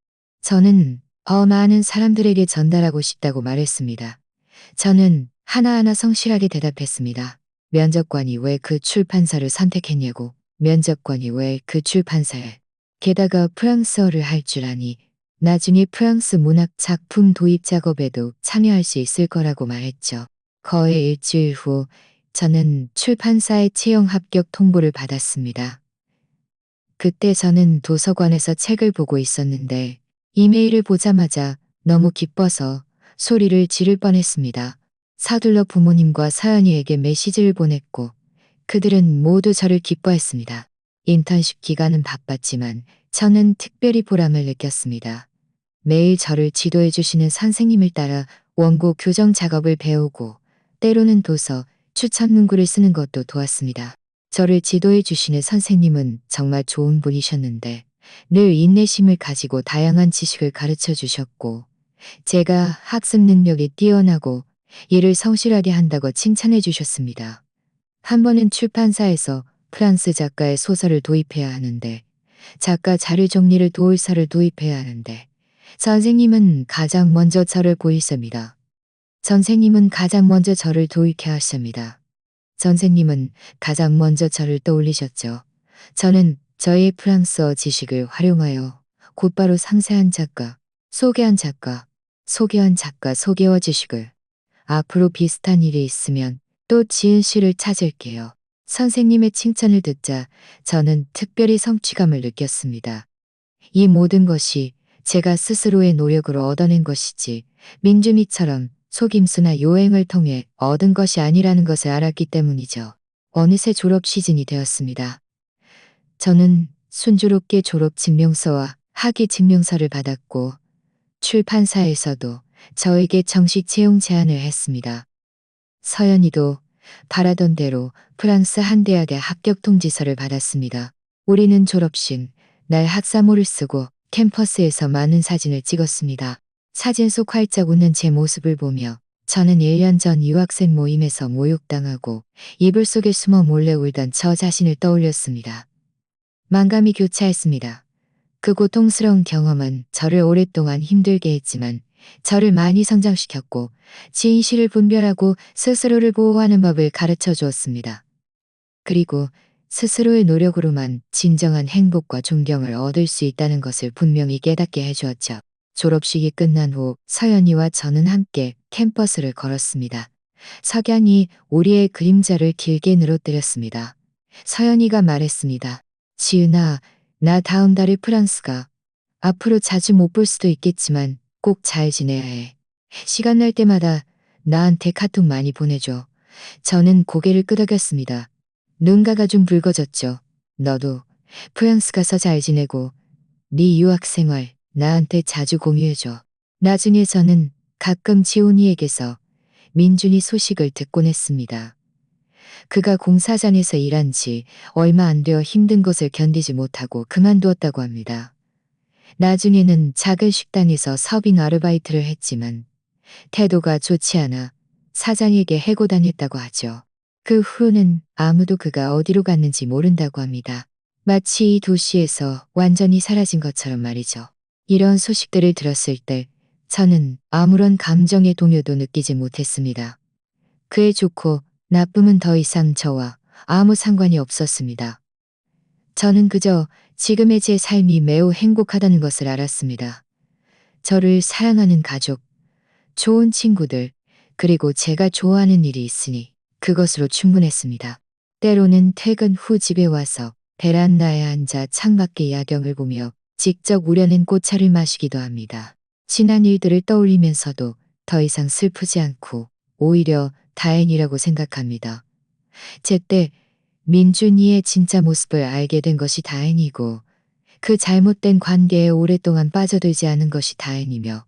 저는 더 많은 사람들에게 전달하고 싶다고 말했습니다. 저는 하나하나 성실하게 대답했습니다. 면접관이 왜 그 출판사를 선택했냐고, 면접관이 왜 그 출판사에, 게다가 프랑스어를 할 줄 아니, 나중에 프랑스 문학 작품 도입 작업에도 참여할 수 있을 거라고 말했죠. 거의 일주일 후 저는 출판사의 채용 합격 통보를 받았습니다. 그때 저는 도서관에서 책을 보고 있었는데 이메일을 보자마자 너무 기뻐서 소리를 지를 뻔했습니다. 서둘러 부모님과 서연이에게 메시지를 보냈고 그들은 모두 저를 기뻐했습니다. 인턴십 기간은 바빴지만 저는 특별히 보람을 느꼈습니다. 매일 저를 지도해 주시는 선생님을 따라 원고 교정 작업을 배우고 때로는 도서, 추천 문구를 쓰는 것도 도왔습니다. 저를 지도해 주시는 선생님은 정말 좋은 분이셨는데 늘 인내심을 가지고 다양한 지식을 가르쳐 주셨고 제가 학습 능력이 뛰어나고 일을 성실하게 한다고 칭찬해 주셨습니다. 한 번은 출판사에서 프랑스 작가의 소설을 도입해야 하는데 작가 자료 정리를 도울 사를 도입해야 하는데 선생님은 가장 먼저 저를 보이십니다. 선생님은 가장 먼저 저를 도입해 하십니다. 선생님은 가장 먼저 저를 떠올리셨죠. 저는 저의 프랑스어 지식을 활용하여 곧바로 상세한 작가, 소개한 작가, 소개한 작가 소개어 지식을 앞으로 비슷한 일이 있으면 또 지은 씨를 찾을게요. 선생님의 칭찬을 듣자 저는 특별히 성취감을 느꼈습니다. 이 모든 것이 제가 스스로의 노력으로 얻어낸 것이지 민주미처럼 속임수나 요행을 통해 얻은 것이 아니라는 것을 알았기 때문이죠. 어느새 졸업 시즌이 되었습니다. 저는 순조롭게 졸업 증명서와 학위 증명서를 받았고 출판사에서도 저에게 정식 채용 제안을 했습니다. 서연이도 바라던 대로 프랑스 한 대학의 합격 통지서를 받았습니다. 우리는 졸업식 날 학사모를 쓰고 캠퍼스에서 많은 사진을 찍었습니다. 사진 속 활짝 웃는 제 모습을 보며 저는 1년 전 유학생 모임에서 모욕당하고 이불 속에 숨어 몰래 울던 저 자신을 떠올렸습니다. 만감이 교차했습니다. 그 고통스러운 경험은 저를 오랫동안 힘들게 했지만 저를 많이 성장시켰고 진실을 분별하고 스스로를 보호하는 법을 가르쳐 주었습니다. 그리고 스스로의 노력으로만 진정한 행복과 존경을 얻을 수 있다는 것을 분명히 깨닫게 해주었죠. 졸업식이 끝난 후 서연이와 저는 함께 캠퍼스를 걸었습니다. 석연이 우리의 그림자를 길게 늘어뜨렸습니다. 서연이가 말했습니다. 지은아, 나 다음 달에 프랑스 가. 앞으로 자주 못 볼 수도 있겠지만 꼭 잘 지내야 해. 시간 날 때마다 나한테 카톡 많이 보내줘. 저는 고개를 끄덕였습니다. 눈가가 좀 붉어졌죠. 너도 프랑스 가서 잘 지내고 네 유학 생활 나한테 자주 공유해줘. 나중에 저는 가끔 지훈이에게서 민준이 소식을 듣곤 했습니다. 그가 공사장에서 일한 지 얼마 안 되어 힘든 것을 견디지 못하고 그만두었다고 합니다. 나중에는 작은 식당에서 서빙 아르바이트를 했지만 태도가 좋지 않아 사장에게 해고당했다고 하죠. 그 후로는 아무도 그가 어디로 갔는지 모른다고 합니다. 마치 이 도시에서 완전히 사라진 것처럼 말이죠. 이런 소식들을 들었을 때 저는 아무런 감정의 동요도 느끼지 못했습니다. 그의 좋고 나쁨은 더 이상 저와 아무 상관이 없었습니다. 저는 그저 지금의 제 삶이 매우 행복하다는 것을 알았습니다. 저를 사랑하는 가족, 좋은 친구들, 그리고 제가 좋아하는 일이 있으니 그것으로 충분했습니다. 때로는 퇴근 후 집에 와서 베란다에 앉아 창밖의 야경을 보며 직접 우려낸 꽃차를 마시기도 합니다. 지난 일들을 떠올리면서도 더 이상 슬프지 않고 오히려 다행이라고 생각합니다. 제때 민준이의 진짜 모습을 알게 된 것이 다행이고 그 잘못된 관계에 오랫동안 빠져들지 않은 것이 다행이며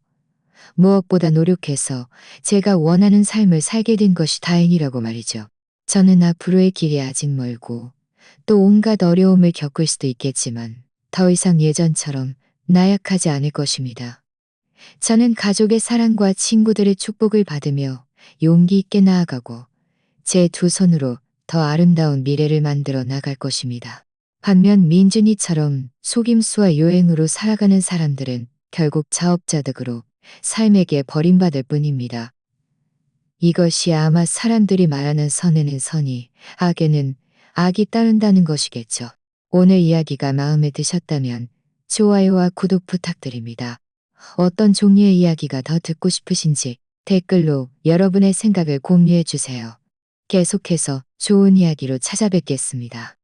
무엇보다 노력해서 제가 원하는 삶을 살게 된 것이 다행이라고 말이죠. 저는 앞으로의 길이 아직 멀고 또 온갖 어려움을 겪을 수도 있겠지만 더 이상 예전처럼 나약하지 않을 것입니다. 저는 가족의 사랑과 친구들의 축복을 받으며 용기 있게 나아가고 제 두 손으로 더 아름다운 미래를 만들어 나갈 것입니다. 반면 민준이처럼 속임수와 요행으로 살아가는 사람들은 결국 자업자득으로 삶에게 버림받을 뿐입니다. 이것이 아마 사람들이 말하는 선에는 선이, 악에는 악이 따른다는 것이겠죠. 오늘 이야기가 마음에 드셨다면 좋아요와 구독 부탁드립니다. 어떤 종류의 이야기가 더 듣고 싶으신지 댓글로 여러분의 생각을 공유해 주세요. 계속해서 좋은 이야기로 찾아뵙겠습니다.